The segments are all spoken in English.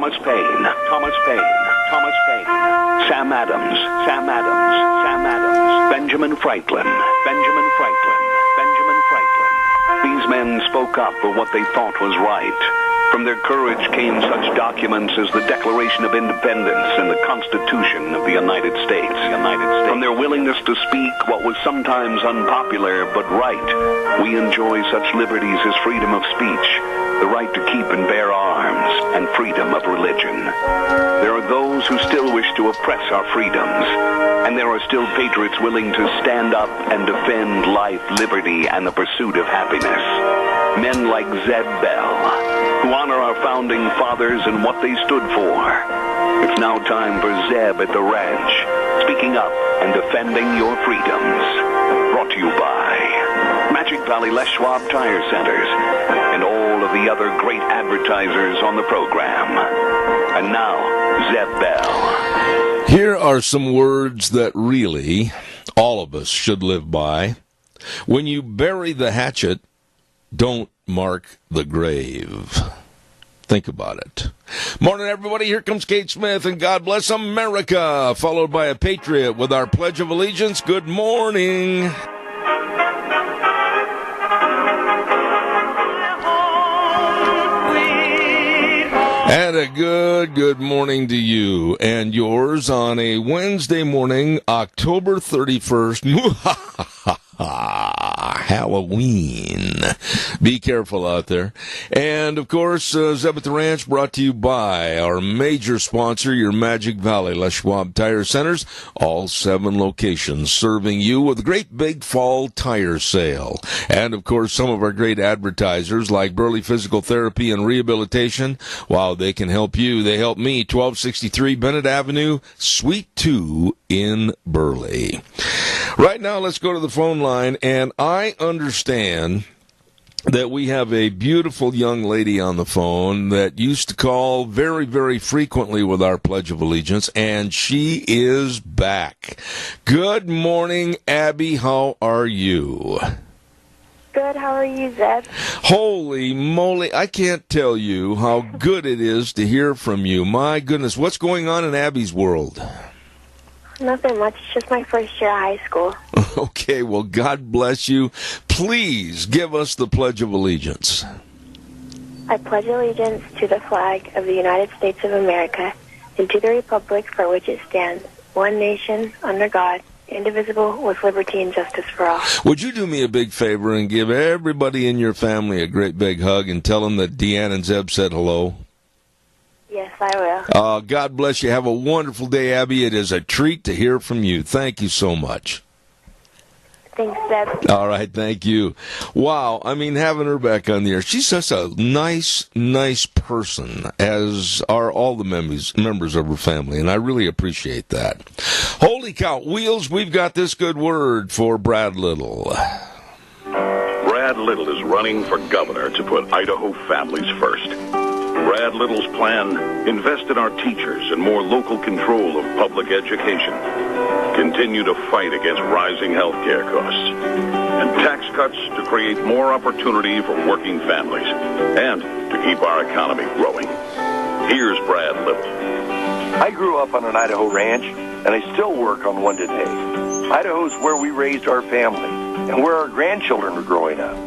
Thomas Paine, Thomas Paine, Thomas Paine, Sam Adams, Sam Adams, Sam Adams, Benjamin Franklin, Benjamin Franklin, Benjamin Franklin. These men spoke up for what they thought was right. From their courage came such documents as the Declaration of Independence and the Constitution of the United States. From their willingness to speak what was sometimes unpopular but right, we enjoy such liberties as freedom of speech, the right to keep and bear arms, and freedom of religion. There are those who still wish to oppress our freedoms, and there are still patriots willing to stand up and defend life, liberty, and the pursuit of happiness. Men like Zeb Bell, who honor our founding fathers and what they stood for. It's now time for Zeb at the ranch, speaking up and defending your freedoms. Brought to you by Magic Valley Les Schwab Tire Centers and all of the other great advertisers on the program. And now, Zeb Bell. Here are some words that really all of us should live by. When you bury the hatchet, don't mark the grave. Think about it. Morning, everybody. Here comes Kate Smith, and God bless America, followed by a patriot with our Pledge of Allegiance. Good morning. And a good morning to you and yours on a Wednesday morning, October 31st. Halloween. Be careful out there. And, of course, Zeb at the Ranch brought to you by our major sponsor, your Magic Valley Les Schwab Tire Centers. All 7 locations serving you with a great big fall tire sale. And, of course, some of our great advertisers like Burley Physical Therapy and Rehabilitation. Wow, they can help you. They help me. 1263 Bennett Avenue, Suite 2 in Burley. Right now, let's go to the phone line, and I understand that we have a beautiful young lady on the phone that used to call very, very frequently with our Pledge of Allegiance, and she is back. Good morning, Abby. How are you? Good. How are you, Zeb? Holy moly. I can't tell you how good it is to hear from you. My goodness. What's going on in Abby's world? Nothing much. It's just my first year of high school. Okay, well, God bless you. Please give us the Pledge of Allegiance. I pledge allegiance to the flag of the United States of America and to the republic for which it stands, one nation, under God, indivisible, with liberty and justice for all. Would you do me a big favor and give everybody in your family a great big hug and tell them that Deanne and Zeb said hello? Yes, I will. God bless you. Have a wonderful day, Abby. It is a treat to hear from you. Thank you so much. Thanks, Zeb. All right, thank you. Wow, I mean, having her back on the air, she's such a nice person, as are all the members of her family, and I really appreciate that. Holy cow, Wheels, we've got this good word for Brad Little. Brad Little is running for governor to put Idaho families first. Brad Little's plan: invest in our teachers and more local control of public education. Continue to fight against rising health care costs. And tax cuts to create more opportunity for working families. And to keep our economy growing. Here's Brad Little. I grew up on an Idaho ranch, and I still work on one today. Idaho's where we raised our family and where our grandchildren are growing up.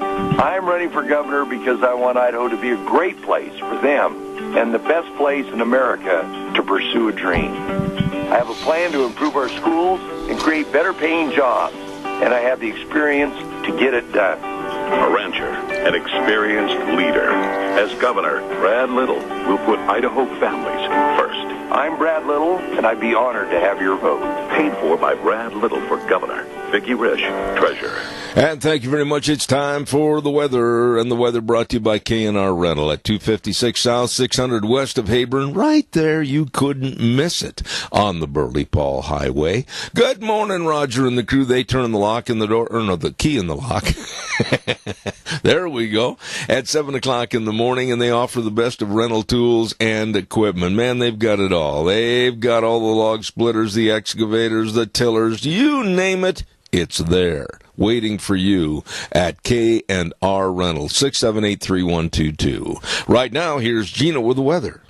I'm running for governor because I want Idaho to be a great place for them and the best place in America to pursue a dream. I have a plan to improve our schools and create better paying jobs, and I have the experience to get it done. A rancher, an experienced leader. As governor, Brad Little will put Idaho families first. I'm Brad Little, and I'd be honored to have your vote. Paid for by Brad Little for governor. Vicki Risch, treasurer. And thank you very much. It's time for the weather, and the weather brought to you by K&R Rental at 256 South, 600 west of Heyburn. Right there, you couldn't miss it on the Burley-Paul Highway. Good morning, Roger and the crew. They turn the lock in the door, or no, the key in the lock. There we go. At 7 o'clock in the morning, and they offer the best of rental tools and equipment. Man, they've got it all. They've got all the log splitters, the excavators, the tillers, you name it. It's there, waiting for you at K&R Rental, 678-3122. Right now, here's Gina with the weather.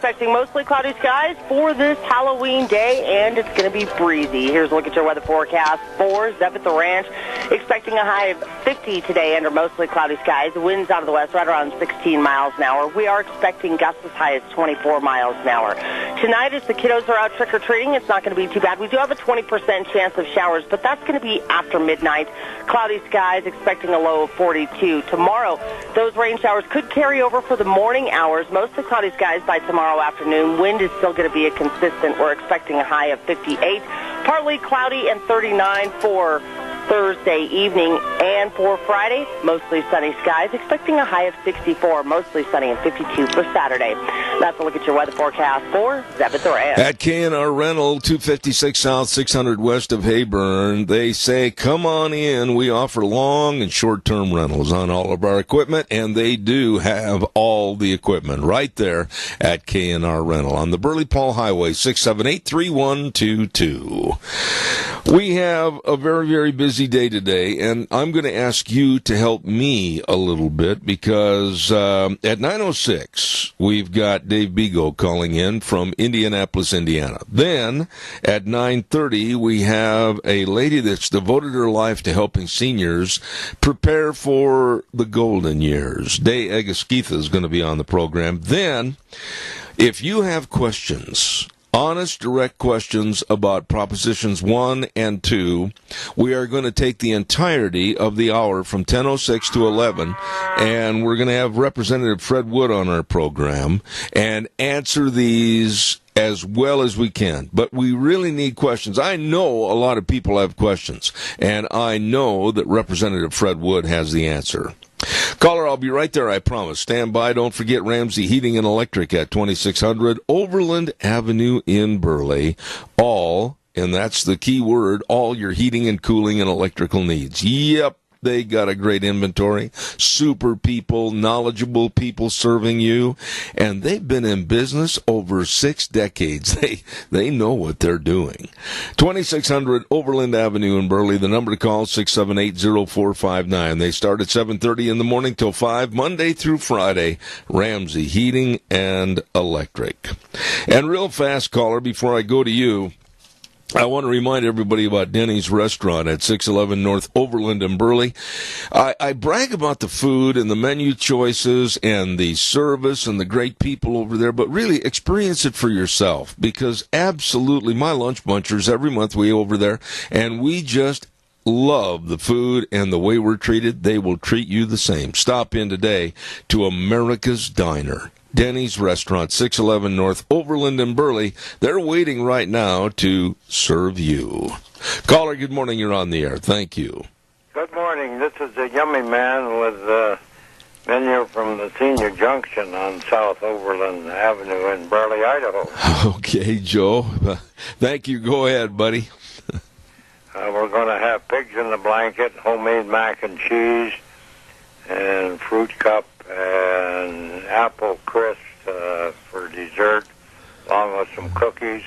expecting mostly cloudy skies for this Halloween day, and it's going to be breezy. Here's a look at your weather forecast for Zeb at the Ranch. Expecting a high of 50 today under mostly cloudy skies. Winds out of the west right around 16 miles an hour. We are expecting gusts as high as 24 miles an hour. Tonight, as the kiddos are out trick-or-treating, it's not going to be too bad. We do have a 20% chance of showers, but that's going to be after midnight. Cloudy skies, expecting a low of 42. Tomorrow, those rain showers could carry over for the morning hours. Mostly cloudy skies by tomorrow afternoon. Wind is still going to be a consistent. We're expecting a high of 58. Partly cloudy and 39 for Thursday evening, and for Friday, mostly sunny skies, expecting a high of 64, mostly sunny and 52 for Saturday. That's a look at your weather forecast for Zeb at the Ranch. At K&R Rental, 256 South, 600 west of Hayburn, they say, come on in. We offer long and short-term rentals on all of our equipment, and they do have all the equipment right there at K&R Rental on the Burley Paul Highway, 678-3122. We have a very, very busy day today, and I'm going to ask you to help me a little bit because at 9:06 we've got Dave Bego calling in from Indianapolis, Indiana. Then at 9:30 we have a lady that's devoted her life to helping seniors prepare for the golden years. Day Egeskitha is going to be on the program. Then, if you have questions, honest, direct questions about Propositions 1 and 2, we are going to take the entirety of the hour from 10:06 to 11, and we're going to have Representative Fred Wood on our program and answer these as well as we can. But we really need questions. I know a lot of people have questions, and I know that Representative Fred Wood has the answer. Caller, I'll be right there, I promise. Stand by. Don't forget Ramsey Heating and Electric at 2600 Overland Avenue in Burley. All, and that's the key word, all your heating and cooling and electrical needs. Yep. They got a great inventory, super people, knowledgeable people serving you, and they've been in business over 6 decades. They know what they're doing. 2600 Overland Avenue in Burley. The number to call, 678-0459. They start at 7:30 in the morning till 5, Monday through Friday. Ramsey Heating and Electric. And real fast, caller, before I go to you, I want to remind everybody about Denny's Restaurant at 611 North Overland in Burley. I brag about the food and the menu choices and the service and the great people over there, but really experience it for yourself, because absolutely my lunch bunchers, every month we over there, and we just love the food and the way we're treated. They will treat you the same. Stop in today to America's Diner. Denny's Restaurant, 611 North Overland in Burley. They're waiting right now to serve you. Caller, good morning. You're on the air. Thank you. Good morning. This is the Yummy Man with the menu from the Senior Junction on South Overland Avenue in Burley, Idaho. Okay, Joe. Thank you. Go ahead, buddy. We're going to have pigs in the blanket, homemade mac and cheese, and fruit cup, and apple crisp for dessert, along with some cookies.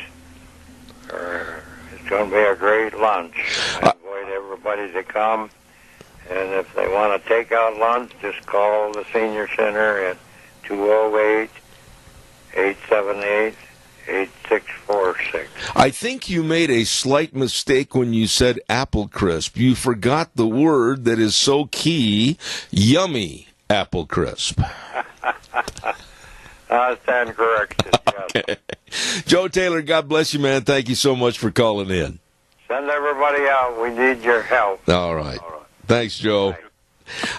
It's going to be a great lunch. I invite everybody to come, and if they want to take out lunch, just call the Senior Center at 208-878-8646. I think you made a slight mistake when you said apple crisp. You forgot the word that is so key, yummy apple crisp. I stand corrected, yes. Okay. Joe Taylor, God bless you, man. Thank you so much for calling in. Send everybody out. We need your help. All right. Thanks, Joe. Bye.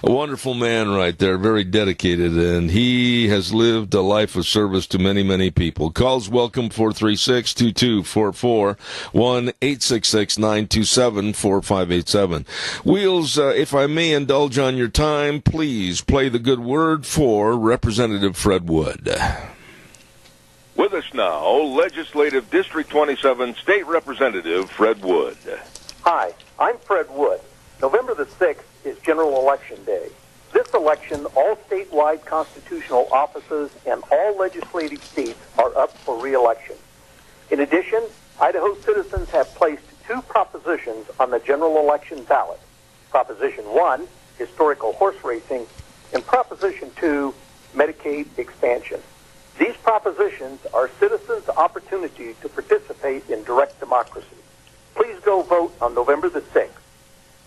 A wonderful man right there, very dedicated, and he has lived a life of service to many, many people. Calls welcome, 436-2244, 1-866-927-4587. Wheels, if I may indulge on your time, please play the good word for Representative Fred Wood. With us now, Legislative District 27 State Representative Fred Wood. Hi, I'm Fred Wood. November the 6th is General Election Day. This election, all statewide constitutional offices and all legislative seats are up for re-election. In addition, Idaho citizens have placed 2 propositions on the general election ballot. Proposition 1, historical horse racing, and Proposition 2, Medicaid expansion. These propositions are citizens' opportunity to participate in direct democracy. Please go vote on November the 6th.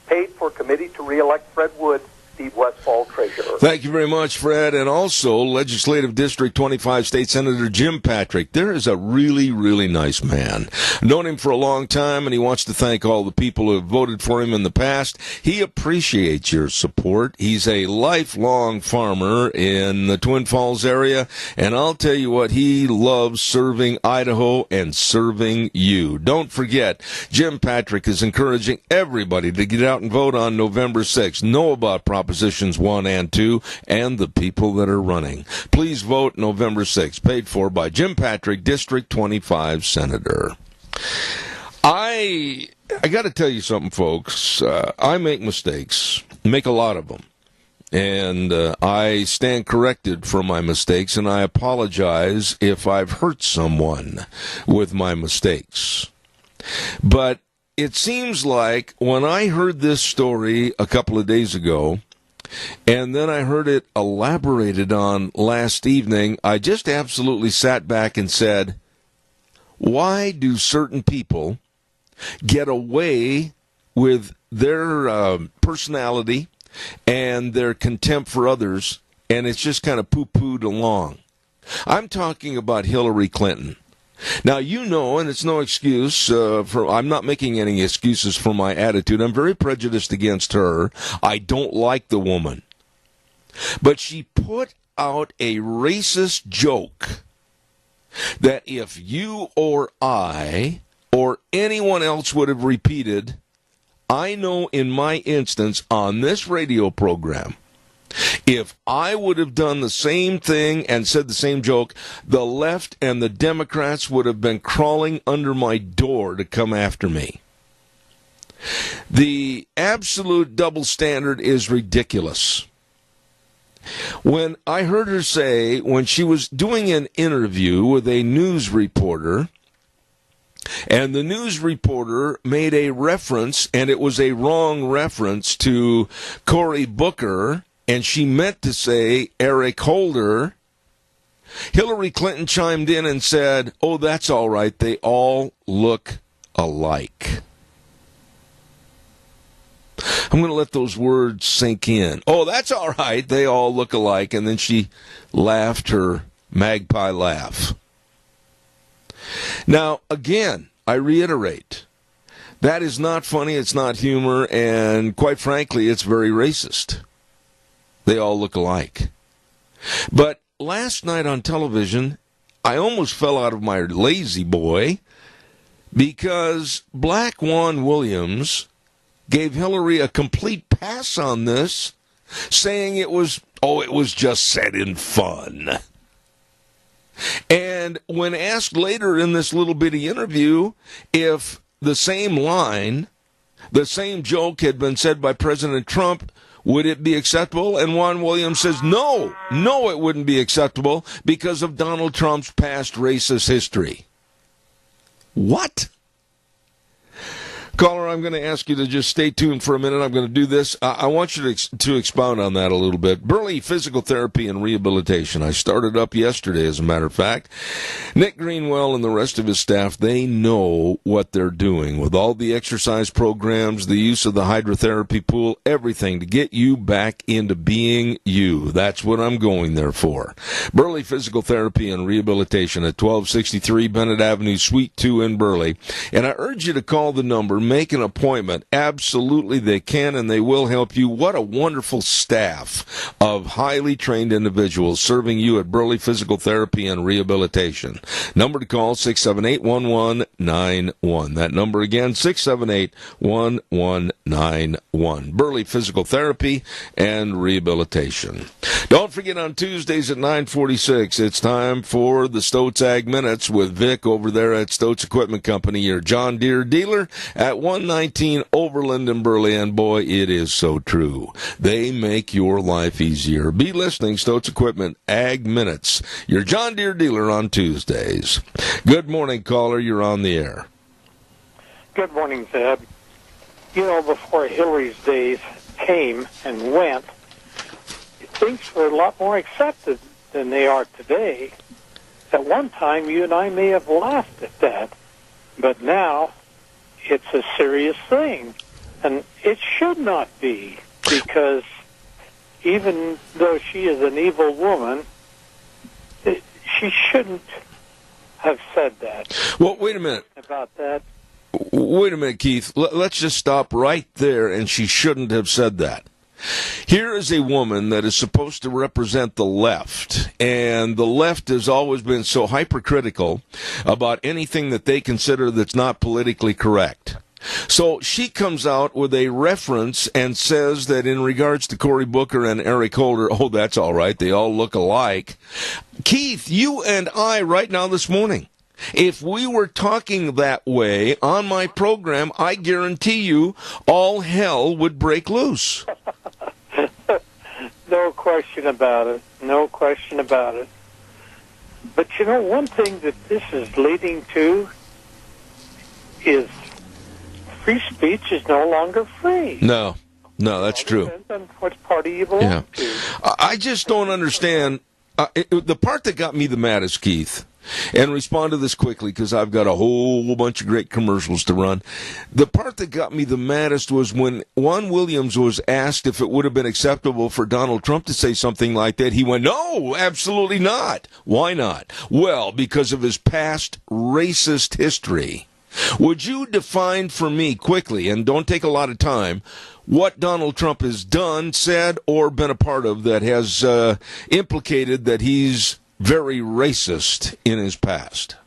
Paid for committee to re-elect Fred Wood, Steve Westfall, Treasurer. Thank you very much, Fred. And also, Legislative District 25 State Senator Jim Patrick. There is a really, really nice man. Known him for a long time, and he wants to thank all the people who have voted for him in the past. He appreciates your support. He's a lifelong farmer in the Twin Falls area, and I'll tell you what, he loves serving Idaho and serving you. Don't forget, Jim Patrick is encouraging everybody to get out and vote on November 6th. Know about Propositions 1 and 2 and the people that are running. Please vote November 6th. Paid for by Jim Patrick, District 25 Senator. I got to tell you something, folks. I make mistakes, make a lot of them. And I stand corrected for my mistakes, and I apologize if I've hurt someone with my mistakes. But it seems like when I heard this story a couple of days ago, and then I heard it elaborated on last evening, I just absolutely sat back and said, why do certain people get away with their personality and their contempt for others, and it's just kind of poo-pooed along? I'm talking about Hillary Clinton. Now, you know, and it's no excuse, I'm not making any excuses for my attitude. I'm very prejudiced against her. I don't like the woman. But she put out a racist joke that if you or I or anyone else would have repeated, I know in my instance on this radio program, if I would have done the same thing and said the same joke, the left and the Democrats would have been crawling under my door to come after me. The absolute double standard is ridiculous. When I heard her say, when she was doing an interview with a news reporter, and the news reporter made a reference, and it was a wrong reference to Cory Booker, and she meant to say Eric Holder, Hillary Clinton chimed in and said, oh, that's all right, they all look alike. I'm going to let those words sink in. Oh, that's all right, they all look alike. And then she laughed her magpie laugh. Now, again, I reiterate, that is not funny, it's not humor, and quite frankly, it's very racist. They all look alike. But last night on television, I almost fell out of my lazy boy because Black Juan Williams gave Hillary a complete pass on this, saying it was just said in fun. And when asked later in this little bitty interview if the same line, the same joke had been said by President Trump, would it be acceptable? And Juan Williams says, no, it wouldn't be acceptable because of Donald Trump's past racist history. What? Caller, I'm going to ask you to just stay tuned for a minute. I'm going to do this. I want you to expound on that a little bit. Burley Physical Therapy and Rehabilitation. I started up yesterday, as a matter of fact. Nick Greenwell and the rest of his staff, they know what they're doing with all the exercise programs, the use of the hydrotherapy pool, everything to get you back into being you. That's what I'm going there for. Burley Physical Therapy and Rehabilitation at 1263 Bennett Avenue, Suite 2 in Burley. And I urge you to call the number. Make an appointment. Absolutely, they can and they will help you. What a wonderful staff of highly trained individuals serving you at Burley Physical Therapy and Rehabilitation. Number to call, 678-1191. That number again, 678-1191. Burley Physical Therapy and Rehabilitation. Don't forget, on Tuesdays at 9:46, it's time for the Stoats Ag Minutes with Vic over there at Stoats Equipment Company, your John Deere dealer at 119 Overland in Burley, and boy, it is so true. They make your life easier. Be listening, Stoats Equipment Ag Minutes, your John Deere dealer on Tuesdays. Good morning, caller. You're on the air. Good morning, Zeb. You know, before Hillary's days came and went, things were a lot more accepted than they are today. At one time, you and I may have laughed at that, but now it's a serious thing. And it should not be, because even though she is an evil woman, she shouldn't have said that. Well, wait a minute. About that. Wait a minute, Keith. Let's just stop right there, and she shouldn't have said that. Here is a woman that is supposed to represent the left, and the left has always been so hypercritical about anything that they consider that's not politically correct. So she comes out with a reference and says that in regards to Cory Booker and Eric Holder, oh, that's all right, they all look alike. Keith, you and I right now this morning, if we were talking that way on my program, I guarantee you all hell would break loose. No question about it. No question about it. But you know, one thing that this is leading to is free speech is no longer free. No, that's true. Depends on what party you belong to. I just don't understand. The part that got me the maddest, Keith, and respond to this quickly because I've got a whole bunch of great commercials to run. The part that got me the maddest was when Juan Williams was asked if it would have been acceptable for Donald Trump to say something like that. He went, no, absolutely not. Why not? Well, because of his past racist history. Would you define for me quickly, and don't take a lot of time, what Donald Trump has done, said, or been a part of that has implicated that he's very racist in his past?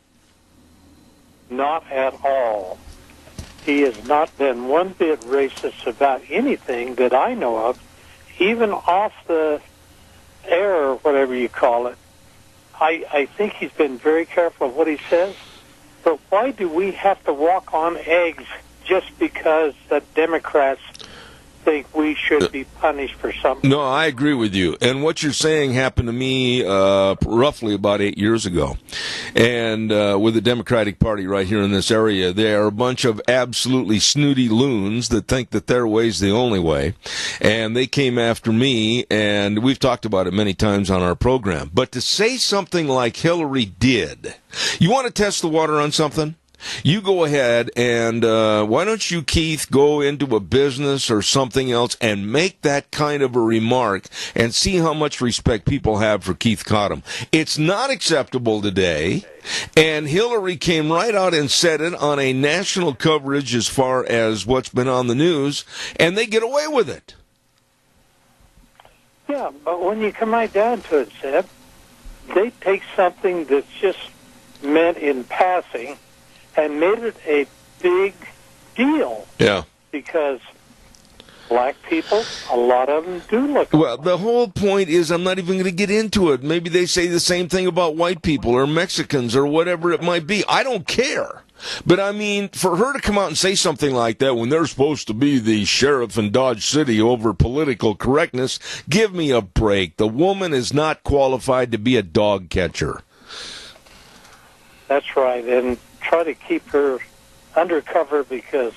Not at all. He has not been one bit racist about anything that I know of, even off the air or whatever you call it. I think he's been very careful of what he says. But why do we have to walk on eggs just because the Democrats think we should be punished for something? No, I agree with you. And what you're saying happened to me roughly about 8 years ago. And with the Democratic Party right here in this area, they are a bunch of absolutely snooty loons that think that their way's the only way. And they came after me, and we've talked about it many times on our program. But to say something like Hillary did, you want to test the water on something? You go ahead and why don't you, Keith, go into a business or something else and make that kind of a remark and see how much respect people have for Keith Cottom. It's not acceptable today, and Hillary came right out and said it on a national coverage as far as what's been on the news, and they get away with it. Yeah, but when you come right down to it, Seb, they take something that's just meant in passing and made it a big deal. Yeah. Because black people, a lot of them do look. Well, the whole point is I'm not even going to get into it. Maybe they say the same thing about white people or Mexicans or whatever it might be. I don't care. But, I mean, for her to come out and say something like that when they're supposed to be the sheriff in Dodge City over political correctness, give me a break. The woman is not qualified to be a dog catcher. That's right, and try to keep her undercover because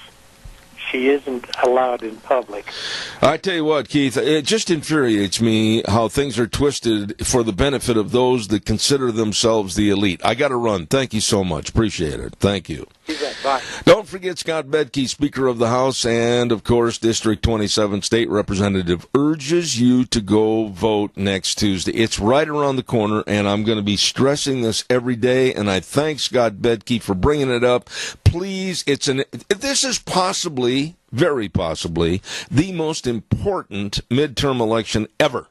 she isn't allowed in public. I tell you what, Keith, it just infuriates me how things are twisted for the benefit of those that consider themselves the elite. I got to run. Thank you so much. Appreciate it. Thank you. Bye. Don't forget Scott Bedke, Speaker of the House, and, of course, District 27 State Representative, urges you to go vote next Tuesday. It's right around the corner, and I'm going to be stressing this every day, and I thank Scott Bedke for bringing it up. Please, this is possibly, very possibly, the most important midterm election ever.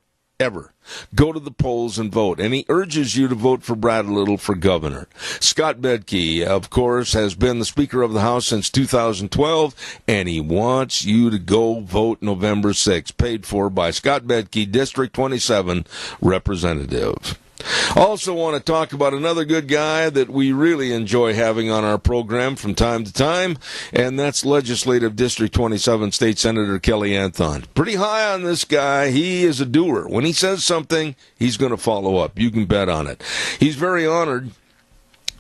Go to the polls and vote. And he urges you to vote for Brad Little for governor. Scott Bedke, of course, has been the Speaker of the House since 2012, and he wants you to go vote November 6th. Paid for by Scott Bedke, District 27 Representative. Also want to talk about another good guy that we really enjoy having on our program from time to time, and that's Legislative District 27 State Senator Kelly Anthon. Pretty high on this guy. He is a doer. When he says something, he's going to follow up. You can bet on it. He's very honored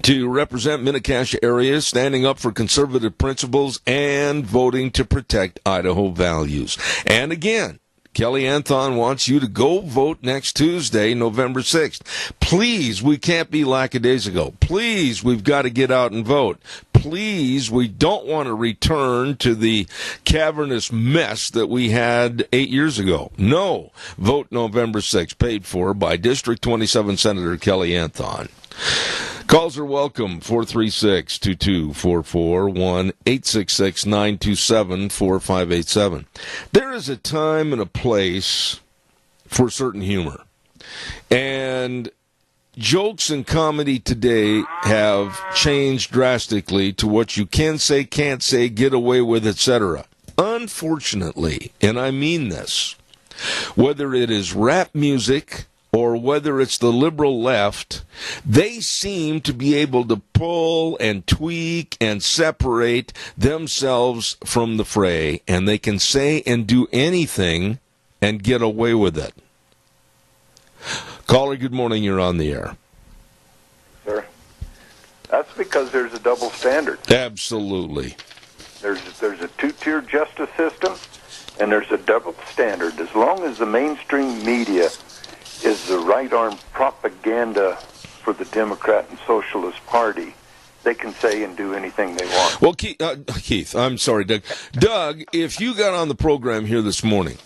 to represent Mini-Cassia area, standing up for conservative principles and voting to protect Idaho values. And again, Kelly Anthon wants you to go vote next Tuesday, November 6th. Please, we can't be lackadaisical. Please, we've got to get out and vote. Please, we don't want to return to the cavernous mess that we had 8 years ago. No. Vote November 6th, paid for by District 27 Senator Kelly Anthon. Calls are welcome, 436-2244, 1-866-927-4587. There is a time and a place for certain humor. And jokes and comedy today have changed drastically to what you can say, can't say, get away with, etc. Unfortunately, and I mean this, whether it is rap music or whether it's the liberal left, they seem to be able to pull and tweak and separate themselves from the fray, and they can say and do anything and get away with it. Caller, good morning. You're on the air. Sir, that's because there's a double standard. Absolutely. There's a two-tier justice system, and there's a double standard. As long as the mainstream media is the right-arm propaganda for the Democrat and Socialist Party, they can say and do anything they want. Well, Keith, I'm sorry, Doug. Doug, if you got on the program here this morning,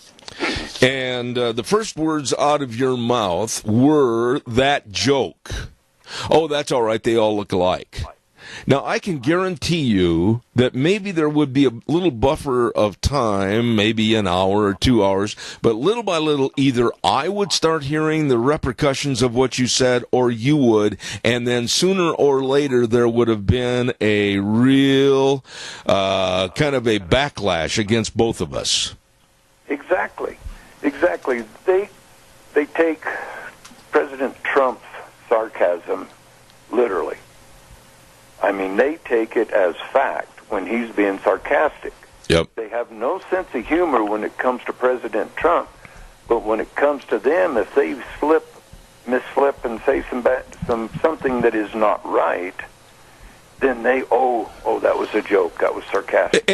and the first words out of your mouth were that joke, oh, that's all right, they all look alike. Now, I can guarantee you that maybe there would be a little buffer of time, maybe an hour or 2 hours, but little by little, either I would start hearing the repercussions of what you said, or you would, and then sooner or later there would have been a real kind of a backlash against both of us. Exactly. They take President Trump's sarcasm literally. I mean, they take it as fact when he's being sarcastic. Yep. They have no sense of humor when it comes to President Trump, but when it comes to them, if they misflip and say something that is not right, then they, that was a joke, that was sarcastic.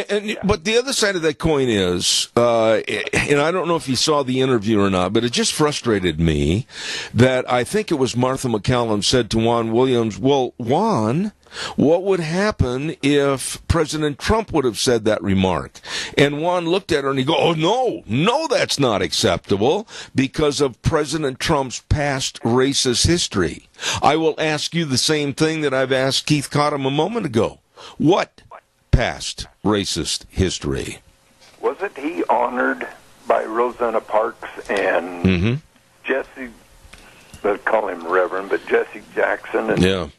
But the other side of that coin is, and I don't know if you saw the interview or not, but it just frustrated me that I think it was Martha McCallum said to Juan Williams, well, Juan, what would happen if President Trump would have said that remark? And Juan looked at her and he goes, oh, no, that's not acceptable because of President Trump's past racist history. I will ask you the same thing that I've asked Keith Cottom a moment ago. What past racist history? Wasn't he honored by Rosanna Parks and Jesse, they'll call him Reverend, but Jesse Jackson and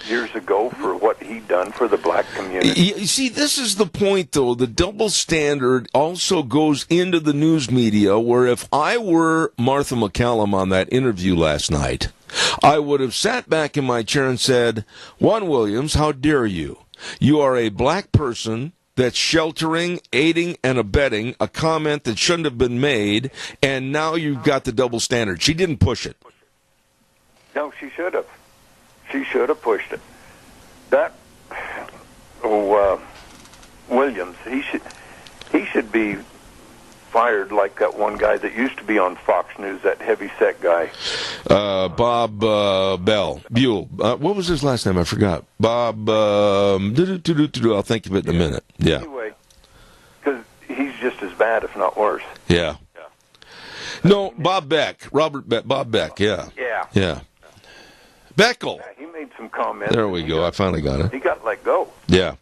years ago for what he done for the black community? You see, this is the point, though. The double standard also goes into the news media, where if I were Martha McCallum on that interview last night, I would have sat back in my chair and said, Juan Williams, how dare you? You are a black person that's sheltering, aiding, and abetting a comment that shouldn't have been made, and now you've got the double standard. She didn't push it. No, she should have. She should have pushed it. That Williams, he should be fired like that one guy that used to be on Fox News, that heavy-set guy. Bob Buell. What was his last name? I forgot. Bob, I'll think of it in a minute. Yeah. Anyway, because he's just as bad, if not worse. Yeah. No, Bob Beck. Bob Beck, yeah. Yeah. Beckel. Yeah, he made some comments. There we go. I finally got it. He got let go. Yeah.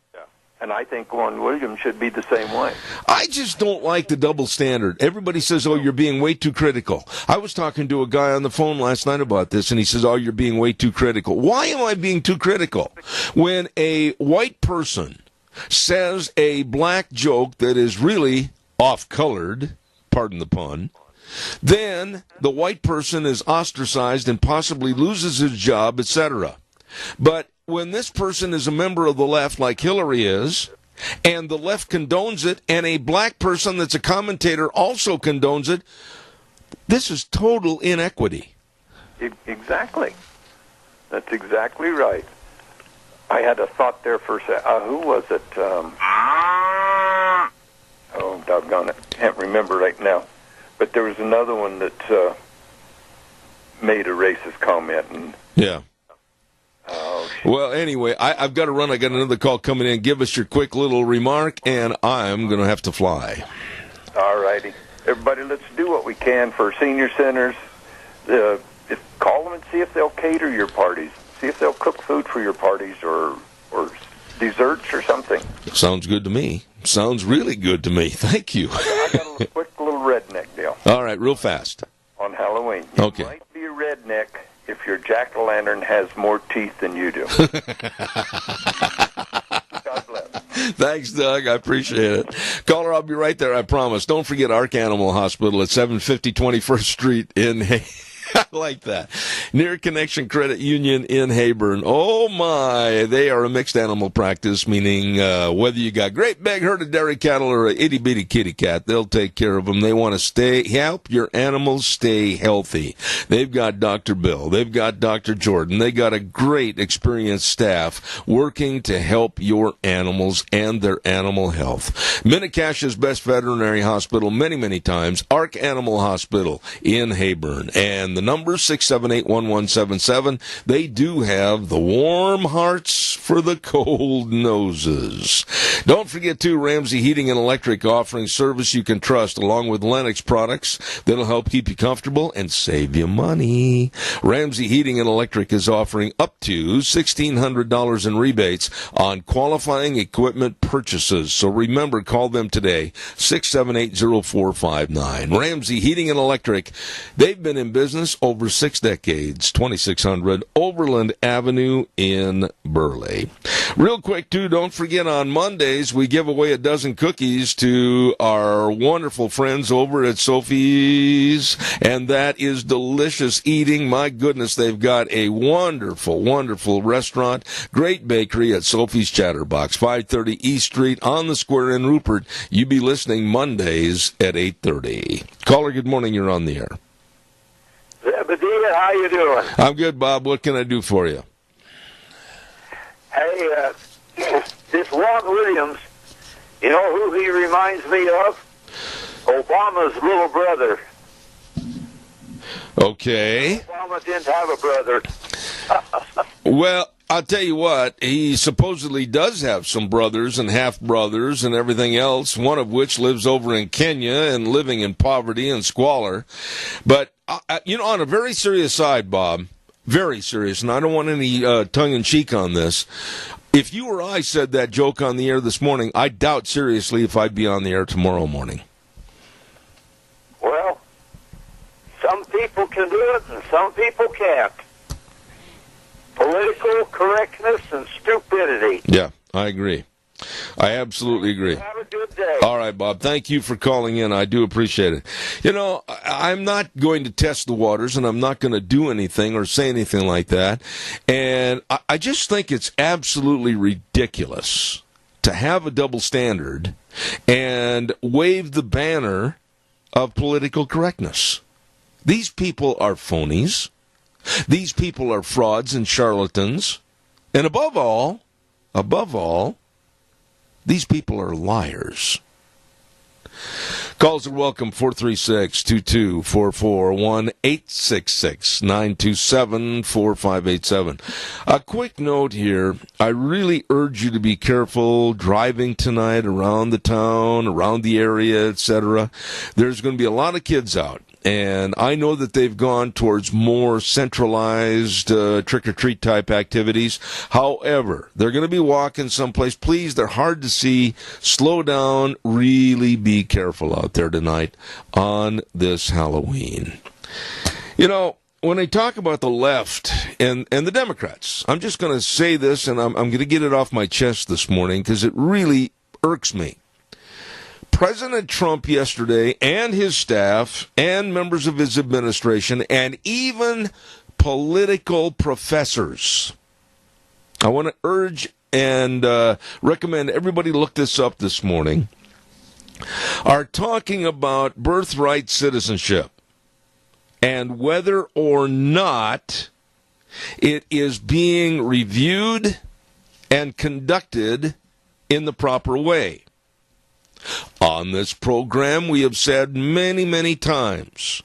And I think Juan Williams should be the same way. I just don't like the double standard. Everybody says, oh, you're being way too critical. I was talking to a guy on the phone last night about this, and he says, oh, you're being way too critical. Why am I being too critical? When a white person says a black joke that is really off-colored, pardon the pun, then the white person is ostracized and possibly loses his job, etc. But when this person is a member of the left, like Hillary is, and the left condones it, and a black person that's a commentator also condones it, this is total inequity. Exactly. That's exactly right. I had a thought there for a second. Who was it? Oh, doggone it. Can't remember right now. but there was another one that made a racist comment. And yeah. Well, anyway, I've got to run. I got another call coming in. Give us your quick little remark, and I'm going to have to fly. All righty. Everybody, let's do what we can for senior centers. Call them and see if they'll cater your parties. See if they'll cook food for your parties or desserts or something. Sounds good to me. Sounds really good to me. Thank you. I got a quick little redneck deal. All right, real fast. On Halloween. Okay. You might be a redneck if your jack-o'-lantern has more teeth than you do. God bless. Thanks, Doug. I appreciate it. Caller, I'll be right there, I promise. Don't forget Ark Animal Hospital at 750 21st Street in I like that. Near Connection Credit Union in Heyburn. Oh, my. They are a mixed animal practice, meaning whether you got great big herd of dairy cattle or a itty-bitty kitty cat, they'll take care of them. They want to help your animals stay healthy. They've got Dr. Bill. They've got Dr. Jordan. They got a great, experienced staff working to help your animals and their animal health. Minnecache's best veterinary hospital many, many times, Ark Animal Hospital in Heyburn. And the number 678-1177. They do have the warm hearts for the cold noses. Don't forget, too, Ramsey Heating and Electric offering service you can trust along with Lennox products that'll help keep you comfortable and save you money. Ramsey Heating and Electric is offering up to $1,600 in rebates on qualifying equipment purchases. So remember, call them today, 678-0459. Ramsey Heating and Electric, they've been in business over 6 decades, 2600 Overland Avenue in Burley. Real quick, too, don't forget on Mondays we give away a dozen cookies to our wonderful friends over at Sophie's, and that is delicious eating. My goodness, they've got a wonderful, wonderful restaurant, great bakery at Sophie's Chatterbox, 530 East Street on the square in Rupert. You be listening Mondays at 8:30. Caller, good morning. You're on the air. Zebedee, how you doing? I'm good, Bob. What can I do for you? Hey, this Walt Williams, you know who he reminds me of? Obama's little brother. Okay. Obama didn't have a brother. Well, I'll tell you what, he supposedly does have some brothers and half-brothers and everything else, one of which lives over in Kenya and living in poverty and squalor. But, on a very serious side, Bob, very serious, and I don't want any tongue-in-cheek on this. If you or I said that joke on the air this morning, I doubt seriously if I'd be on the air tomorrow morning. Well, some people can do it and some people can't. Political correctness and stupidity. Yeah, I agree. I absolutely agree. Have a good day. All right, Bob. Thank you for calling in. I do appreciate it. I'm not going to test the waters, and I'm not going to do anything or say anything like that. And I just think it's absolutely ridiculous to have a double standard and wave the banner of political correctness. These people are phonies. These people are frauds and charlatans. And above all, these people are liars. Calls are welcome, 436-2244, 1-866-927-4587. A quick note here. I really urge you to be careful driving tonight around the town, around the area, etc. There's going to be a lot of kids out. And I know that they've gone towards more centralized trick-or-treat type activities. However, they're going to be walking someplace. Please, they're hard to see. Slow down. Really be careful out there tonight on this Halloween. When they talk about the left and the Democrats, I'm just going to say this, and I'm going to get it off my chest this morning because it really irks me. President Trump yesterday and his staff and members of his administration and even political professors, I want to urge and recommend everybody look this up this morning, are talking about birthright citizenship and whether or not it is being reviewed and conducted in the proper way. On this program, we have said many, many times,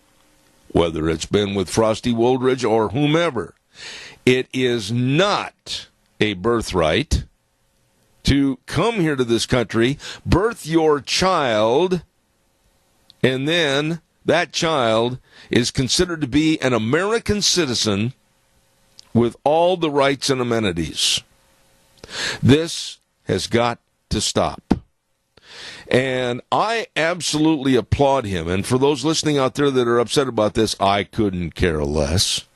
whether it's been with Frosty Woldridge or whomever, it is not a birthright to come here to this country, birth your child, and then that child is considered to be an American citizen with all the rights and amenities. This has got to stop. And I absolutely applaud him. And for those listening out there that are upset about this, I couldn't care less.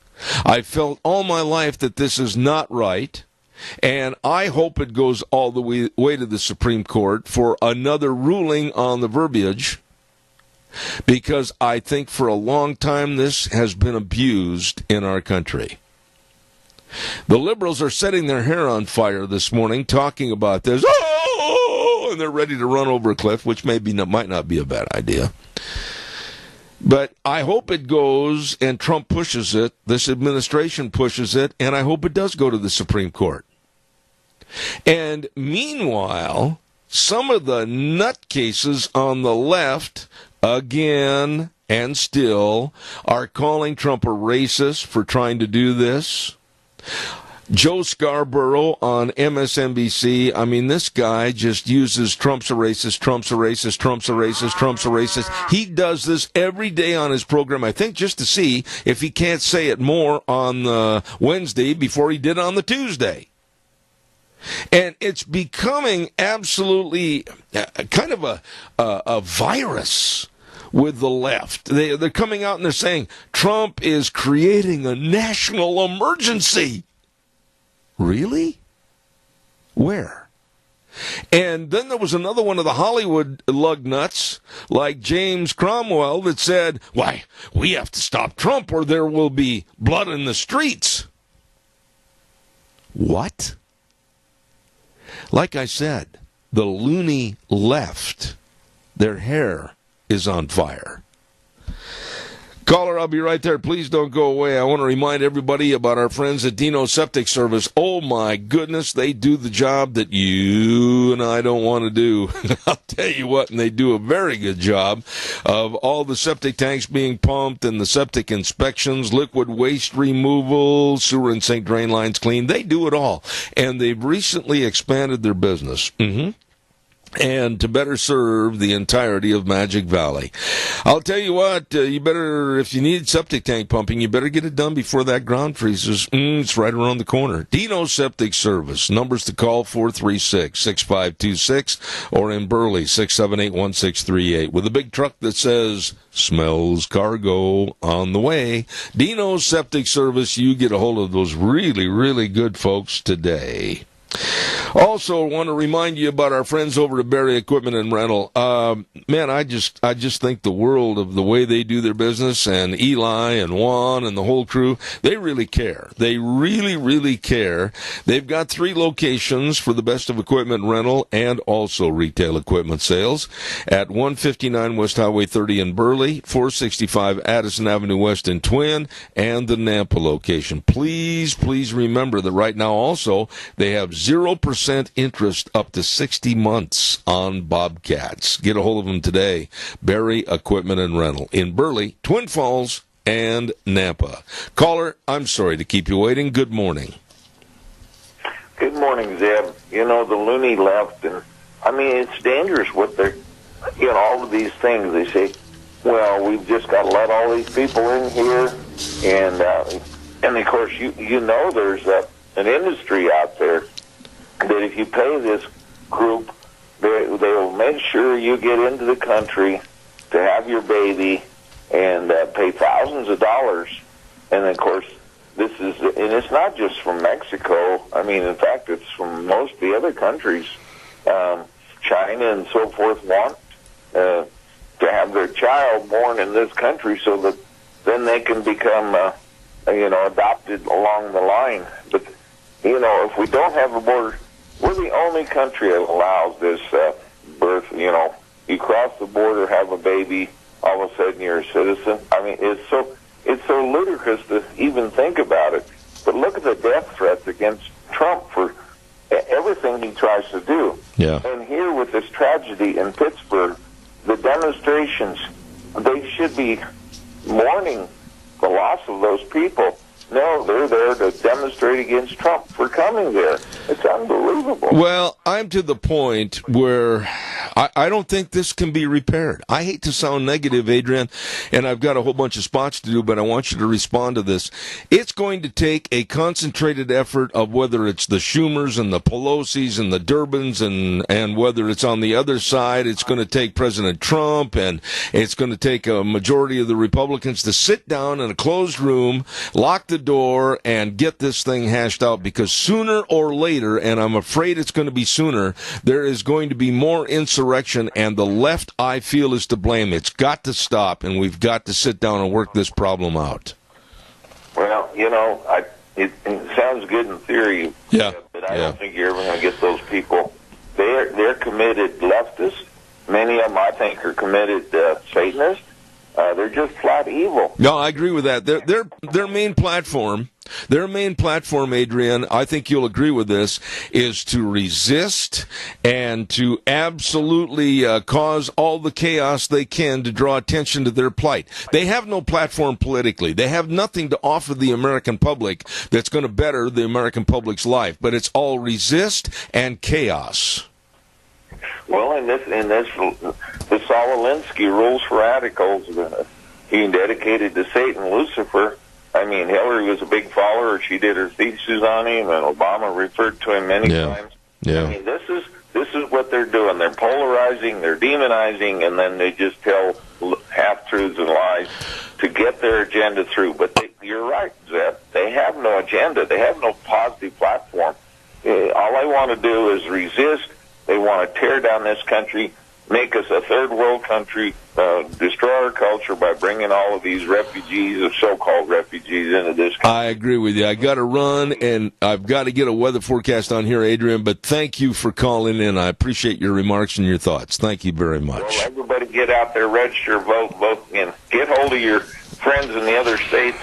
I felt all my life that this is not right. And I hope it goes all the way to the Supreme Court for another ruling on the verbiage, because I think for a long time this has been abused in our country. The liberals are setting their hair on fire this morning talking about this. Oh, and they're ready to run over a cliff, which might not be a bad idea. But I hope it goes, and Trump pushes it, this administration pushes it, and I hope it does go to the Supreme Court. And meanwhile, some of the nutcases on the left, again and still, are calling Trump a racist for trying to do this. Joe Scarborough on MSNBC, I mean, this guy just uses Trump's a racist, Trump's a racist, Trump's a racist, Trump's a racist. He does this every day on his program, I think just to see if he can't say it more on Wednesday before he did on the Tuesday. And it's becoming absolutely kind of a virus with the left. They're coming out and they're saying Trump is creating a national emergency. Really? Where? And then there was another one of the Hollywood lug nuts, like James Cromwell, that said, why, we have to stop Trump or there will be blood in the streets. What? Like I said, the loony left, their hair is on fire. Caller, I'll be right there. Please don't go away. I want to remind everybody about our friends at Dino Septic Service. Oh, my goodness, they do the job that you and I don't want to do. I'll tell you what, and they do a very good job of all the septic tanks being pumped and the septic inspections, liquid waste removal, sewer and sink drain lines cleaned. They do it all. And they've recently expanded their business. And to better serve the entirety of Magic Valley. I'll tell you what, you better, if you need septic tank pumping, you better get it done before that ground freezes. It's right around the corner. Dino Septic Service. Numbers to call, 436-6526, or in Burley, 678-1638. With a big truck that says, smells cargo on the way. Dino Septic Service, you get a hold of those really, really good folks today. Also, I want to remind you about our friends over at Berry Equipment and Rental. Man, I just think the world of the way they do their business, and Eli and Juan and the whole crew, they really care. They really, really care. They've got 3 locations for the best of equipment rental and also retail equipment sales at 159 West Highway 30 in Burley, 465 Addison Avenue West in Twin, and the Nampa location. Please, please remember that right now also they have 0% interest up to 60 months on Bobcats. Get a hold of them today. Berry Equipment and Rental in Burley, Twin Falls, and Nampa. Caller, I'm sorry to keep you waiting. Good morning. Good morning, Zeb. You know, the loony left, and I mean, it's dangerous what they're, you know, all of these things. They say, well, we've just got to let all these people in here, and of course, you know there's an industry out there that if you pay this group, they will make sure you get into the country to have your baby and pay thousands of dollars. And, of course, and it's not just from Mexico. I mean, in fact, it's from most of the other countries. China and so forth want to have their child born in this country so that then they can become, adopted along the line. But, you know, if we don't have a border, we're the only country that allows this birth. You know, you cross the border, have a baby, all of a sudden you're a citizen. I mean, it's so ludicrous to even think about it. But look at the death threats against Trump for everything he tries to do. Yeah. And here with this tragedy in Pittsburgh, the demonstrations, they should be mourning the loss of those people. No, they're there to demonstrate against Trump for coming there. It's unbelievable. Well, I'm to the point where I don't think this can be repaired. I hate to sound negative, Adrian, and I've got a whole bunch of spots to do, but I want you to respond to this. It's going to take a concentrated effort of whether it's the Schumers and the Pelosi's and the Durbins and whether it's on the other side, it's going to take President Trump, and it's going to take a majority of the Republicans to sit down in a closed room, lock the door, and get this thing hashed out, because sooner or later, and I'm afraid it's going to be sooner, there is going to be more insurrection, and the left, I feel, is to blame. It's got to stop, and we've got to sit down and work this problem out. Well, you know, it sounds good in theory, but I don't think you're ever going to get those people. They're committed leftists. Many of them, I think, are committed Satanists. They're just flat evil. No, I agree with that. Their main platform, Adrian, I think you'll agree with this, is to resist and to absolutely cause all the chaos they can to draw attention to their plight. They have no platform politically. They have nothing to offer the American public that's going to better the American public's life. But it's all resist and chaos. Well, in this, the Saul Alinsky Rules for Radicals, being dedicated to Satan, Lucifer. I mean, Hillary was a big follower. She did her thesis on him, and Obama referred to him many times. Yeah. I mean, this is what they're doing. They're polarizing, they're demonizing, and then they just tell half-truths and lies to get their agenda through. But you're right, Zeb. They have no agenda. They have no positive platform. All they want to do is resist. They want to tear down this country, make us a third world country, destroy our culture by bringing all of these refugees, so-called refugees, into this country. I agree with you. I got to run, and I've got to get a weather forecast on here, Adrian, but thank you for calling in. I appreciate your remarks and your thoughts. Thank you very much. Well, everybody get out there, register, vote, and get hold of your friends in the other states.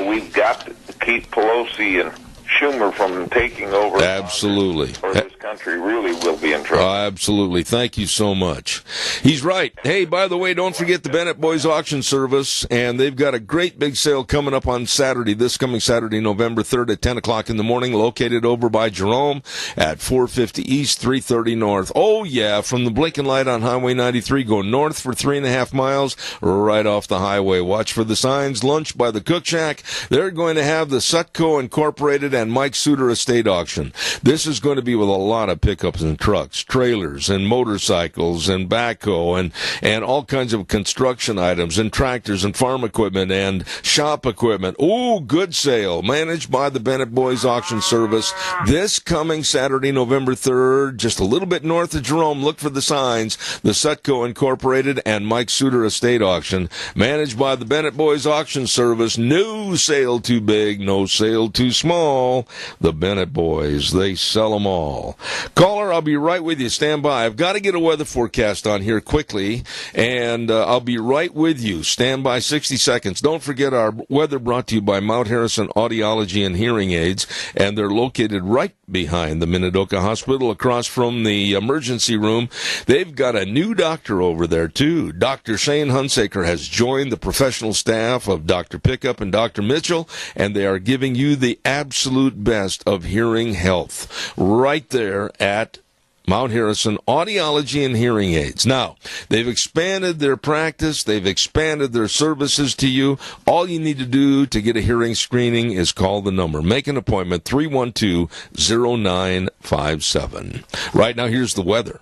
We've got to keep Pelosi and Schumer from taking over. Absolutely. Or this country really will be in trouble. Absolutely. Thank you so much. He's right. Hey, by the way, don't forget the Bennett Boys Auction Service, and they've got a great big sale coming up on Saturday, this coming Saturday, November 3rd at 10 o'clock in the morning, located over by Jerome at 450 East, 330 North. Oh, yeah, from the blinking light on Highway 93, go north for 3.5 miles, right off the highway. Watch for the signs. Lunch by the Cook Shack. They're going to have the Sutco Incorporated and Mike Suter Estate Auction. This is going to be with a lot of pickups and trucks, trailers and motorcycles and backhoe and all kinds of construction items and tractors and farm equipment and shop equipment. Ooh, good sale. Managed by the Bennett Boys Auction Service. This coming Saturday, November 3rd, just a little bit north of Jerome. Look for the signs. The Sutco Incorporated and Mike Suter Estate Auction. Managed by the Bennett Boys Auction Service. No sale too big, no sale too small. The Bennett Boys, they sell them all. Caller, I'll be right with you. Stand by. I've got to get a weather forecast on here quickly, and I'll be right with you. Stand by 60 seconds. Don't forget our weather brought to you by Mount Harrison Audiology and Hearing Aids, and they're located right behind the Minidoka Hospital across from the emergency room. They've got a new doctor over there, too. Dr. Shane Hunsaker has joined the professional staff of Dr. Pickup and Dr. Mitchell, and they are giving you the absolute best of hearing health right there at Mount Harrison Audiology and Hearing Aids. Now, they've expanded their practice. They've expanded their services to you. All you need to do to get a hearing screening is call the number. Make an appointment, 312-0957. Right now, here's the weather.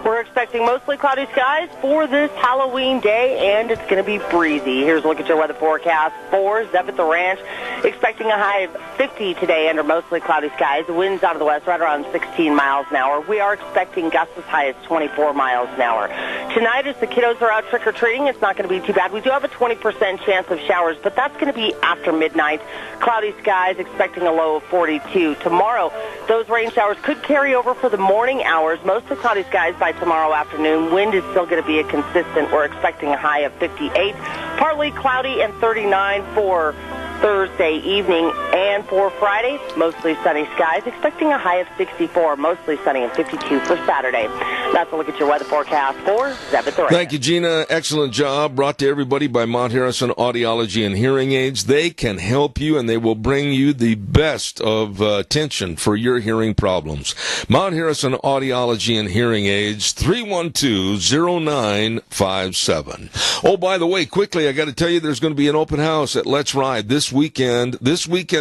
We're expecting mostly cloudy skies for this Halloween day, and it's going to be breezy. Here's a look at your weather forecast for Zeb at the Ranch. Expecting a high of 50 today under mostly cloudy skies. Winds out of the west right around 16 miles an hour. We are expecting gusts as high as 24 miles an hour. Tonight, as the kiddos are out trick-or-treating, it's not going to be too bad. We do have a 20% chance of showers, but that's going to be after midnight. Cloudy skies, expecting a low of 42. Tomorrow, those rain showers could carry over for the morning hours. Mostly cloudy skies by tomorrow afternoon. Wind is still going to be a consistent. We're expecting a high of 58. Partly cloudy and 39 for Thursday evening. And for Friday, mostly sunny skies, expecting a high of 64, mostly sunny and 52 for Saturday. That's a look at your weather forecast for Zeb at the Ranch. Thank you, Gina. Excellent job. Brought to everybody by Mount Harrison Audiology and Hearing Aids. They can help you, and they will bring you the best of attention for your hearing problems. Mount Harrison Audiology and Hearing Aids, 312-0957. Oh, by the way, quickly, I got to tell you, there's going to be an open house at Let's Ride this weekend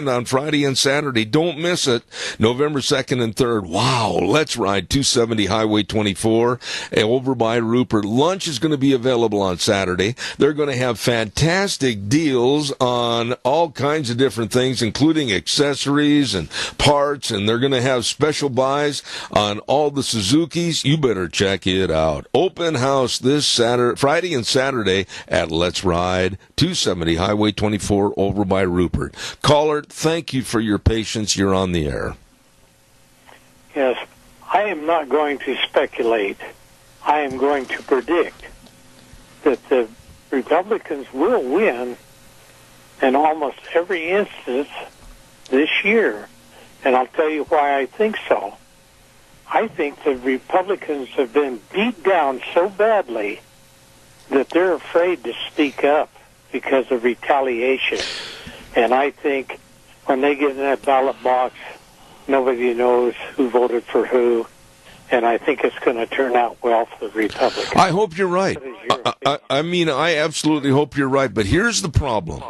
on Friday and Saturday. Don't miss it. November 2nd and 3rd. Wow. Let's Ride 270 Highway 24 over by Rupert. Lunch is going to be available on Saturday. They're going to have fantastic deals on all kinds of different things, including accessories and parts, and they're going to have special buys on all the Suzukis. You better check it out. Open house this Friday and Saturday at Let's Ride 270 Highway 24 over by Rupert. Caller, thank you for your patience. You're on the air. Yes, I am not going to speculate. I am going to predict that the Republicans will win in almost every instance this year. And I'll tell you why I think so. I think the Republicans have been beat down so badly that they're afraid to speak up because of retaliation. And I think when they get in that ballot box, nobody knows who voted for who. And I think it's going to turn out well for the Republicans. I hope you're right. I mean, I absolutely hope you're right. But here's the problem.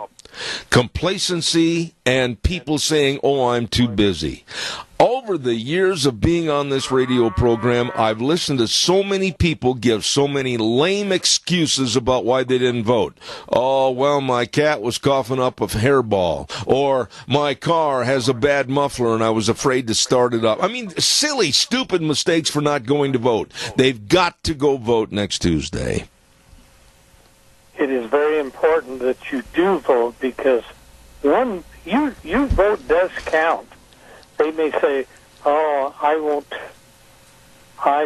Complacency and people saying, oh, I'm too busy. Over the years of being on this radio program, I've listened to so many people give so many lame excuses about why they didn't vote. Oh, well, my cat was coughing up a hairball. Or my car has a bad muffler and I was afraid to start it up. I mean, silly, stupid mistakes for not going to vote. They've got to go vote next Tuesday. It is very important that you do vote because your vote does count. They may say, oh, I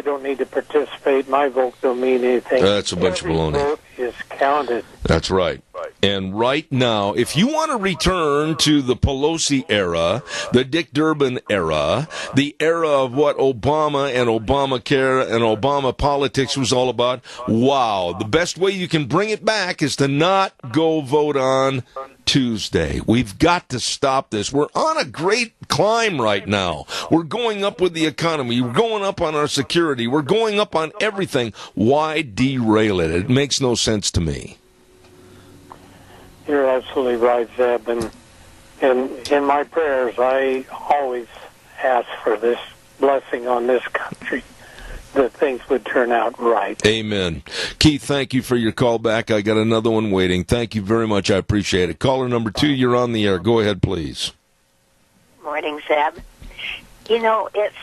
don't need to participate. My vote don't mean anything. That's a bunch of baloney. Vote is counted. That's right. And right now, if you want to return to the Pelosi era, the Dick Durbin era, the era of what Obama and Obamacare and Obama politics was all about, wow, the best way you can bring it back is to not go vote on Tuesday. We've got to stop this. We're on a great climb right now. We're going up with the economy. We're going up on our security. We're going up on everything. Why derail it? It makes no sense to me. You're absolutely right, Zeb. And in my prayers, I always ask for this blessing on this country, that things would turn out right. Amen. Keith, thank you for your call back. I got another one waiting. Thank you very much. I appreciate it. Caller number 2, you're on the air. Go ahead, please. Morning, Zeb. You know, it's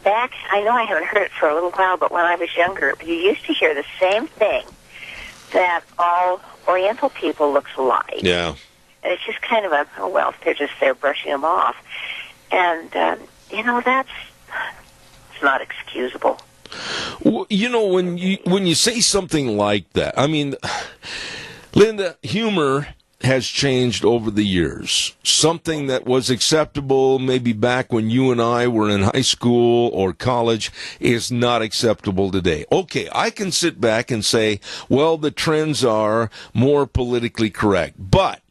back, I know I haven't heard it for a little while, but when I was younger, you used to hear the same thing, that all Oriental people looks alike. Yeah. And it's just kind of they're brushing them off. And, it's not excusable. Well, when you say something like that, I mean, Linda, humor has changed over the years. Something that was acceptable maybe back when you and I were in high school or college is not acceptable today. Okay, I can sit back and say, well, the trends are more politically correct. But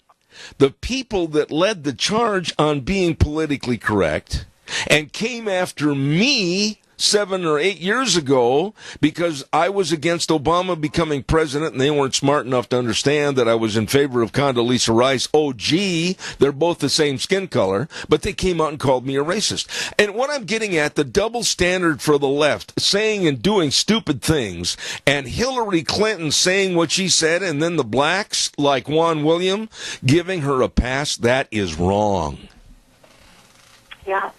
the people that led the charge on being politically correct and came after me 7 or 8 years ago because I was against Obama becoming president and they weren't smart enough to understand that I was in favor of Condoleezza Rice. Oh, gee, they're both the same skin color, but they came out and called me a racist. And what I'm getting at, the double standard for the left, saying and doing stupid things, and Hillary Clinton saying what she said, and then the blacks, like Juan William, giving her a pass, that is wrong. Yeah.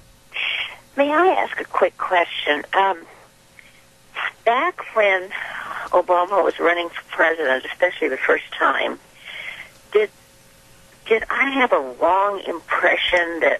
May I ask a quick question? Back when Obama was running for president, especially the first time, did I have a wrong impression that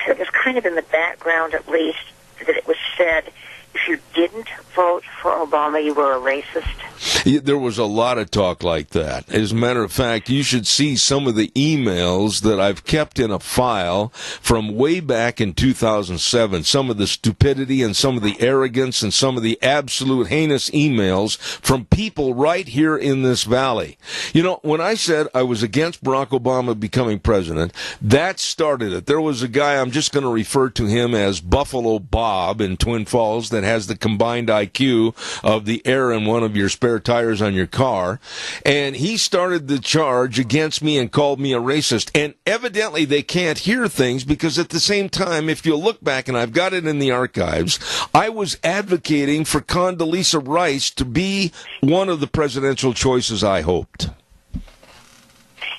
it was kind of in the background, at least, that it was said if you didn't vote for Obama, you were a racist? There was a lot of talk like that. As a matter of fact, you should see some of the emails that I've kept in a file from way back in 2007. Some of the stupidity and some of the arrogance and some of the absolute heinous emails from people right here in this valley. You know, when I said I was against Barack Obama becoming president, that started it. There was a guy, I'm just going to refer to him as Buffalo Bob in Twin Falls, that has the combined IQ of the air in one of your spare tires on your car. And he started the charge against me and called me a racist. And evidently they can't hear things because at the same time, if you look back, and I've got it in the archives, I was advocating for Condoleezza Rice to be one of the presidential choices I hoped.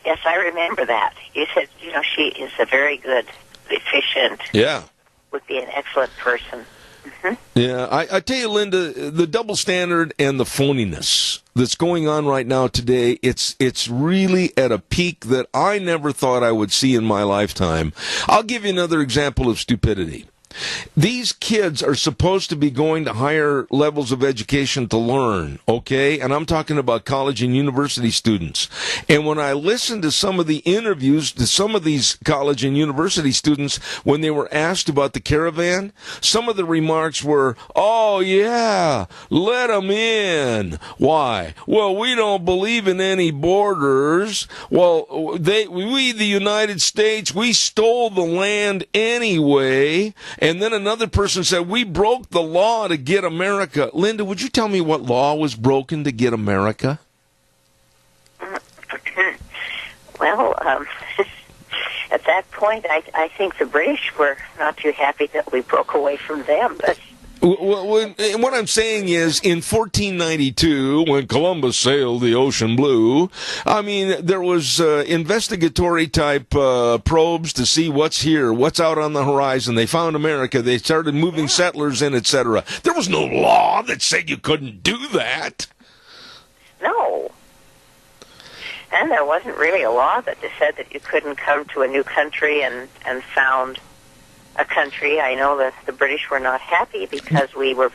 Yes, I remember that. You said, you know, she is a very good, efficient, would be an excellent person. Mm-hmm. Yeah, I tell you, Linda, the double standard and the phoniness that's going on right now today, it's really at a peak that I never thought I would see in my lifetime. I'll give you another example of stupidity. These kids are supposed to be going to higher levels of education to learn, okay? And I'm talking about college and university students. And when I listened to some of the interviews to some of these college and university students when they were asked about the caravan, some of the remarks were, oh, yeah, let them in. Why? Well, we don't believe in any borders. Well, we, the United States, we stole the land anyway. And then another person said, we broke the law to get America. Linda, would you tell me what law was broken to get America? Well, at that point, I think the British were not too happy that we broke away from them. But well, what I'm saying is, in 1492, when Columbus sailed the ocean blue, I mean, there was investigatory type probes to see what's here, what's out on the horizon. They found America. They started moving settlers in, etc. There was no law that said you couldn't do that. No. And there wasn't really a law that said that you couldn't come to a new country and found a country. I know that the British were not happy because we were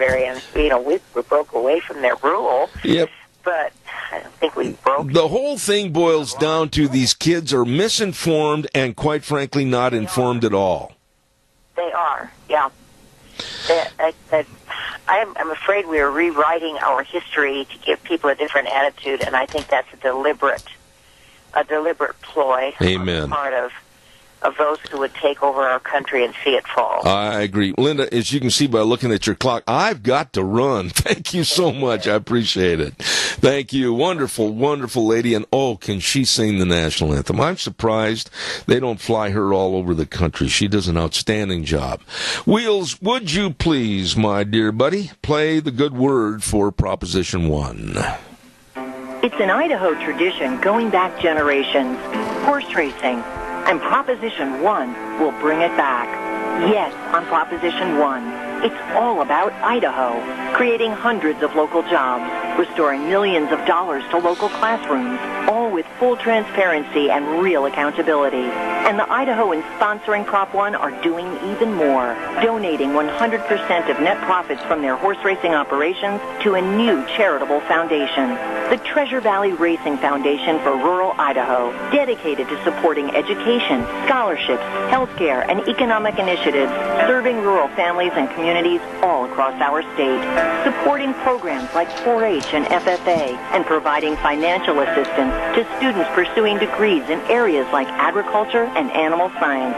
we broke away from their rule. Yep. But I don't think we broke. The whole thing boils down to these kids are misinformed and, quite frankly, not informed at all. They are, yeah. I'm afraid we are rewriting our history to give people a different attitude, and I think that's a deliberate ploy. Amen. On the part of those who would take over our country and see it fall. I agree. Linda, as you can see by looking at your clock, I've got to run. Thank you so much. I appreciate it. Thank you. Wonderful, wonderful lady. And, oh, can she sing the national anthem? I'm surprised they don't fly her all over the country. She does an outstanding job. Wheels, would you please, my dear buddy, play the good word for Proposition 1? It's an Idaho tradition going back generations. Horse racing. And Proposition 1 will bring it back. Yes, on Proposition 1, it's all about Idaho, creating hundreds of local jobs, restoring millions of dollars to local classrooms, all with full transparency and real accountability. And the Idahoans sponsoring Prop 1 are doing even more, donating 100% of net profits from their horse racing operations to a new charitable foundation, the Treasure Valley Racing Foundation for Rural Idaho, dedicated to supporting education, scholarships, healthcare, and economic initiatives, serving rural families and communities all across our state, supporting programs like 4-H and FFA, and providing financial assistance to students pursuing degrees in areas like agriculture and animal science.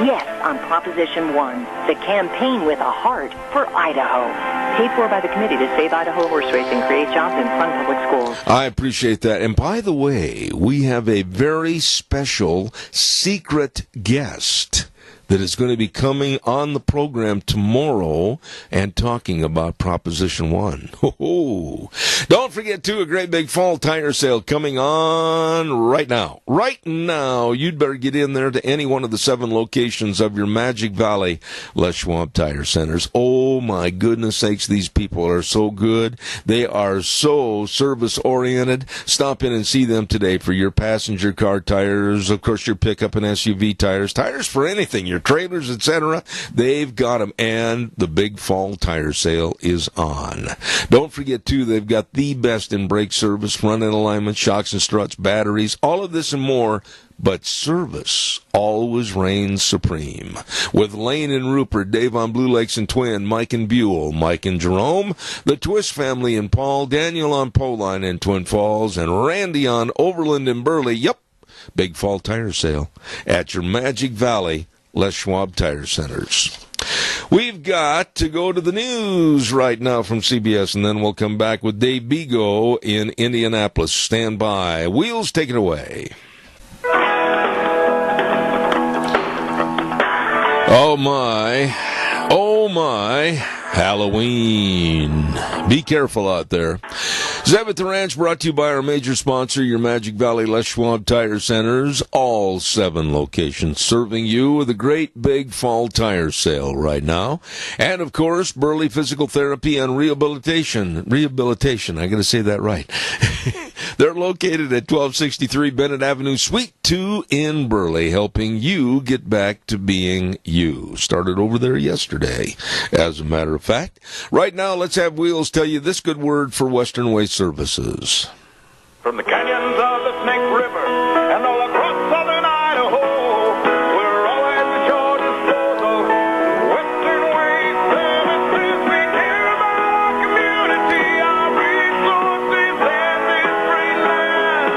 Yes, on Proposition 1, the campaign with a heart for Idaho. Paid for by the Committee to Save Idaho Horse Racing, create jobs, and fund public schools. I appreciate that. And by the way, we have a very special secret guest that is going to be coming on the program tomorrow and talking about Proposition 1. Ho-ho. Don't forget, too, a great big fall tire sale coming on right now. Right now, you'd better get in there to any one of the 7 locations of your Magic Valley Les Schwab Tire Centers. Oh, my goodness sakes, these people are so good. They are so service-oriented. Stop in and see them today for your passenger car tires, of course, your pickup and SUV tires, tires for anything, your trailers, etc. They've got them, and the big fall tire sale is on. Don't forget, too, they've got the best in brake service, front-end alignment, shocks and struts, batteries, all of this and more. But service always reigns supreme. With Lane and Rupert, Dave on Blue Lakes and Twin, Mike and Buell, Mike and Jerome, the Twist family and Paul, Daniel on Poline and Twin Falls, and Randy on Overland and Burley. Yep, big fall tire sale at your Magic Valley Les Schwab Tire Centers. We've got to go to the news right now from CBS, and then we'll come back with Dave Bego in Indianapolis. Stand by. Wheels, take it away. Oh my, Halloween. Be careful out there. Zeb at the Ranch brought to you by our major sponsor, your Magic Valley Les Schwab Tire Centers, all 7 locations, serving you with a great big fall tire sale right now. And, of course, Burley Physical Therapy and Rehabilitation. Rehabilitation, I got to say that right. They're located at 1263 Bennett Avenue, Suite 2 in Burley, helping you get back to being you. Started over there yesterday, as a matter of fact. Right now, let's have Wheels tell you this good word for Western Waste Services. From the canyons of the Snake River and all across southern Idaho, we're always at your disposal. Western Waste Services, we care about our community, our resources, and this great land.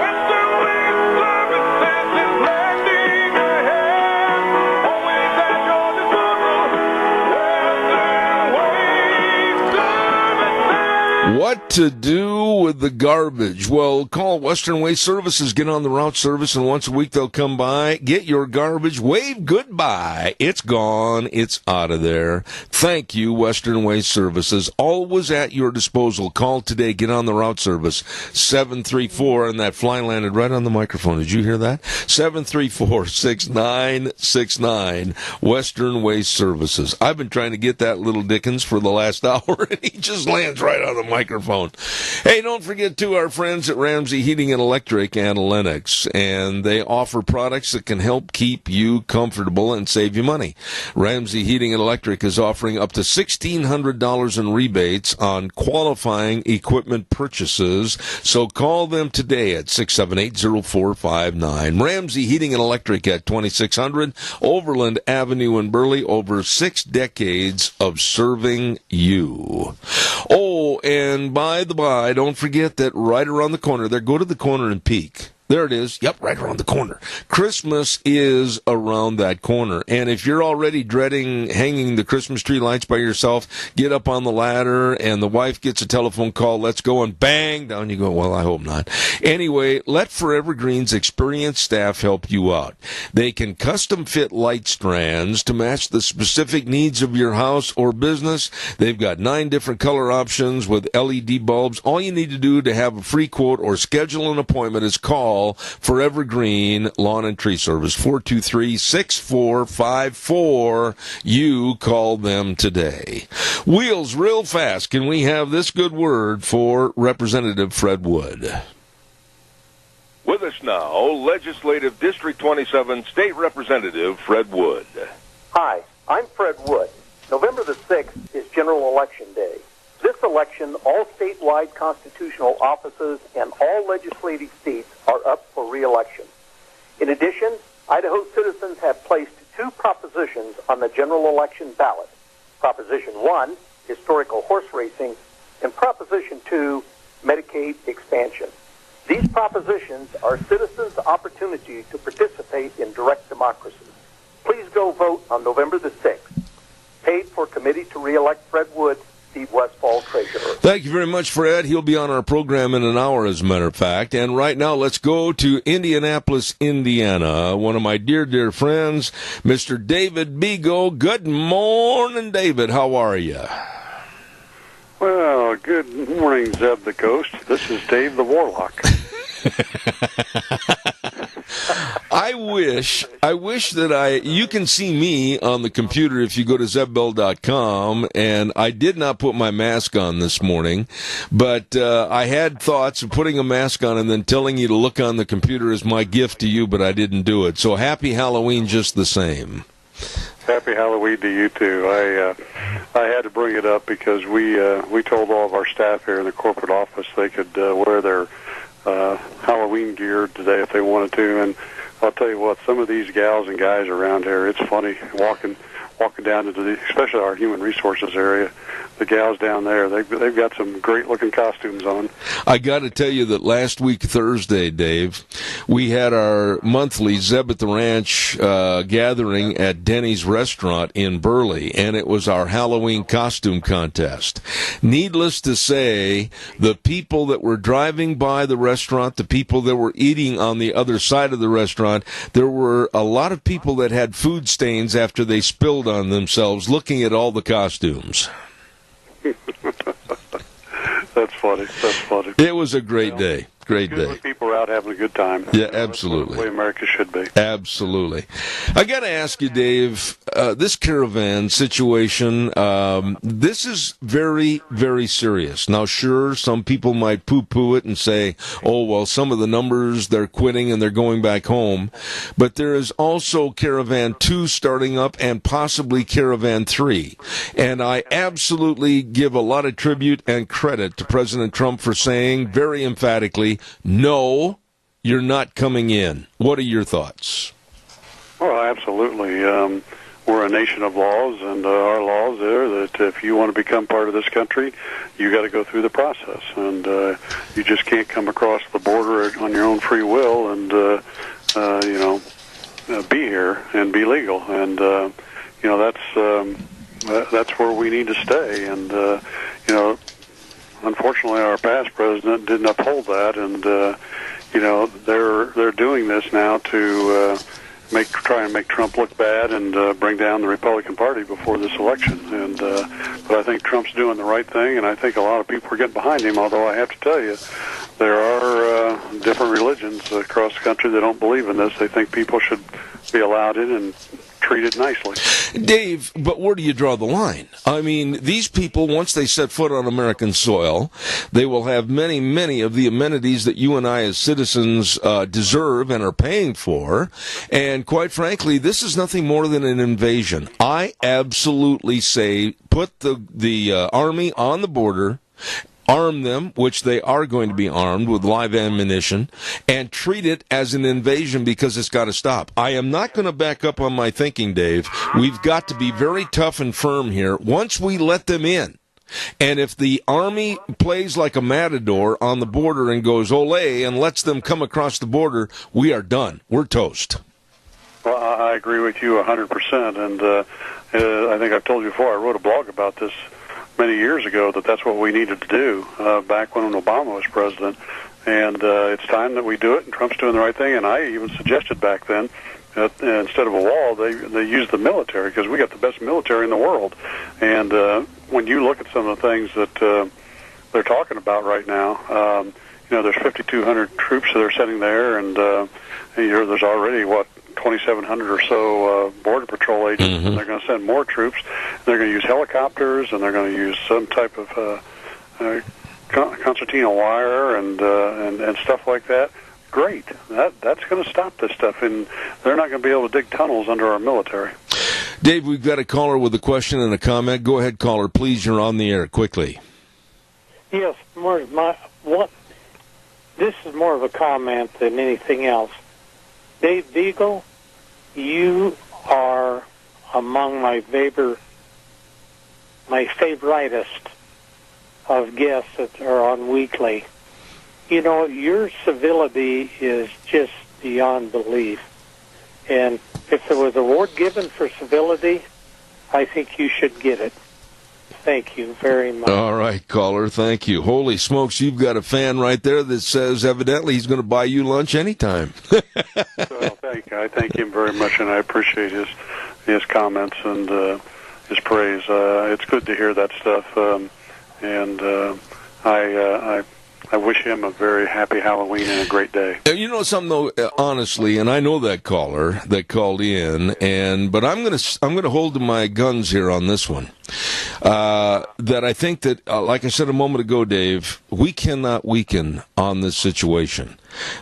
Western Waste Services is lending a hand, always at your disposal. Western Waste Services. What to do with the garbage? Well, call Western Waste Services, get on the route service, and once a week they'll come by, get your garbage, wave goodbye. It's gone. It's out of there. Thank you, Western Waste Services. Always at your disposal. Call today. Get on the route service. 734, and that fly landed right on the microphone. Did you hear that? 734-6969, Western Waste Services. I've been trying to get that little Dickens for the last hour, and he just lands right on the microphone. Hey, don't forget, too, our friends at Ramsey Heating and Electric and Lennox, and they offer products that can help keep you comfortable and save you money. Ramsey Heating and Electric is offering up to $1,600 in rebates on qualifying equipment purchases, so call them today at 678-0459. Ramsey Heating and Electric at 2600 Overland Avenue in Burley, over 6 decades of serving you. Oh, and by the by, don't forget that right around the corner there, go to the corner and peek. There it is. Yep, right around the corner. Christmas is around that corner. And if you're already dreading hanging the Christmas tree lights by yourself, get up on the ladder and the wife gets a telephone call, let's go, and bang, down you go. Well, I hope not. Anyway, let Forever Green's experienced staff help you out. They can custom fit light strands to match the specific needs of your house or business. They've got 9 different color options with LED bulbs. All you need to do to have a free quote or schedule an appointment is call Forever Green Lawn and Tree Service, 423-6454. You call them today. Wheels, real fast, can we have this good word for Representative Fred Wood? With us now, Legislative District 27 State Representative Fred Wood. Hi, I'm Fred Wood. November the 6th is General Election Day. This election, all statewide constitutional offices and all legislative seats are up for re-election. In addition, Idaho citizens have placed 2 propositions on the general election ballot. Proposition 1, historical horse racing, and Proposition 2, Medicaid expansion. These propositions are citizens' opportunity to participate in direct democracy. Please go vote on November the 6th. Paid for committee to re-elect Fred Wood, Steve Westfall, Treasurer. Thank you very much, Fred. He'll be on our program in an hour, as a matter of fact. And right now, let's go to Indianapolis, Indiana. One of my dear, dear friends, Mr. David Bego. Good morning, David. How are you? Well, good morning, Zeb the Ghost. This is Dave the Warlock. I wish that you can see me on the computer if you go to ZebBell.com, and I did not put my mask on this morning, but I had thoughts of putting a mask on and then telling you to look on the computer as my gift to you, but I didn't do it. So happy Halloween just the same. Happy Halloween to you too. I had to bring it up because we told all of our staff here in the corporate office they could wear their Halloween gear today if they wanted to, and I'll tell you what, some of these gals and guys around here, it's funny walking down into especially our human resources area. The gals down there, they've got some great looking costumes on. I got to tell you that last week Thursday, Dave, we had our monthly Zeb at the Ranch gathering at Denny's restaurant in Burley, and it was our Halloween costume contest. Needless to say, the people that were driving by the restaurant, the people that were eating on the other side of the restaurant, there were a lot of people that had food stains after they spilled on themselves looking at all the costumes. That's funny. It was a great day. Great day. When people are out having a good time. Yeah, absolutely. That's the way America should be. Absolutely. I got to ask you, Dave, this caravan situation, this is very, very serious. Now, sure, some people might poo-poo it and say, oh, well, some of the numbers, they're quitting and they're going back home. But there is also Caravan 2 starting up and possibly Caravan 3. And I absolutely give a lot of tribute and credit to President Trump for saying very emphatically, no, you're not coming in. What are your thoughts? Well, absolutely. We're a nation of laws, and our laws are that if you want to become part of this country, you got to go through the process, and you just can't come across the border on your own free will and be here and be legal. And that's where we need to stay. And unfortunately, our past president didn't uphold that, and they're doing this now to try and make Trump look bad and bring down the Republican Party before this election. And but I think Trump's doing the right thing, and I think a lot of people are getting behind him. Although I have to tell you, there are different religions across the country that don't believe in this. They think people should be allowed in and treated nicely. Dave, but where do you draw the line? I mean, these people, once they set foot on American soil, they will have many, many of the amenities that you and I as citizens deserve and are paying for. And quite frankly, this is nothing more than an invasion. I absolutely say put the Army on the border, arm them, which they are going to be armed with live ammunition, and treat it as an invasion because it's got to stop. I am not going to back up on my thinking, Dave. We've got to be very tough and firm here. Once we let them in, and if the Army plays like a matador on the border and goes ole and lets them come across the border, we are done. We're toast. Well, I agree with you 100%, and I think I've told you before, I wrote a blog about this many years ago that's what we needed to do back when Obama was president, and it's time that we do it, and Trump's doing the right thing. And I even suggested back then that instead of a wall, they use the military, because we got the best military in the world. And when you look at some of the things that they're talking about right now, there's 5,200 troops that are sitting there, and there's already 2,700 or so Border Patrol agents, Mm-hmm. and they're going to send more troops. They're going to use helicopters, and they're going to use some type of concertina wire and stuff like that. Great. That's going to stop this stuff, and they're not going to be able to dig tunnels under our military. Dave, we've got a caller with a question and a comment. Go ahead, caller. Please, you're on the air. Quickly. Yes, this is more of a comment than anything else. Dave Deagle, you are among my favoritist of guests that are on weekly. Your civility is just beyond belief. And if there was an award given for civility, I think you should get it. Thank you very much. All right, caller, thank you. Holy smokes, you've got a fan right there that says evidently he's going to buy you lunch anytime. I thank him very much, and I appreciate his comments and his praise. It's good to hear that stuff, and I I wish him a very happy Halloween and a great day. You know something though, honestly, and I know that caller that called in, but I'm gonna hold to my guns here on this one. That I think that, like I said a moment ago, Dave, we cannot weaken on this situation.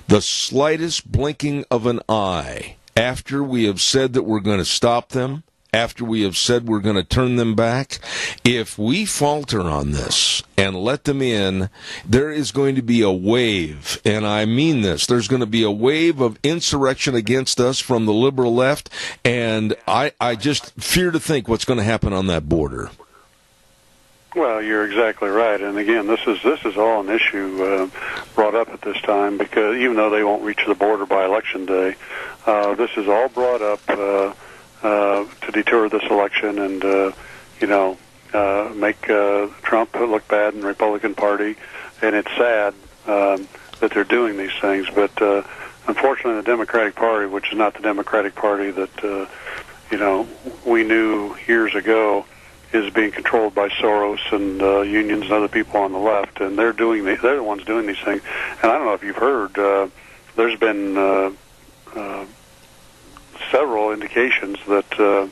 The slightest blinking of an eye after we have said that we're going to stop them, after we have said we're going to turn them back, if we falter on this and let them in, there is going to be a wave, and I mean this, there's going to be a wave of insurrection against us from the liberal left, and I just fear to think what's going to happen on that border. Well, you're exactly right, and again, this is all an issue brought up at this time, because even though they won't reach the border by Election Day, this is all brought up to deter this election and, make Trump look bad in the Republican Party. And it's sad that they're doing these things. But unfortunately, the Democratic Party, which is not the Democratic Party that, we knew years ago, is being controlled by Soros and unions and other people on the left. And they're the ones doing these things. And I don't know if you've heard, there's been several indications that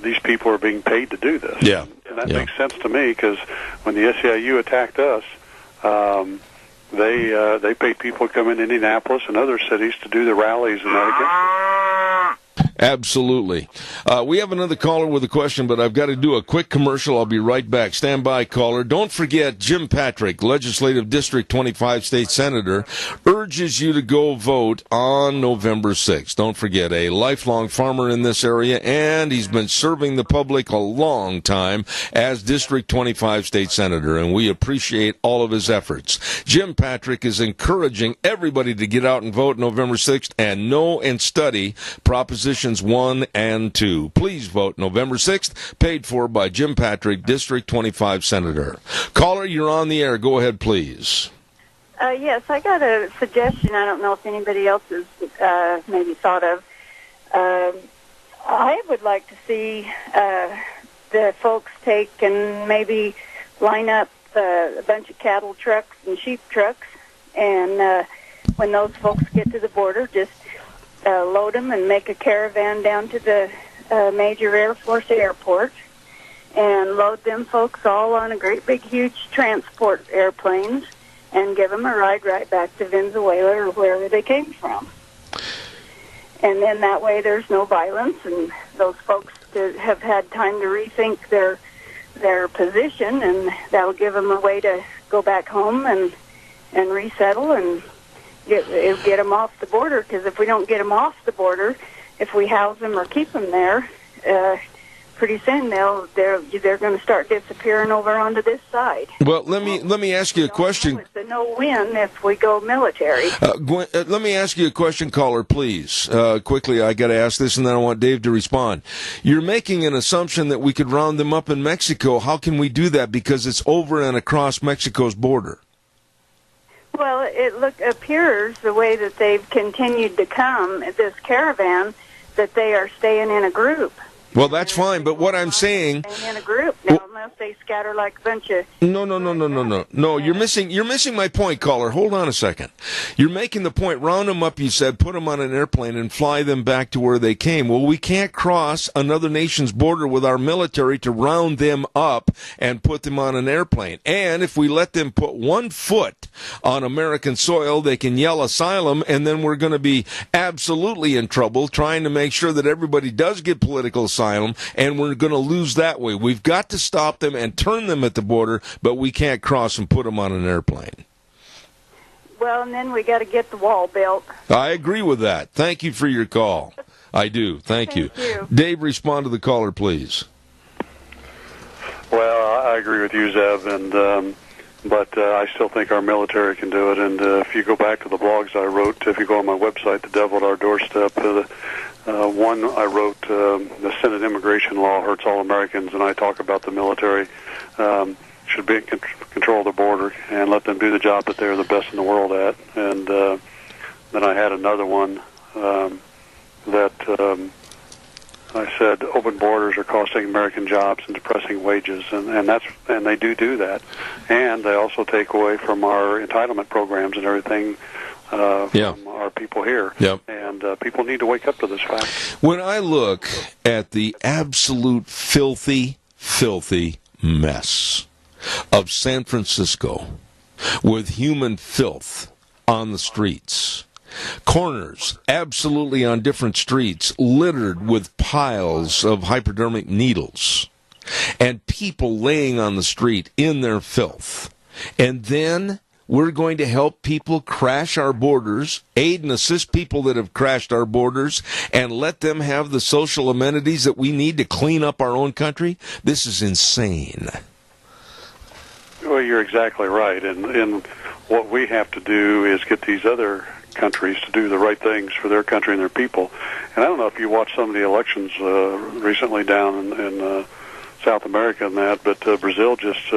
these people are being paid to do this. Yeah. And that makes sense to me, because when the SEIU attacked us, they paid people to come in Indianapolis and other cities to do the rallies and that against it. Absolutely. We have another caller with a question, but I've got to do a quick commercial. I'll be right back. Stand by, caller. Don't forget, Jim Patrick, Legislative District 25 State Senator, urges you to go vote on November 6th. Don't forget, a lifelong farmer in this area, and he's been serving the public a long time as District 25 State Senator, and we appreciate all of his efforts. Jim Patrick is encouraging everybody to get out and vote November 6th and know and study Propositions 1 and 2. Please vote November 6th, paid for by Jim Patrick, District 25 Senator. Caller, you're on the air. Go ahead, please. Yes, I got a suggestion. I don't know if anybody else has maybe thought of. I would like to see the folks take and maybe line up a bunch of cattle trucks and sheep trucks, and when those folks get to the border, just load them and make a caravan down to the major Air Force airport and load them folks all on a great big huge transport airplanes and give them a ride right back to Venezuela or wherever they came from. And then that way there's no violence, and those folks have had time to rethink their position, and that'll give them a way to go back home and resettle and get them off the border. Because if we don't get them off the border, if we house them or keep them there, pretty soon they're going to start disappearing over onto this side. Well, let me ask you a question. It's a no-win if we go military. Gwen, let me ask you a question, caller, please. Quickly, I got to ask this, and then I want Dave to respond. You're making an assumption that we could round them up in Mexico. How can we do that? Because it's over and across Mexico's border. Well, it appears the way that they've continued to come, this caravan, that they are staying in a group. Well, that's fine, but what I'm saying... Staying in a group now, unless they scatter like a bunch of... No, you're missing my point, caller. Hold on a second. You're making the point, round them up, you said, put them on an airplane and fly them back to where they came. Well, we can't cross another nation's border with our military to round them up and put them on an airplane. And if we let them put 1 foot on American soil, they can yell asylum, and then we're going to be absolutely in trouble trying to make sure that everybody does get political asylum, and we're going to lose that way. We've got to stop them and turn them at the border, but we can't cross and put them on an airplane. Well, and then we got to get the wall built. I agree with that. Thank you for your call. I do. Thank you. Dave, respond to the caller, please. Well, I agree with you, Zev, but I still think our military can do it. And if you go back to the blogs I wrote, if you go on my website, The Devil at Our Doorstep, one I wrote, the Senate immigration law hurts all Americans, and I talk about the military should be in control of the border and let them do the job that they're the best in the world at. And then I had another one that I said open borders are costing American jobs and depressing wages, and they do that, and they also take away from our entitlement programs and everything from our people here. Yep. And people need to wake up to this fact. When I look at the absolute filthy mess of San Francisco with human filth on the streets, corners absolutely on different streets littered with piles of hypodermic needles, and people laying on the street in their filth, and then we're going to help people crash our borders, aid and assist people that have crashed our borders, and let them have the social amenities that we need to clean up our own country? This is insane. Well, you're exactly right. And what we have to do is get these other countries to do the right things for their country and their people. And I don't know if you watched some of the elections recently down in South America and that, but Brazil just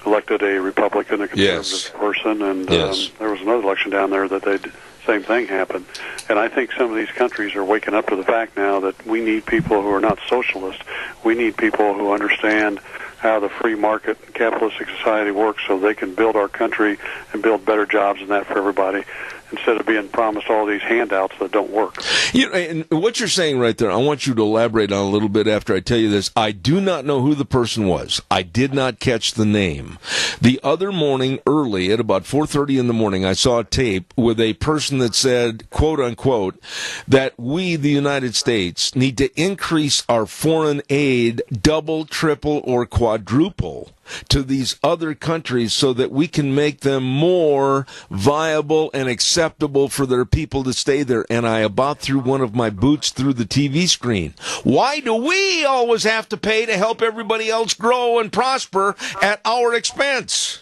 elected a Republican, a conservative person, and there was another election down there that same thing happened. And I think some of these countries are waking up to the fact now that we need people who are not socialist. We need people who understand how the free market capitalistic society works so they can build our country and build better jobs and that for everybody, instead of being promised all these handouts that don't work. You know, and what you're saying right there, I want you to elaborate on a little bit after I tell you this. I do not know who the person was. I did not catch the name. The other morning, early, at about 4:30 in the morning, I saw a tape with a person that said, quote unquote, that we, the United States, need to increase our foreign aid double, triple, or quadruple to these other countries so that we can make them more viable and acceptable for their people to stay there. And I about threw one of my boots through the TV screen. Why do we always have to pay to help everybody else grow and prosper at our expense?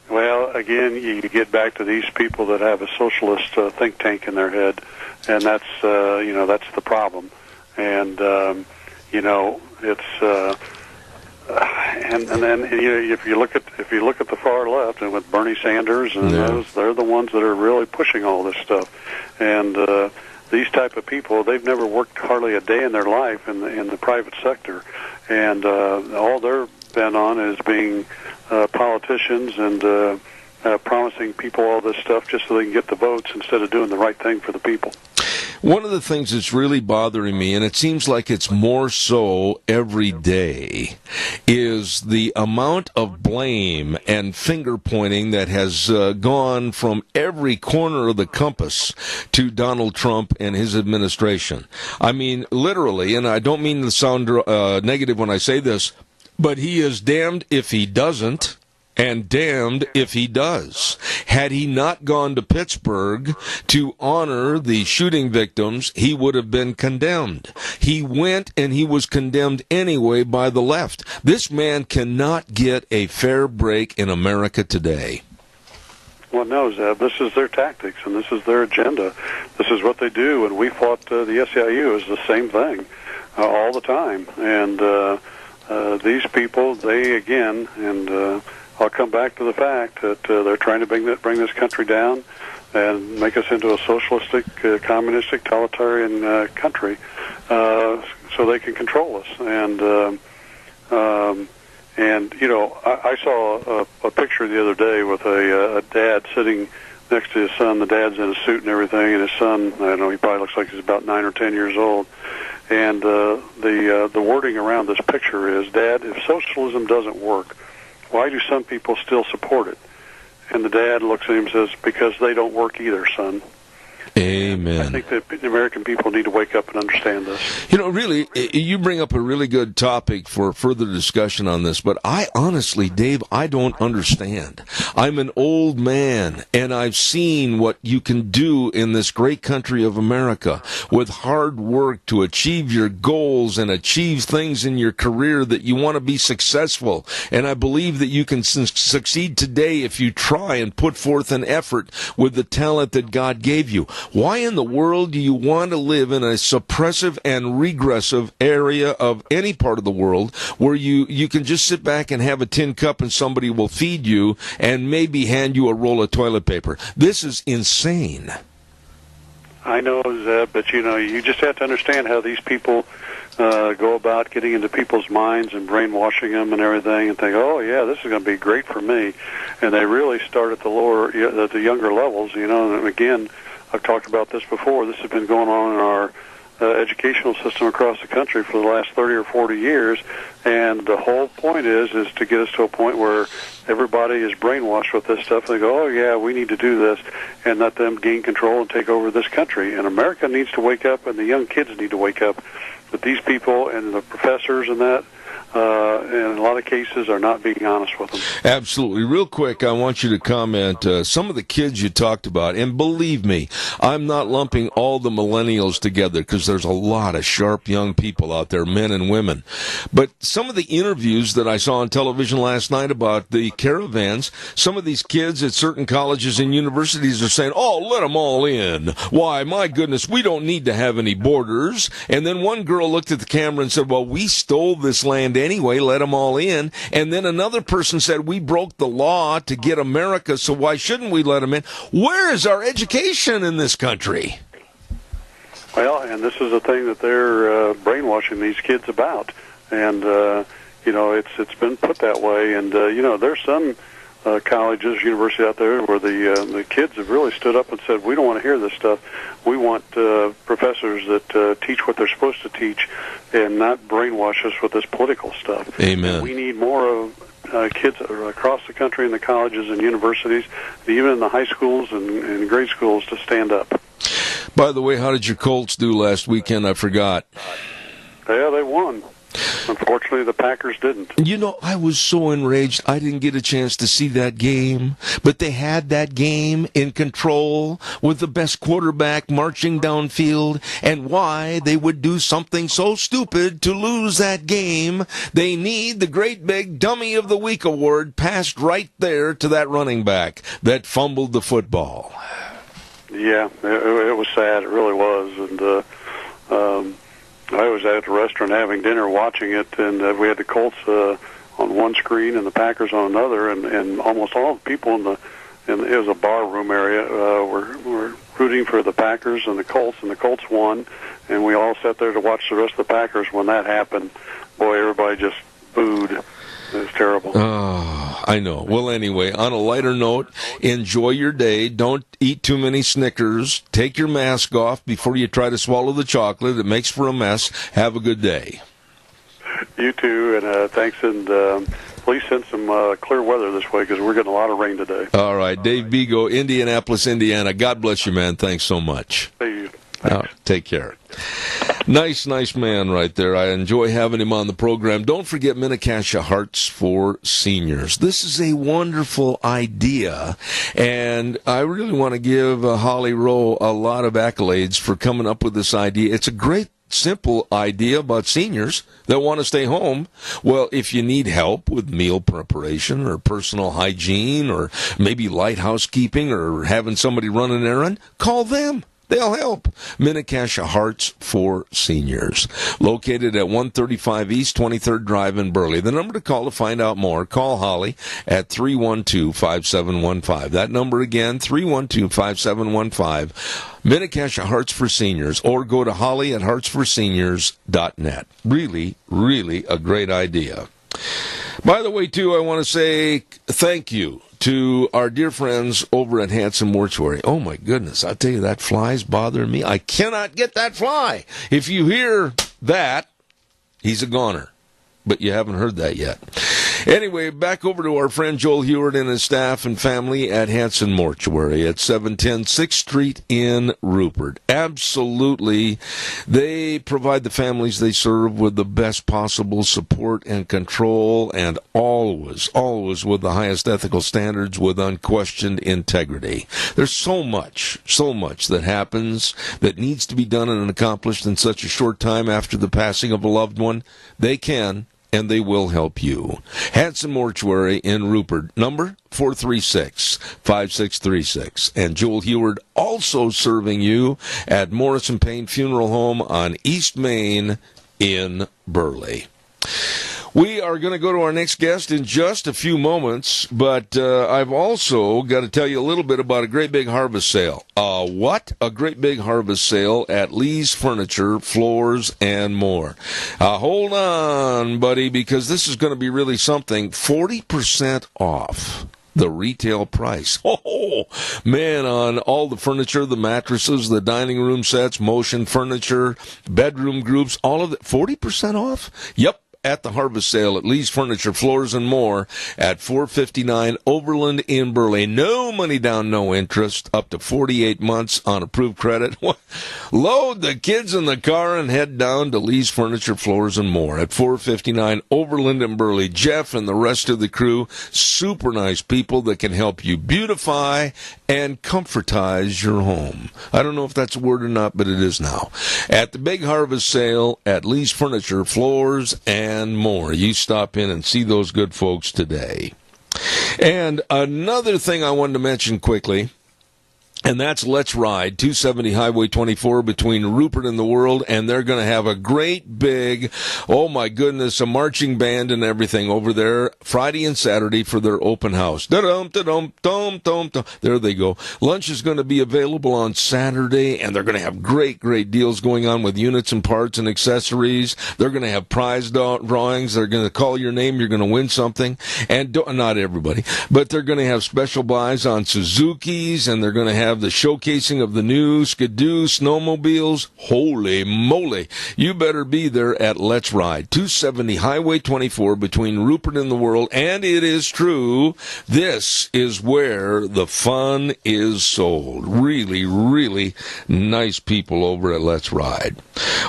Well, again, you get back to these people that have a socialist think tank in their head, and that's the problem. And it's and then if you look at the far left, and with Bernie Sanders and those, they're the ones that are really pushing all this stuff. And these type of people, they've never worked hardly a day in their life in the private sector, and all they're bent on is being politicians and promising people all this stuff just so they can get the votes instead of doing the right thing for the people. One of the things that's really bothering me, and it seems like it's more so every day, is the amount of blame and finger-pointing that has gone from every corner of the compass to Donald Trump and his administration. I mean, literally, and I don't mean to sound negative when I say this, but he is damned if he doesn't, and damned if he does. Had he not gone to Pittsburgh to honor the shooting victims, he would have been condemned. He went and he was condemned anyway by the left. This man cannot get a fair break in America today. Well, no, Zeb, this is their tactics and this is their agenda. This is what they do, and we fought the SEIU is the same thing all the time. And these people, they again, and I'll come back to the fact that they're trying to bring this country down and make us into a socialistic, communistic, totalitarian country so they can control us. And you know, I saw a picture the other day with a dad sitting next to his son. The dad's in a suit and everything, and his son, I don't know, he probably looks like he's about 9 or 10 years old. And the wording around this picture is, "Dad, if socialism doesn't work, why do some people still support it?" And the dad looks at him and says, "Because they don't work either, son." Amen. I think that the American people need to wake up and understand this. You know, really, you bring up a really good topic for further discussion on this, but I honestly, Dave, I don't understand. I'm an old man, and I've seen what you can do in this great country of America with hard work to achieve your goals and achieve things in your career that you want to be successful. And I believe that you can succeed today if you try and put forth an effort with the talent that God gave you. Why in the world do you want to live in a suppressive and regressive area of any part of the world where you can just sit back and have a tin cup and somebody will feed you and maybe hand you a roll of toilet paper? This is insane. I know, Zeb, but you just have to understand how these people go about getting into people's minds and brainwashing them and everything, and think, oh yeah, this is going to be great for me, and they really start at the younger levels, And again, I've talked about this before. This has been going on in our educational system across the country for the last 30 or 40 years, and the whole point is to get us to a point where everybody is brainwashed with this stuff. They go, oh yeah, we need to do this, and let them gain control and take over this country. And America needs to wake up, and the young kids need to wake up. But these people and the professors and that, in a lot of cases, are not being honest with them. Absolutely. Real quick, I want you to comment. Some of the kids you talked about, and believe me, I'm not lumping all the millennials together because there's a lot of sharp young people out there, men and women. But some of the interviews that I saw on television last night about the caravans, some of these kids at certain colleges and universities are saying, oh, let them all in. Why, my goodness, we don't need to have any borders. And then one girl looked at the camera and said, well, we stole this land anyway, let them all in. And then another person said, we broke the law to get America, so why shouldn't we let them in? Where is our education in this country? Well, and this is a thing that they're brainwashing these kids about. And, it's been put that way. And, there's some colleges, universities out there where the kids have really stood up and said, we don't want to hear this stuff. We want professors that teach what they're supposed to teach and not brainwash us with this political stuff. Amen. And we need more of kids across the country in the colleges and universities, and even in the high schools and grade schools, to stand up. By the way, how did your Colts do last weekend? I forgot. Yeah, they won. Unfortunately, the Packers didn't. I was so enraged. I didn't get a chance to see that game, but they had that game in control with the best quarterback marching downfield, and why they would do something so stupid to lose that game. They need the great big Dummy of the Week award passed right there to that running back that fumbled the football. Yeah, it was sad. It really was. And I was at the restaurant having dinner watching it, and we had the Colts on one screen and the Packers on another, and almost all the people in it was a bar room area, were rooting for the Packers and the Colts won, and we all sat there to watch the rest of the Packers. When that happened, boy, everybody just booed. It was terrible. Oh, I know. Well, anyway, on a lighter note, enjoy your day. Don't eat too many Snickers. Take your mask off before you try to swallow the chocolate. It makes for a mess. Have a good day. You too, and thanks, and please send some clear weather this way because we're getting a lot of rain today. All right. Dave Bego, Indianapolis, Indiana. God bless you, man. Thanks so much. Hey, take care. Nice man right there. I enjoy having him on the program. Don't forget Minnecasia Hearts for Seniors. This is a wonderful idea, and I really want to give Holly Rowe a lot of accolades for coming up with this idea. It's a great, simple idea about seniors that want to stay home. Well, if you need help with meal preparation or personal hygiene or maybe light housekeeping or having somebody run an errand, call them. They'll help. Minnecasia Hearts for Seniors. Located at 135 East 23rd Drive in Burley. The number to call to find out more, call Holly at 312-5715. That number again, 312-5715. Minnecasia Hearts for Seniors. Or go to Holly at heartsforseniors.net. Really, really a great idea. By the way, too, I want to say thank you to our dear friends over at Hanson Mortuary. Oh, my goodness. I tell you, that fly's bothering me. I cannot get that fly. If you hear that, he's a goner. But you haven't heard that yet. Anyway, back over to our friend Joel Heward and his staff and family at Hanson Mortuary at 710 6th Street in Rupert. Absolutely. They provide the families they serve with the best possible support and control, and always with the highest ethical standards with unquestioned integrity. There's so much that happens that needs to be done and accomplished in such a short time after the passing of a loved one. They can and they will help you. Hanson Mortuary in Rupert, number 436-5636. And Joel Heward also serving you at Morrison Payne Funeral Home on East Main in Burley. We are going to go to our next guest in just a few moments, but I've also got to tell you a little bit about a great big harvest sale. What? A great big harvest sale at Lee's Furniture, Floors, and More. Hold on, buddy, because this is going to be really something. 40% off the retail price. Oh, man, on all the furniture, the mattresses, the dining room sets, motion furniture, bedroom groups, all of it. 40% off? Yep. At the harvest sale at Lee's Furniture, Floors, and More at 459 Overland in Burley. No money down, no interest, up to 48 months on approved credit. Load the kids in the car and head down to Lee's Furniture, Floors, and More at 459 Overland in Burley. Jeff and the rest of the crew, super nice people that can help you beautify and comfortize your home. I don't know if that's a word or not, but it is now. At the big harvest sale at Lee's Furniture, Floors, and More. You stop in and see those good folks today. And another thing I wanted to mention quickly, and that's Let's Ride, 270 Highway 24 between Rupert and the World, and they're going to have a great big, oh my goodness, a marching band and everything over there Friday and Saturday for their open house. Da-dum, da-dum, dum, dum, dum. There they go. Lunch is going to be available on Saturday, and they're going to have great, great deals going on with units and parts and accessories. They're going to have prize drawings. They're going to call your name. You're going to win something. And not everybody, but they're going to have special buys on Suzukis, and they're going to have the showcasing of the new Skidoo snowmobiles. Holy moly. You better be there at Let's Ride, 270 Highway 24 between Rupert and the World. And it is true, this is where the fun is sold. Really, really nice people over at Let's Ride.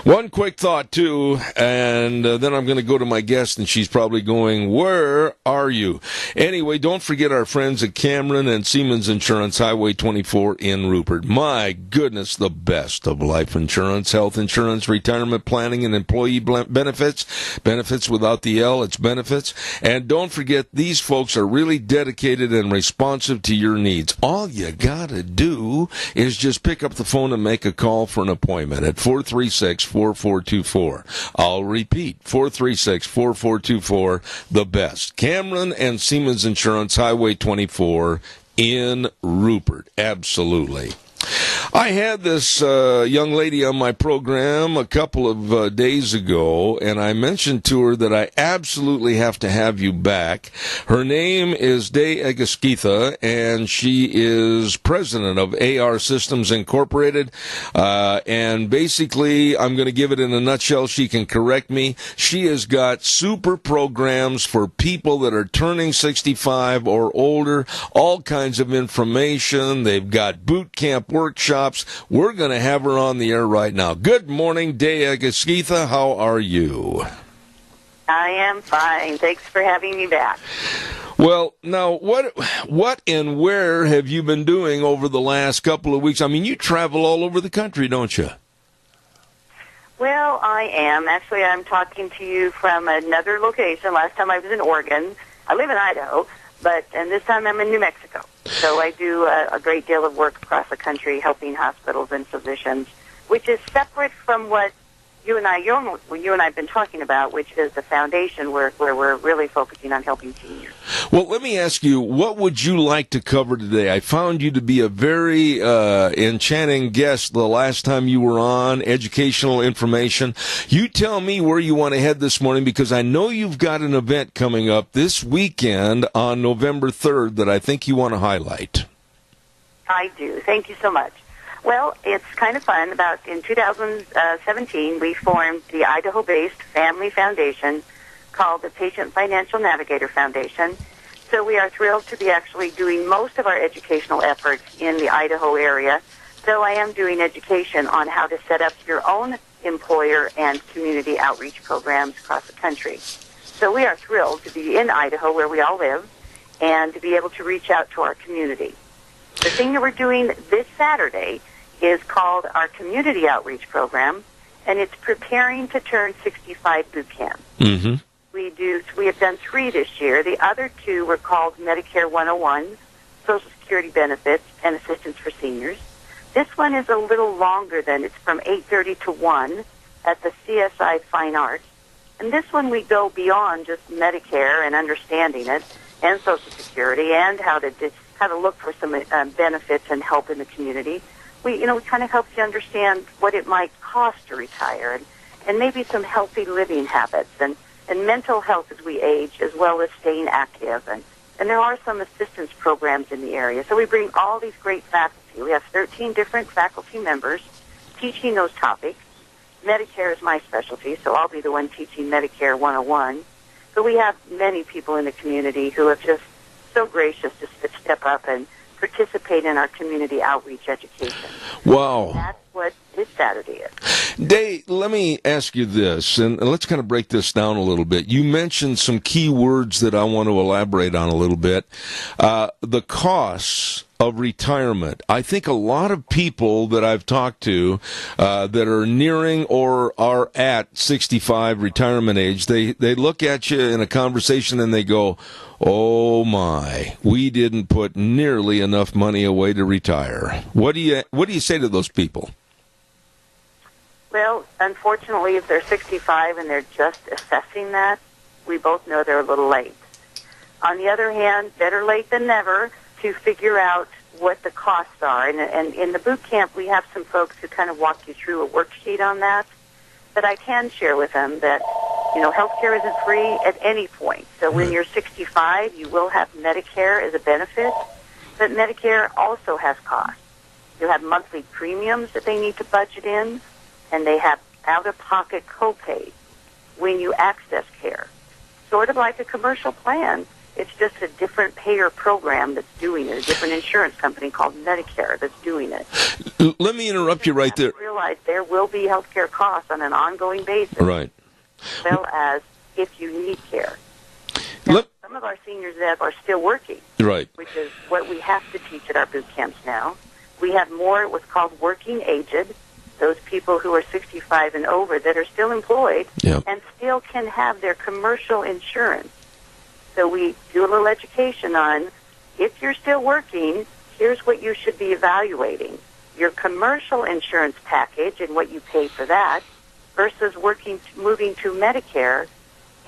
One quick thought, too, and then I'm going to go to my guest, and she's probably going, where are you? Anyway, don't forget our friends at Cameron and Siemens Insurance, Highway 24 in Rupert. My goodness, the best of life insurance, health insurance, retirement planning, and employee benefits. Benefits without the L, it's benefits. And don't forget, these folks are really dedicated and responsive to your needs. All you gotta do is just pick up the phone and make a call for an appointment at 436-4424. I'll repeat, 436-4424, the best. Cameron and Siemens Insurance, Highway 24 in Rupert. Absolutely. I had this young lady on my program a couple of days ago, and I mentioned to her that I absolutely have to have you back. Her name is Day Egeskitha, and she is president of AR Systems Incorporated. And basically, I'm going to give it in a nutshell. She can correct me. She has got super programs for people that are turning 65 or older, all kinds of information. They've got boot camp workshops. We're going to have her on the air right now. Good morning, Day Egeskitha. How are you? I am fine. Thanks for having me back. Well, now, what and where have you been doing over the last couple of weeks? I mean, you travel all over the country, don't you? Well, I am. Actually, I'm talking to you from another location. Last time I was in Oregon. I live in Idaho, and this time I'm in New Mexico. So I do a great deal of work across the country helping hospitals and physicians, which is separate from what you and I have been talking about, which is the foundation work where we're really focusing on helping seniors. Well, let me ask you, what would you like to cover today? I found you to be a very enchanting guest the last time you were on, educational information. You tell me where you want to head this morning, because I know you've got an event coming up this weekend on November 3rd that I think you want to highlight. I do. Thank you so much. Well, it's kind of fun. In 2017, we formed the Idaho-based family foundation called the Patient Financial Navigator Foundation. So we are thrilled to be actually doing most of our educational efforts in the Idaho area. So I am doing education on how to set up your own employer and community outreach programs across the country. So we are thrilled to be in Idaho, where we all live, and to be able to reach out to our community. The thing that we're doing this Saturday is called our Community Outreach Program, and it's Preparing to Turn 65 Boot Camp. Mm-hmm. We have done 3 this year. The other 2 were called Medicare 101, Social Security Benefits, and Assistance for Seniors. This one is a little longer than it's from 8:30 to 1 at the CSI Fine Arts. And this one we go beyond just Medicare and understanding it, and Social Security, and how to look for some benefits and help in the community. We kind of help you understand what it might cost to retire, and maybe some healthy living habits, and mental health as we age, as well as staying active. And there are some assistance programs in the area. So we bring all these great faculty. We have 13 different faculty members teaching those topics. Medicare is my specialty, so I'll be the one teaching Medicare 101. But we have many people in the community who have just so gracious to step up and participate in our community outreach education. Wow. And that's what this Saturday is. Day, let me ask you this, and let's kind of break this down a little bit. You mentioned some key words that I want to elaborate on a little bit. The costs of retirement. I think a lot of people that I've talked to that are nearing or are at 65 retirement age, they look at you in a conversation and they go, "Oh my, we didn't put nearly enough money away to retire." What do you say to those people? Well, unfortunately, if they're 65 and they're just assessing that, we both know they're a little late. On the other hand, better late than never to figure out what the costs are. And in the boot camp, we have some folks who kind of walk you through a worksheet on that. But I can share with them that, healthcare isn't free at any point. So when you're 65, you will have Medicare as a benefit, but Medicare also has costs. You have monthly premiums that they need to budget in, and they have out-of-pocket copays when you access care. Sort of like a commercial plan, it's just a different payer program that's doing it, a different insurance company called Medicare that's doing it. Let me interrupt you right there. Realize there will be health care costs on an ongoing basis, right, as well as if you need care. Now, some of our seniors that are still working, right, which is what we have to teach at our boot camps now. We have more what's called working aged, those people who are 65 and over that are still employed and still can have their commercial insurance. So we do a little education on, if you're still working, here's what you should be evaluating. Your commercial insurance package and what you pay for that versus moving to Medicare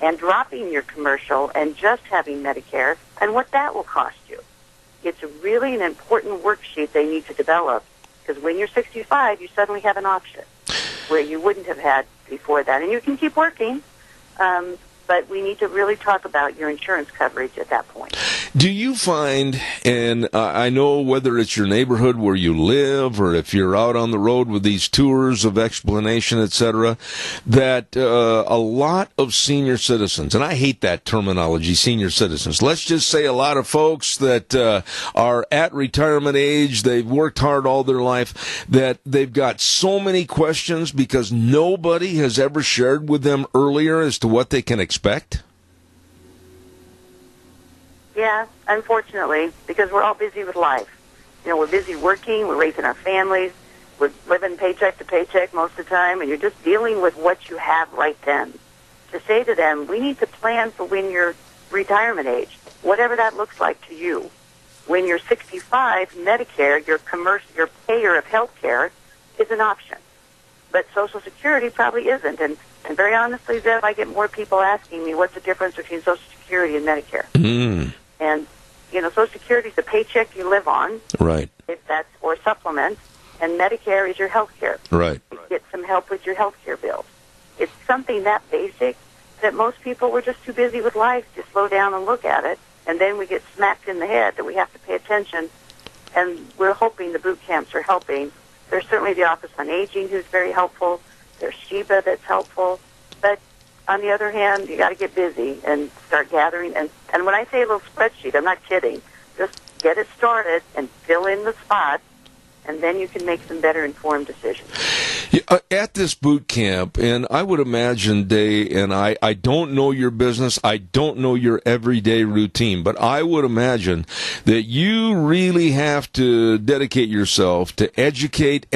and dropping your commercial and just having Medicare and what that will cost you. It's really an important worksheet they need to develop, because when you're 65, you suddenly have an option where you wouldn't have had before that. And you can keep working, but we need to really talk about your insurance coverage at that point. Do you find, and I know whether it's your neighborhood where you live or if you're out on the road with these tours of explanation, etc., that a lot of senior citizens, and I hate that terminology, senior citizens, let's just say a lot of folks that are at retirement age, they've worked hard all their life, that they've got so many questions because nobody has ever shared with them earlier as to what they can expect? Yeah, unfortunately, because we're all busy with life. We're busy working, we're raising our families, we're living paycheck to paycheck most of the time, and you're just dealing with what you have right then. To say to them, we need to plan for when you're retirement age, whatever that looks like to you. When you're 65, Medicare, your payer of health care, is an option. But Social Security probably isn't. And very honestly, Zev, I get more people asking me what's the difference between Social Security and Medicare. And, Social Security is the paycheck you live on. Right. Or supplements. And Medicare is your health care. Right. You get some help with your health care bills. It's something that basic that most people were just too busy with life to slow down and look at it. And then we get smacked in the head that we have to pay attention. And we're hoping the boot camps are helping. There's certainly the Office on Aging who's very helpful. There's Sheba that's helpful. But on the other hand, you got to get busy and start gathering. And when I say a little spreadsheet, I'm not kidding. Just get it started and fill in the spots, and then you can make some better informed decisions. At this boot camp, and I would imagine, Day, and I don't know your business, I don't know your everyday routine, but I would imagine that you really have to dedicate yourself to educate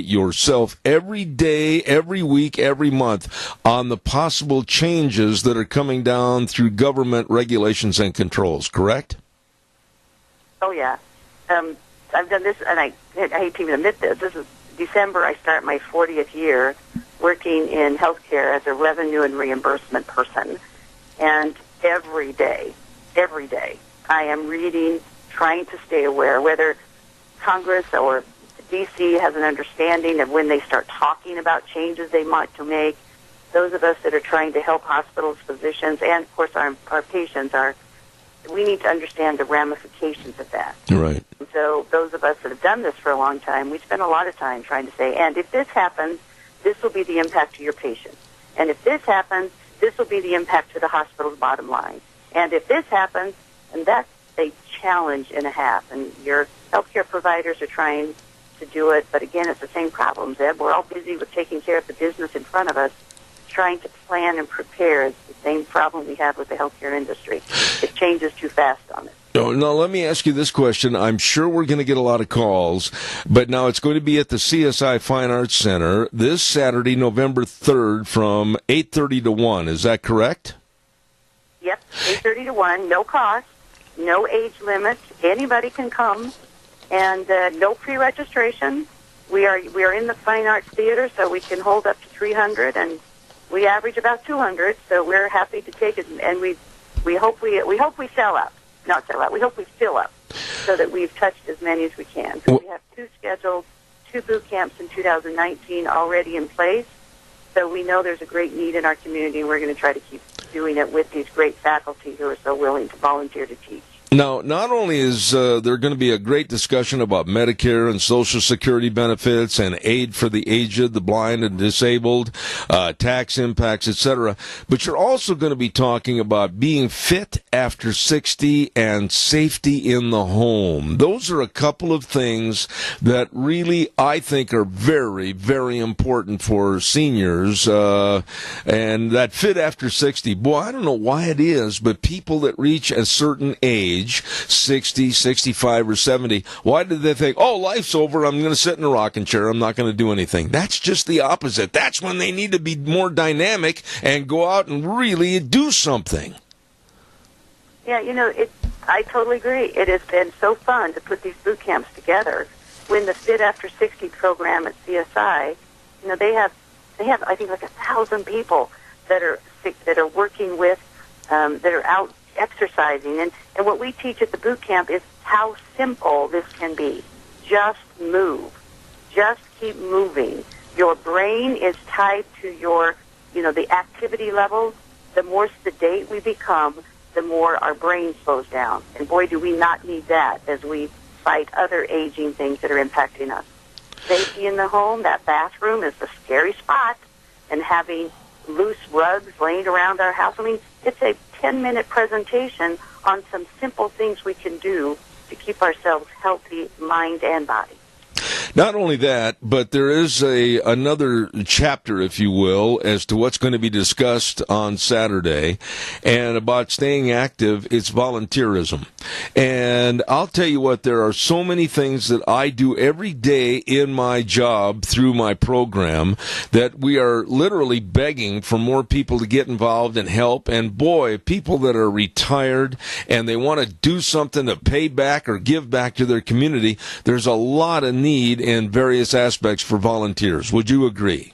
yourself every day, every week, every month on the possible changes that are coming down through government regulations and controls, correct? Oh, yeah. I've done this, and I hate to even admit this. This is December. I start my 40th year working in healthcare as a revenue and reimbursement person. And every day, I am reading, trying to stay aware, whether Congress or D.C. has an understanding of when they start talking about changes they might to make. Those of us that are trying to help hospitals, physicians, and, of course, our patients we need to understand the ramifications of that. Right. And so those of us that have done this for a long time, we spend a lot of time trying to say, and if this happens, this will be the impact to your patients. And if this happens, this will be the impact to the hospital's bottom line. And if this happens, and that's a challenge and a half. And your healthcare providers are trying to do it, but again, it's the same problem, Zeb. We're all busy with taking care of the business in front of us. Trying to plan and prepare is the same problem we have with the healthcare industry. It changes too fast on it. Now, let me ask you this question. I'm sure we're going to get a lot of calls, but now it's going to be at the CSI Fine Arts Center this Saturday, November 3rd from 8:30 to 1. Is that correct? Yep, 8:30 to 1, no cost, no age limit. Anybody can come, and no pre-registration. We are in the Fine Arts Theater, so we can hold up to 300, and we average about 200, so we're happy to take it, and we hope we sell out. Not sell out. We hope we fill up, so that we've touched as many as we can. So we have 2 scheduled, 2 boot camps in 2019 already in place. So we know there's a great need in our community, and we're going to try to keep doing it with these great faculty who are so willing to volunteer to teach. Now, not only is there going to be a great discussion about Medicare and Social Security benefits and aid for the aged, the blind and disabled, tax impacts, etc., but you're also going to be talking about being fit after 60 and safety in the home. Those are a couple of things that really, I think, are very, very important for seniors. And that fit after 60, boy, I don't know why it is, but people that reach a certain age, 60, 65, or 70, why did they think, oh, life's over, I'm going to sit in a rocking chair, I'm not going to do anything? That's just the opposite. That's when they need to be more dynamic and go out and really do something. Yeah, I totally agree. It has been so fun to put these boot camps together. When the Fit After 60 program at CSI, they have I think like 1,000 people that are sick, that are working with, that are out exercising. And what we teach at the boot camp is how simple this can be. Just move. Just keep moving. Your brain is tied to your, the activity levels. The more sedate we become, the more our brain slows down. And boy, do we not need that as we fight other aging things that are impacting us. Safety in the home, that bathroom is a scary spot. And having loose rugs laying around our house. I mean, it's a 10-minute presentation on some simple things we can do to keep ourselves healthy, mind and body. Not only that, but there is another chapter, if you will, as to what's going to be discussed on Saturday. And about staying active, it's volunteerism. And I'll tell you what, there are so many things that I do every day in my job through my program that we are literally begging for more people to get involved and help. And boy, people that are retired and they want to do something to pay back or give back to their community, there's a lot of need in various aspects for volunteers. Would you agree?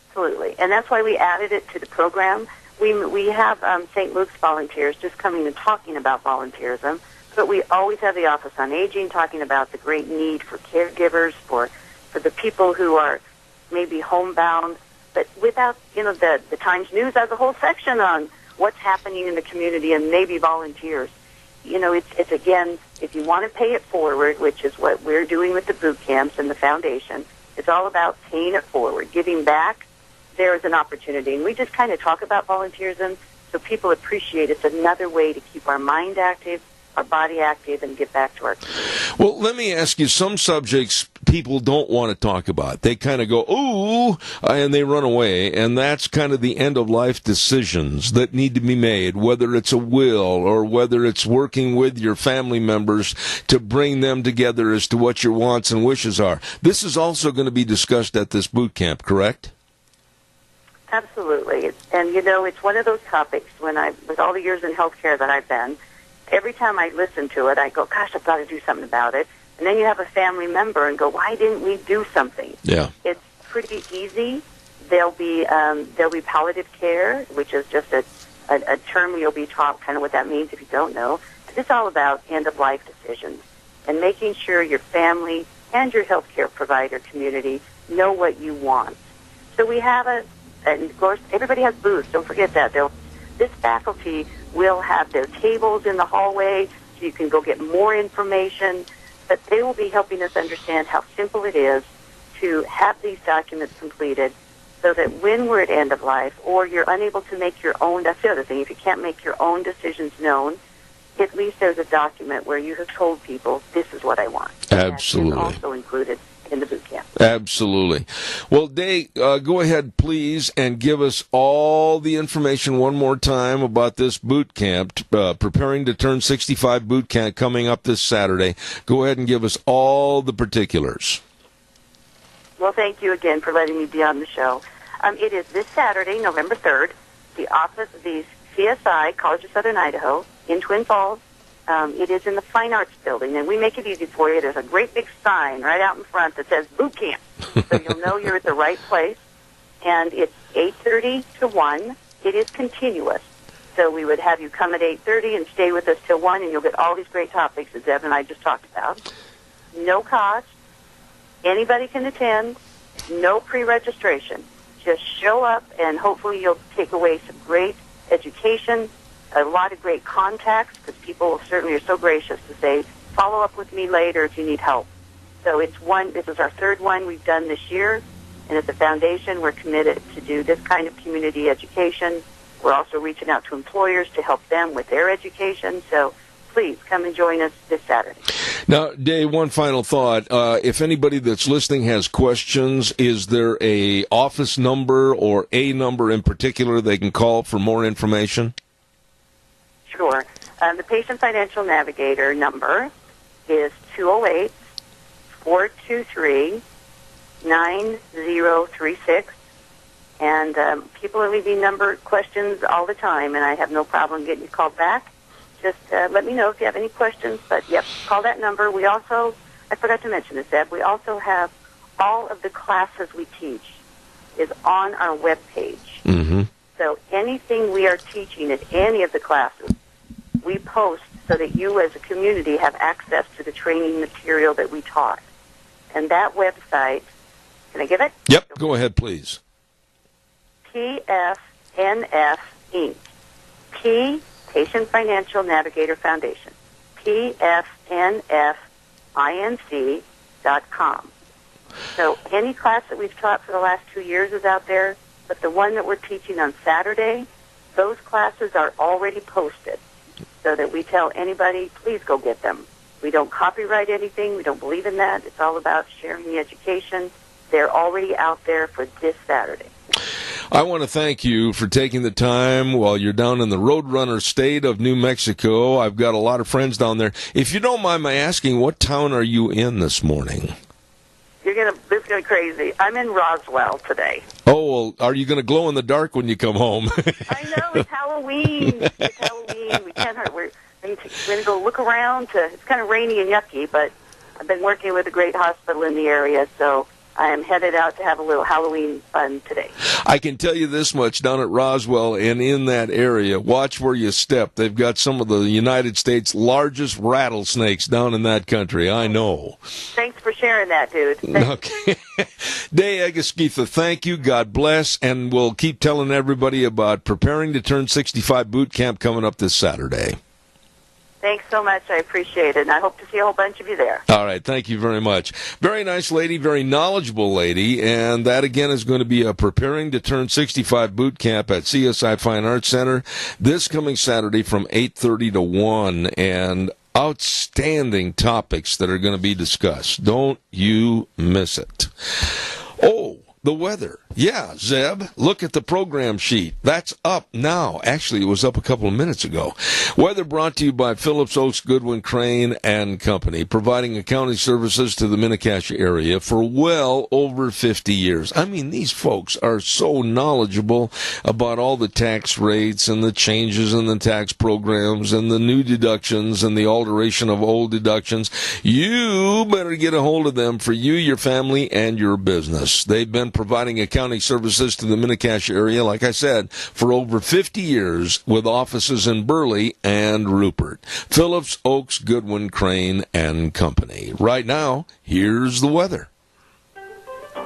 Absolutely. And that's why we added it to the program. We have St. Luke's volunteers just coming and talking about volunteerism, but we always have the Office on Aging talking about the great need for caregivers, for the people who are maybe homebound, but without, the Times News has a whole section on what's happening in the community and maybe volunteers. It's again, if you want to pay it forward, which is what we're doing with the boot camps and the foundation, it's all about paying it forward, giving back. There is an opportunity. And we just kind of talk about volunteerism so people appreciate it's another way to keep our mind active, our body active, and get back to our community. Well, let me ask you, some subjects people don't want to talk about. They kind of go, ooh, and they run away, and that's kind of the end-of-life decisions that need to be made, whether it's a will or whether it's working with your family members to bring them together as to what your wants and wishes are. This is also going to be discussed at this boot camp, correct? Absolutely. It's one of those topics with all the years in healthcare that I've been, every time I listen to it, I go, gosh, I've got to do something about it. And then you have a family member and go, why didn't we do something? Yeah. It's pretty easy. There'll be palliative care, which is just a term you'll be taught kind of what that means if you don't know. It's all about end-of-life decisions and making sure your family and your healthcare provider community know what you want. So we have and of course, everybody has booths. Don't forget that. This faculty will have their tables in the hallway so you can go get more information, but they will be helping us understand how simple it is to have these documents completed so that when we're at end of life or you're unable to make your own, that's the other thing, if you can't make your own decisions known, at least there's a document where you have told people, this is what I want. Absolutely. And that's also included in the boot camp. Absolutely. Well, Day, go ahead, please, and give us all the information one more time about this boot camp, Preparing to Turn 65 boot camp coming up this Saturday. Go ahead and give us all the particulars. Well, thank you again for letting me be on the show. It is this Saturday, November 3rd, the CSI, College of Southern Idaho, in Twin Falls. It is in the Fine Arts Building, and we make it easy for you. There's a great big sign right out in front that says Boot Camp, so you'll know you're at the right place. And it's 8:30 to 1. It is continuous, so we would have you come at 8:30 and stay with us till 1, and you'll get all these great topics that Deb and I just talked about. No cost. Anybody can attend. No pre-registration. Just show up, and hopefully you'll take away some great education, a lot of great contacts, because people certainly are so gracious to say, follow up with me later if you need help. So this is our third one we've done this year, and at the foundation we're committed to do this kind of community education. We're also reaching out to employers to help them with their education, so please come and join us this Saturday. Now, Dave, one final thought. If anybody that's listening has questions, is there a office number or a number in particular they can call for more information? Sure. The Patient Financial Navigator number is 208-423-9036. And people are leaving number questions all the time, and I have no problem getting you called back. Just let me know if you have any questions. But, yep, call that number. We also, I forgot to mention this, Deb, we also have all of the classes we teach is on our webpage. Mm-hmm. So anything we are teaching at any of the classes, we post so that you as a community have access to the training material that we taught. And that website, can I give it? Yep, go ahead, please. PFNF Inc. P, Patient Financial Navigator Foundation. PFNFINC.com. So any class that we've taught for the last 2 years is out there, but the one that we're teaching on Saturday, those classes are already posted so that we tell anybody, please go get them. We don't copyright anything. We don't believe in that. It's all about sharing the education. They're already out there for this Saturday. I want to thank you for taking the time while you're down in the Roadrunner state of New Mexico. I've got a lot of friends down there. If you don't mind my asking, what town are you in this morning? This is going to be crazy. I'm in Roswell today. Oh, well, are you going to glow in the dark when you come home? I know, it's Halloween. It's Halloween. We can't hurt. We're going to go look around. It's kind of rainy and yucky, but I've been working with a great hospital in the area, so I am headed out to have a little Halloween fun today. I can tell you this much, down at Roswell and in that area, watch where you step. They've got some of the United States' largest rattlesnakes down in that country. I know. Thanks for sharing that, dude. Okay. Day Egesketha, thank you. God bless. And we'll keep telling everybody about Preparing to Turn 65 boot camp coming up this Saturday. Thanks so much. I appreciate it. And I hope to see a whole bunch of you there. All right. Thank you very much. Very nice lady, very knowledgeable lady. And that, again, is going to be a Preparing to Turn 65 boot camp at CSI Fine Arts Center this coming Saturday from 8:30 to 1. And outstanding topics that are going to be discussed. Don't you miss it. Oh, the weather. Yeah, Zeb, look at the program sheet. That's up now. Actually, it was up a couple of minutes ago. Weather brought to you by Phillips Oaks Goodwin Crane and Company, providing accounting services to the Mini-Cassia area for well over 50 years. I mean, these folks are so knowledgeable about all the tax rates and the changes in the tax programs and the new deductions and the alteration of old deductions. You better get a hold of them for you, your family, and your business. They've been providing accounting services to the Mini-Cassia area, like I said, for over 50 years with offices in Burley and Rupert. Phillips Oaks Goodwin Crane and Company. Right now, here's the weather.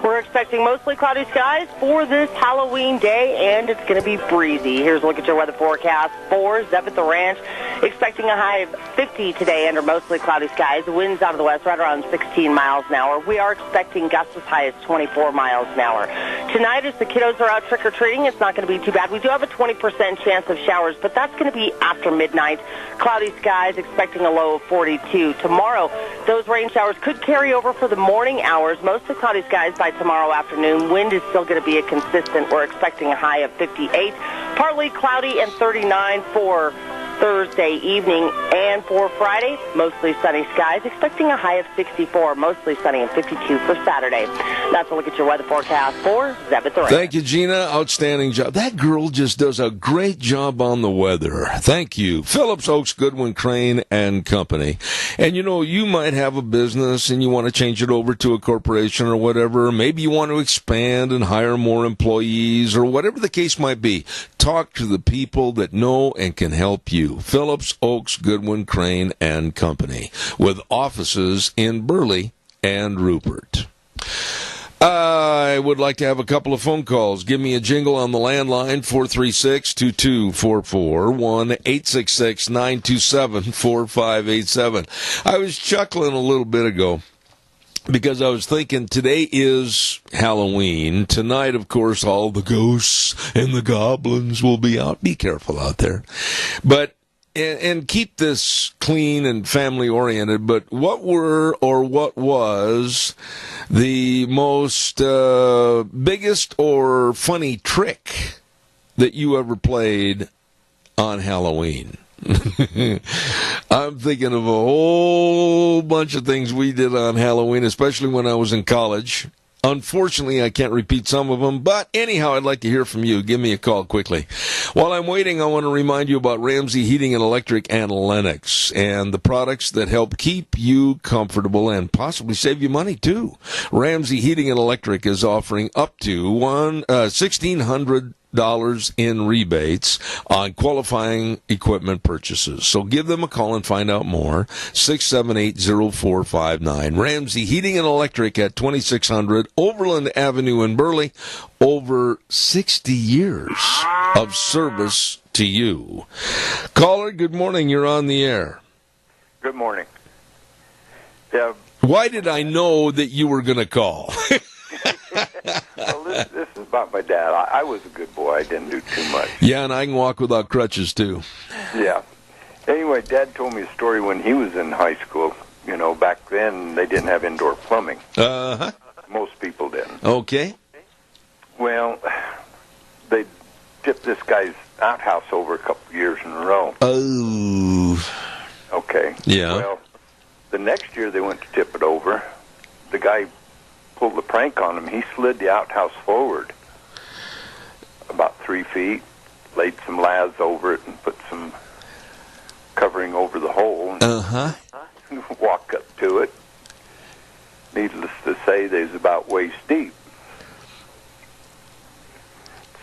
We're expecting mostly cloudy skies for this Halloween day, and it's going to be breezy. Here's a look at your weather forecast for Zeb at the Ranch. Expecting a high of 50 today under mostly cloudy skies. Winds out of the west right around 16 miles an hour. We are expecting gusts as high as 24 miles an hour. Tonight, as the kiddos are out trick-or-treating, it's not going to be too bad. We do have a 20% chance of showers, but that's going to be after midnight. Cloudy skies, expecting a low of 42. Tomorrow, those rain showers could carry over for the morning hours. Mostly cloudy skies by tomorrow afternoon. Wind is still going to be a consistent. We're expecting a high of 58. Partly cloudy and 39 for Thursday evening, and for Friday, mostly sunny skies, expecting a high of 64, mostly sunny and 52 for Saturday. That's a look at your weather forecast for Zeb at the Ranch. Thank you, Gina. Outstanding job. That girl just does a great job on the weather. Thank you. Phillips Oaks Goodwin Crane and Company. And you know, you might have a business and you want to change it over to a corporation or whatever. Maybe you want to expand and hire more employees or whatever the case might be. Talk to the people that know and can help you. Phillips Oaks Goodwin Crane and Company, with offices in Burley and Rupert. I would like to have a couple of phone calls. Give me a jingle on the landline, 436-2244, 1-866-927-4587. I was chuckling a little bit ago because I was thinking today is Halloween. Tonight, of course, all the ghosts and the goblins will be out. Be careful out there. But and keep this clean and family-oriented, but what were or what was the most biggest or funny trick that you ever played on Halloween? I'm thinking of a whole bunch of things we did on Halloween, especially when I was in college. Unfortunately, I can't repeat some of them, but anyhow, I'd like to hear from you. Give me a call quickly. While I'm waiting, I want to remind you about Ramsey Heating and Electric and Lennox and the products that help keep you comfortable and possibly save you money, too. Ramsey Heating and Electric is offering up to $1,600 in rebates on qualifying equipment purchases. So give them a call and find out more. 678-0459. Ramsey Heating and Electric at 2600 Overland Avenue in Burley. Over 60 years of service to you. Caller, good morning. You're on the air. Good morning. Yeah. Why did I know that you were going to call? Well, this is about my dad. I was a good boy. I didn't do too much. Yeah, and I can walk without crutches, too. Yeah. Anyway, Dad told me a story when he was in high school. You know, back then, they didn't have indoor plumbing. Uh-huh. Most people didn't. Okay. Well, they tipped this guy's outhouse over a couple years in a row. Oh. Okay. Yeah. Well, the next year they went to tip it over. The guy pulled the prank on him. He slid the outhouse forward about 3 feet, laid some laths over it, and put some covering over the hole. Uh-huh. Walked up to it. Needless to say, they was about waist deep.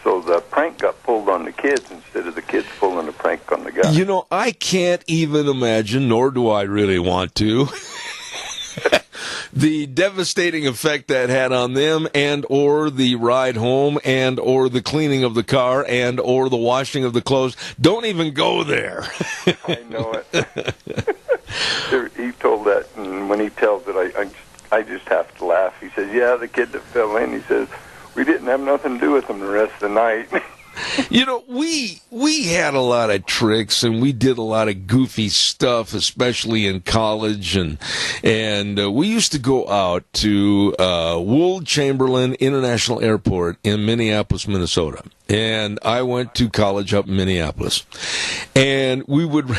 So the prank got pulled on the kids instead of the kids pulling the prank on the guy. You know, I can't even imagine, nor do I really want to, the devastating effect that had on them and or the ride home and or the cleaning of the car and or the washing of the clothes. Don't even go there. I know it. He told that, and when he tells it, I just have to laugh. He says, yeah, the kid that fell in, he says, we didn't have nothing to do with him the rest of the night. You know, we had a lot of tricks and we did a lot of goofy stuff, especially in college, and we used to go out to Wold Chamberlain International Airport in Minneapolis, Minnesota. And I went to college up in Minneapolis, and we would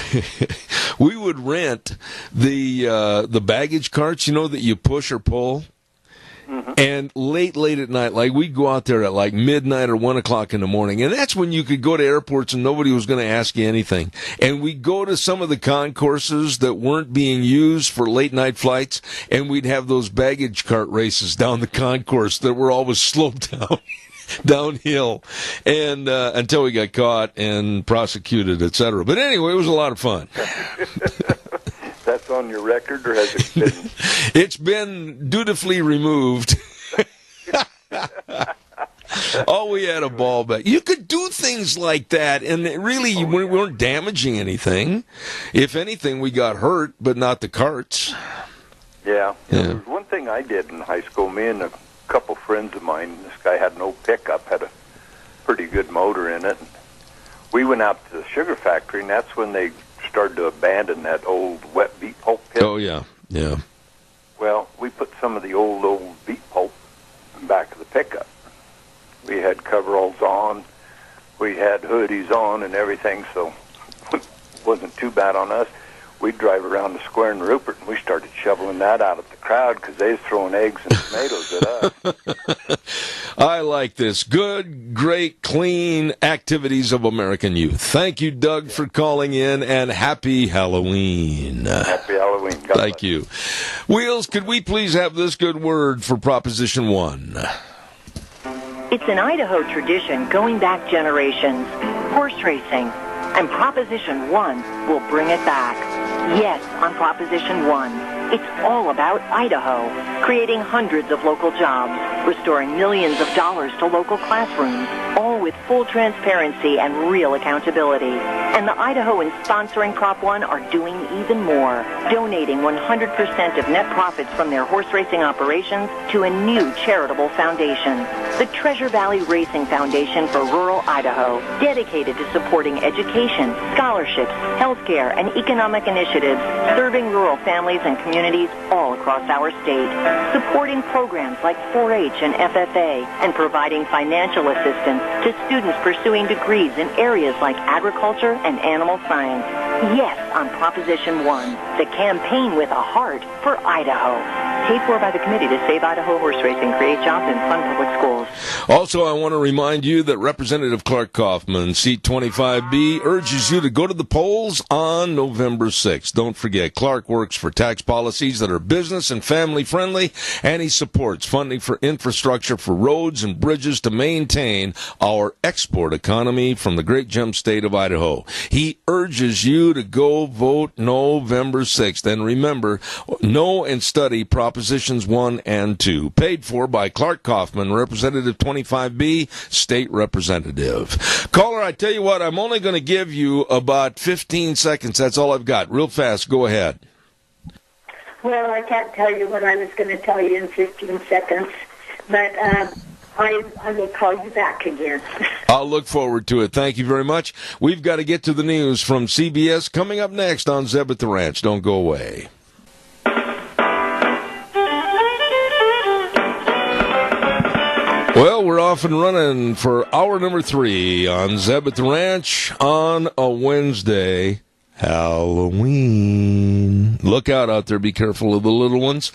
rent the baggage carts, you know, that you push or pull. Mm-hmm. And late at night, like we'd go out there at like midnight or 1 o'clock in the morning. And that's when you could go to airports and nobody was going to ask you anything. And we'd go to some of the concourses that weren't being used for late night flights. And we'd have those baggage cart races down the concourse that were always sloped downhill. And, until we got caught and prosecuted, etc. But anyway, it was a lot of fun. That's on your record, or has it been? It's been dutifully removed. Oh, we had a ball back. You could do things like that, and really, we weren't damaging anything. If anything, we got hurt, but not the carts. Yeah. There was one thing I did in high school. Me and a couple friends of mine, this guy had an old pickup, had a pretty good motor in it. We went out to the sugar factory, and that's when they started to abandon that old wet beet pulp pit. Oh, yeah. Well, we put some of the old beet pulp in the back of the pickup. We had coveralls on, we had hoodies on and everything, so it wasn't too bad on us. We'd drive around the square in Rupert, and we started shoveling that out at the crowd because they was throwing eggs and tomatoes at us. I like this. Good, great, clean activities of American youth. Thank you, Doug, for calling in, and happy Halloween. Happy Halloween. God Thank bless. you. Wheels, could we please have this good word for Proposition 1? It's an Idaho tradition going back generations. Horse racing. And Proposition 1 will bring it back. Yes, on Proposition 1. It's all about Idaho, creating hundreds of local jobs, restoring millions of dollars to local classrooms, all with full transparency and real accountability. And the Idahoans sponsoring Prop 1 are doing even more, donating 100% of net profits from their horse racing operations to a new charitable foundation, the Treasure Valley Racing Foundation for Rural Idaho, dedicated to supporting education, scholarships, healthcare, and economic initiatives, serving rural families and communities all across our state, supporting programs like 4-H and FFA, and providing financial assistance to students pursuing degrees in areas like agriculture and animal science. Yes, on Proposition 1, the campaign with a heart for Idaho. Paid for by the Committee to Save Idaho Horse Racing, create jobs, and fund public schools. Also, I want to remind you that Representative Clark Kaufman, seat 25B, urges you to go to the polls on November 6th. Don't forget, Clark works for tax policies that are business and family friendly, and he supports funding for infrastructure for roads and bridges to maintain our export economy from the great gem state of Idaho. He urges you to go vote November 6th. And remember, know and study Propositions 1 and 2. Paid for by Clark Kaufman, Representative 25B, State Representative. Caller, I tell you what, I'm only going to give you about 15 seconds. That's all I've got. Real fast. Go ahead. Well, I can't tell you what I was going to tell you in 15 seconds, but I will call you back again. I'll look forward to it. Thank you very much. We've got to get to the news from CBS coming up next on Zeb at the Ranch. Don't go away. Well, we're off and running for hour number 3 on Zeb at the Ranch on a Wednesday. Halloween. Look out there. Be careful of the little ones.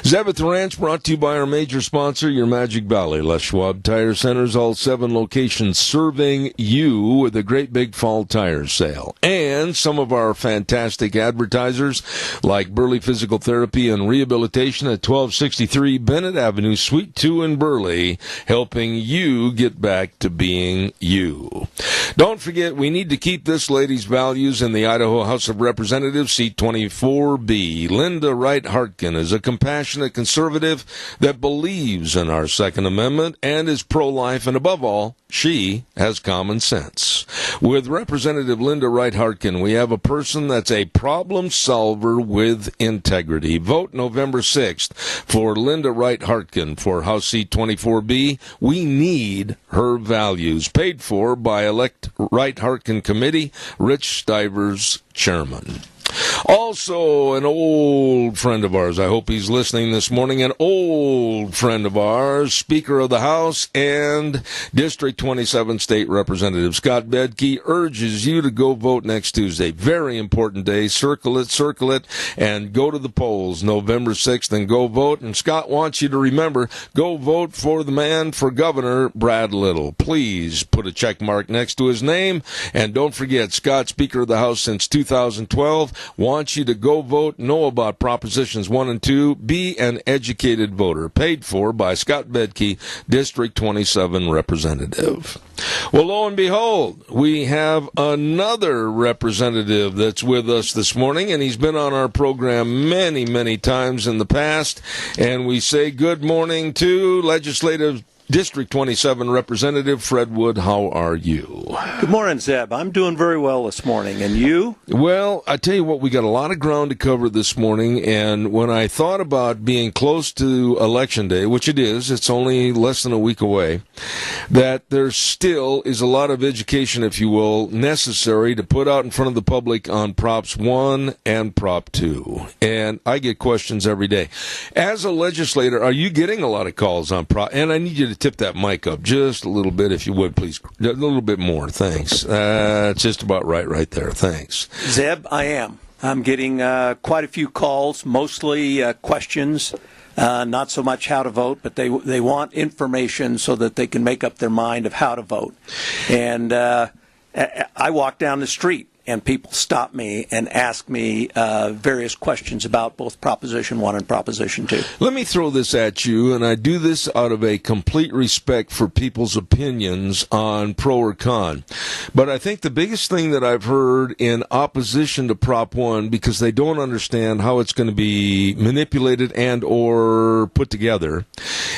Zeb at the Ranch brought to you by our major sponsor, your Magic Valley. Les Schwab Tire Centers, all 7 locations serving you with a great big fall tire sale. And some of our fantastic advertisers like Burley Physical Therapy and Rehabilitation at 1263 Bennett Avenue, Suite 2 in Burley, helping you get back to being you. Don't forget, we need to keep this lady's values in the Idaho House of Representatives, seat 24B. Linda Wright Hartkin is a compassionate conservative that believes in our Second Amendment and is pro-life and, above all, She has common sense. With Representative Linda Wright Hartkin, we have a person that's a problem solver with integrity. Vote November 6th for Linda Wright Hartkin for House Seat 24B. We need her values. Paid for by Elect Wright Hartkin Committee, Rich Stivers, Chairman. Also, an old friend of ours, I hope he's listening this morning, an old friend of ours, Speaker of the House and District 27 State Representative Scott Bedke, urges you to go vote next Tuesday. Very important day. Circle it, and go to the polls November 6th and go vote. And Scott wants you to remember, go vote for the man for governor, Brad Little. Please put a check mark next to his name. And don't forget, Scott, Speaker of the House since 2012, wants you to go vote, know about Propositions 1 and 2, be an educated voter. Paid for by Scott Bedke, District 27 Representative. Well, lo and behold, we have another representative that's with us this morning, and he's been on our program many, many times in the past. And we say good morning to Legislative District 27 Representative Fred Wood. How are you? Good morning, Zeb. I'm doing very well this morning. And you? Well, I tell you what, we got a lot of ground to cover this morning. And when I thought about being close to Election Day, which it is, it's only less than a week away, that there still is a lot of education, if you will, necessary to put out in front of the public on Props 1 and Prop 2. And I get questions every day. As a legislator, are you getting a lot of calls on Prop? And I need you to tip that mic up just a little bit, if you would, please. A little bit more. Thanks. It's just about right there. Thanks. Zeb, I am. I'm getting quite a few calls, mostly questions, not so much how to vote, but they want information so that they can make up their mind of how to vote. And I walk down the street, and people stop me and ask me various questions about both Proposition 1 and Proposition 2. Let me throw this at you, and I do this out of a complete respect for people's opinions on pro or con. But I think the biggest thing that I've heard in opposition to Prop 1, because they don't understand how it's going to be manipulated and or put together,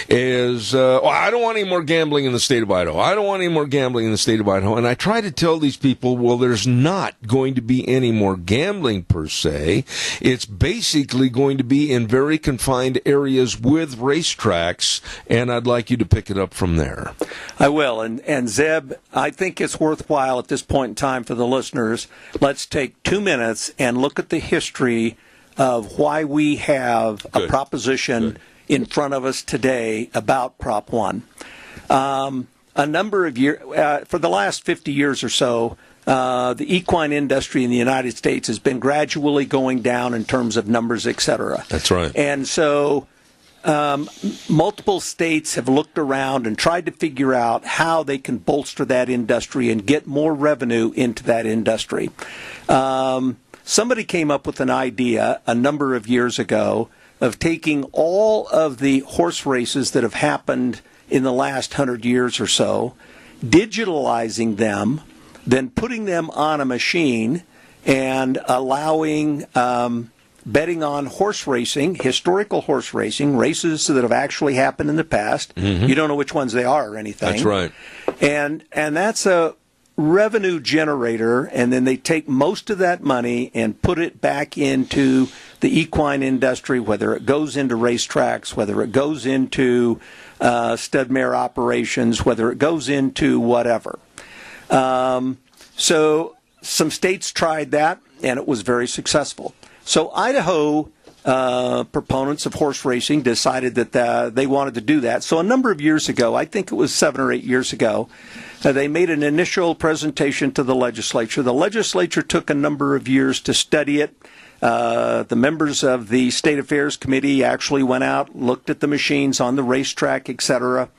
is, I don't want any more gambling in the state of Idaho. I don't want any more gambling in the state of Idaho. And I try to tell these people, well, there's not going to be any more gambling per se. It's basically going to be in very confined areas with racetracks, and I'd like you to pick it up from there. I will. And Zeb, I think it's worthwhile at this point in time for the listeners. Let's take 2 minutes and look at the history of why we have a proposition in front of us today about Prop 1. A number of years, for the last 50 years or so, the equine industry in the United States has been gradually going down in terms of numbers, et cetera. That's right. And so multiple states have looked around and tried to figure out how they can bolster that industry and get more revenue into that industry. Somebody came up with an idea a number of years ago of taking all of the horse races that have happened in the last 100 years or so, digitalizing them, then putting them on a machine and allowing betting on horse racing, historical horse racing, races that have actually happened in the past. Mm-hmm. You don't know which ones they are or anything. That's right. And that's a revenue generator, and then they take most of that money and put it back into the equine industry, whether it goes into racetracks, whether it goes into stud mare operations, whether it goes into whatever. So some states tried that, and it was very successful. So Idaho proponents of horse racing decided that they wanted to do that. So a number of years ago, I think it was 7 or 8 years ago, they made an initial presentation to the legislature. The legislature took a number of years to study it. The members of the State Affairs Committee actually went out, looked at the machines on the racetrack, etc.,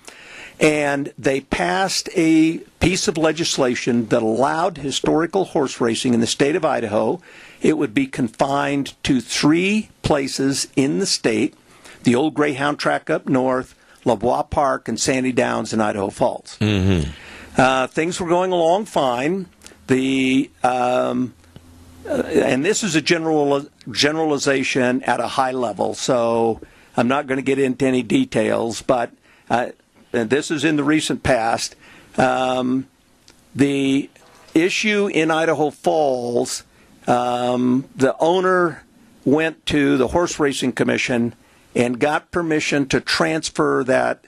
and they passed a piece of legislation that allowed historical horse racing in the state of Idaho. It would be confined to 3 places in the state: the old Greyhound track up north, LaBois Park, and Sandy Downs in Idaho Falls. Mm-hmm. Things were going along fine. And this is a generalization at a high level, so I'm not going to get into any details, but and this is in the recent past. The issue in Idaho Falls, the owner went to the Horse Racing Commission and got permission to transfer that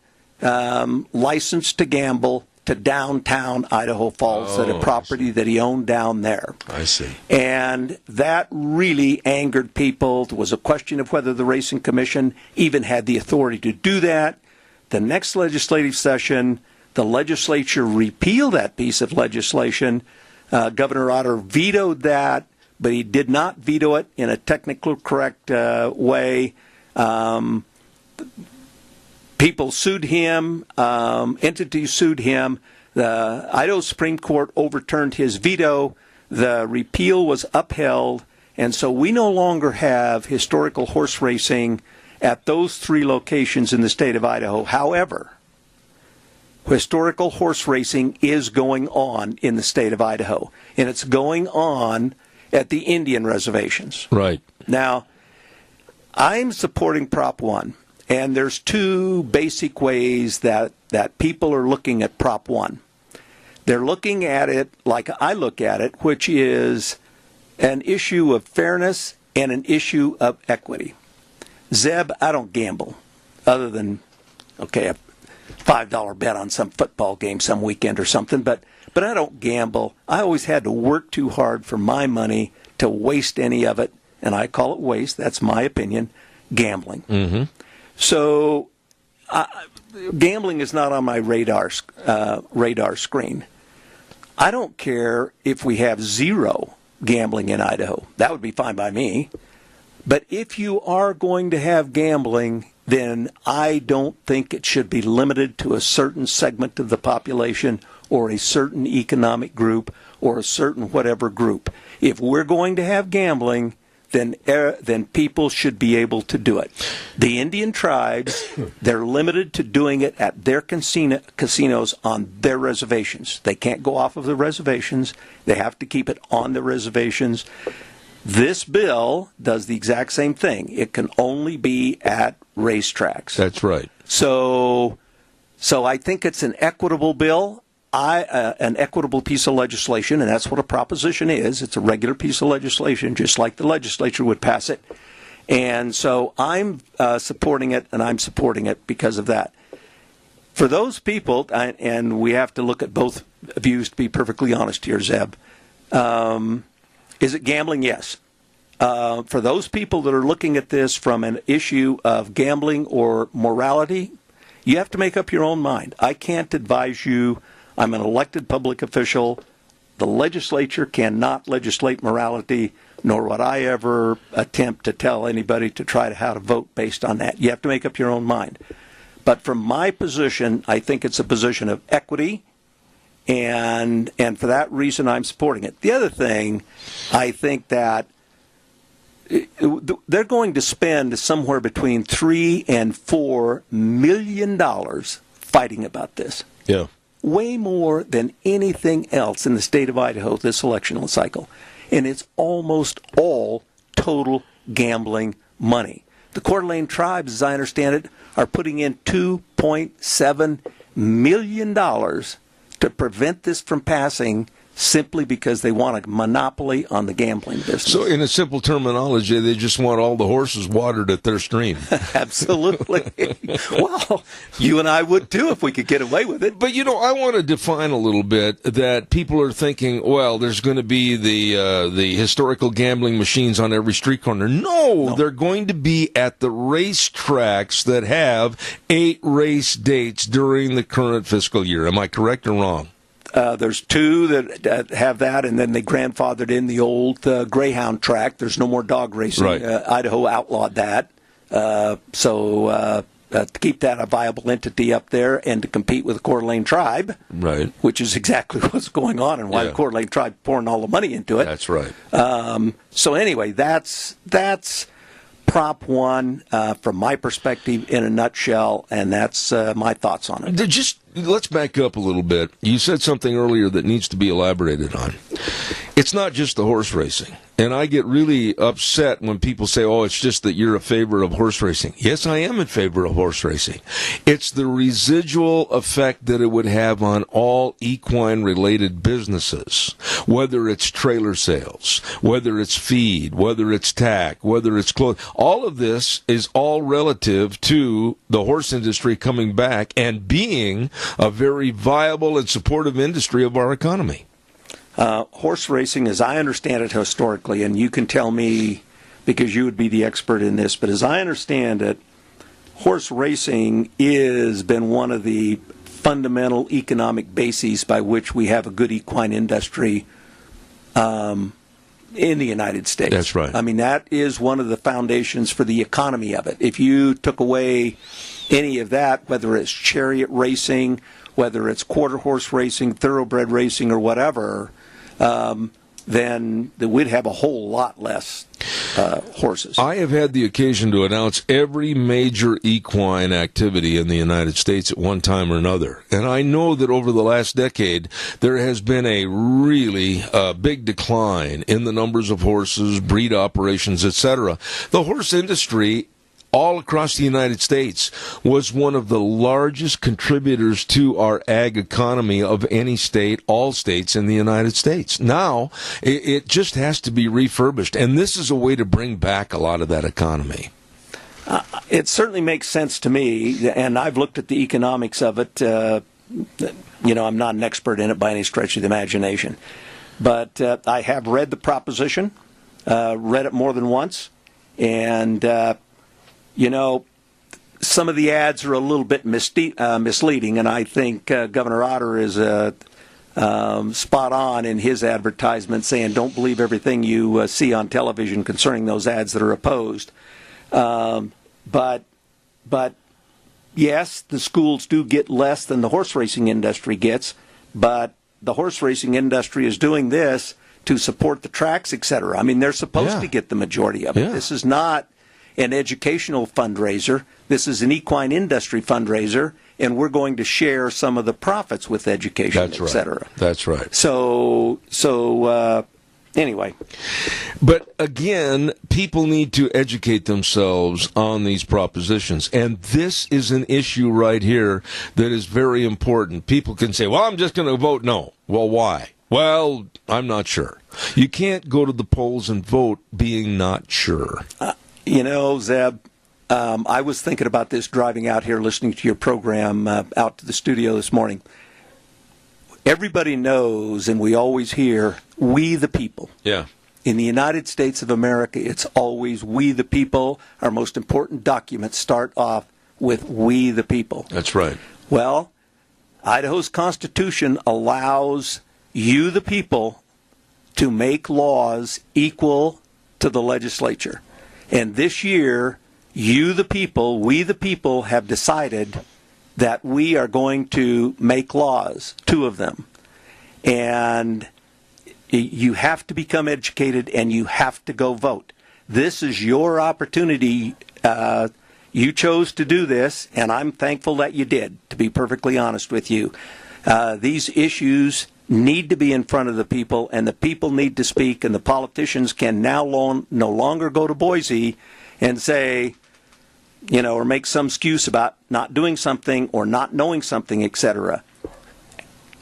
license to gamble to downtown Idaho Falls, at a property that he owned down there. I see. And that really angered people. There was a question of whether the Racing Commission even had the authority to do that. The next legislative session, the legislature repealed that piece of legislation. Governor Otter vetoed that, but he did not veto it in a technically correct way. People sued him, entities sued him. The Idaho Supreme Court overturned his veto. The repeal was upheld, and so we no longer have historical horse racing at those 3 locations in the state of Idaho. However, historical horse racing is going on in the state of Idaho, and it's going on at the Indian reservations. Right. Now, I'm supporting Prop 1. And there's 2 basic ways that people are looking at Prop 1. They're looking at it like I look at it, which is an issue of fairness and an issue of equity. Zeb, I don't gamble, other than, a $5 bet on some football game some weekend or something, but I don't gamble. I always had to work too hard for my money to waste any of it, and I call it waste, that's my opinion, gambling. Mm-hmm. So, gambling is not on my radar screen. I don't care if we have 0 gambling in Idaho. That would be fine by me. But if you are going to have gambling, then I don't think it should be limited to a certain segment of the population or a certain economic group or a certain whatever group. If we're going to have gambling, then people should be able to do it. The Indian tribes, they're limited to doing it at their casinos on their reservations. They can't go off of the reservations. They have to keep it on the reservations. This bill does the exact same thing. It can only be at racetracks. That's right. So I think it's an equitable bill. An equitable piece of legislation, and that's what a proposition is. It's a regular piece of legislation, just like the legislature would pass it. And so I'm supporting it, and I'm supporting it because of that. For those people, and we have to look at both views to be perfectly honest here, Zeb, is it gambling? Yes. For those people that are looking at this from an issue of gambling or morality, you have to make up your own mind. I can't advise you. I'm an elected public official. The legislature cannot legislate morality, nor would I ever attempt to tell anybody to try how to vote based on that. You have to make up your own mind. But from my position, I think it's a position of equity, and for that reason, I'm supporting it. The other thing, I think that they're going to spend somewhere between $3 and $4 million fighting about this. Yeah. Way more than anything else in the state of Idaho this election cycle. And it's almost all total gambling money. The Coeur d'Alene tribes, as I understand it, are putting in $2.7 million to prevent this from passing simply because they want a monopoly on the gambling business. So in a simple terminology, they just want all the horses watered at their stream. Absolutely. Well, you and I would too if we could get away with it. But, I want to define a little bit that people are thinking, well, there's going to be the historical gambling machines on every street corner. No, they're going to be at the racetracks that have 8 race dates during the current fiscal year. Am I correct or wrong? There's 2 that have that, and then they grandfathered in the old Greyhound track. There's no more dog racing. Right. Idaho outlawed that. So to keep that a viable entity up there and to compete with the Coeur d'Alene tribe, right, which is exactly what's going on and why the Coeur d'Alene tribe pouring all the money into it. That's right. So anyway, that's Prop 1 from my perspective in a nutshell, and that's my thoughts on it. Let's back up a little bit. You said something earlier that needs to be elaborated on. It's not just the horse racing. And I get really upset when people say, oh, it's just that you're a favor of horse racing. Yes, I am in favor of horse racing. It's the residual effect that it would have on all equine-related businesses, whether it's trailer sales, whether it's feed, whether it's tack, whether it's clothes. All of this is all relative to the horse industry coming back and being a very viable and supportive industry of our economy. Horse racing, as I understand it historically, and you can tell me because you would be the expert in this, but as I understand it, horse racing has been one of the fundamental economic bases by which we have a good equine industry in the United States. That's right. I mean, that is one of the foundations for the economy of it. If you took away any of that, whether it's chariot racing, whether it's quarter horse racing, thoroughbred racing, or whatever, then we'd have a whole lot less horses. I have had the occasion to announce every major equine activity in the United States at one time or another. And I know that over the last decade, there has been a really big decline in the numbers of horses, breed operations, etc. The horse industry all across the United States was one of the largest contributors to our ag economy of any state, all states in the United States. Now, it just has to be refurbished, and this is a way to bring back a lot of that economy. It certainly makes sense to me, and I've looked at the economics of it. I'm not an expert in it by any stretch of the imagination, but I have read the proposition, read it more than once, and some of the ads are a little bit misleading, and I think Governor Otter is spot on in his advertisement saying don't believe everything you see on television concerning those ads that are opposed. But yes, the schools do get less than the horse racing industry gets, but the horse racing industry is doing this to support the tracks, etc. I mean, they're supposed to get the majority of it. This is not an educational fundraiser. This is an equine industry fundraiser, and we're going to share some of the profits with education, etc. That's right. So anyway. But again, people need to educate themselves on these propositions, and this is an issue right here that is very important. People can say, well, I'm just going to vote no. Well, why? Well, I'm not sure. You can't go to the polls and vote being not sure. Zeb, I was thinking about this driving out here, listening to your program out to the studio this morning. Everybody knows, and we always hear, we the people. Yeah. In the United States of America, it's always we the people. Our most important documents start off with we the people. That's right. Well, Idaho's Constitution allows you the people to make laws equal to the legislature. And this year, you the people, we the people, have decided that we are going to make laws, 2 of them. And you have to become educated and you have to go vote. This is your opportunity. You chose to do this, and I'm thankful that you did, to be perfectly honest with you. These issues need to be in front of the people, and the people need to speak, and the politicians can now no longer go to Boise and say, or make some excuse about not doing something or not knowing something, etc.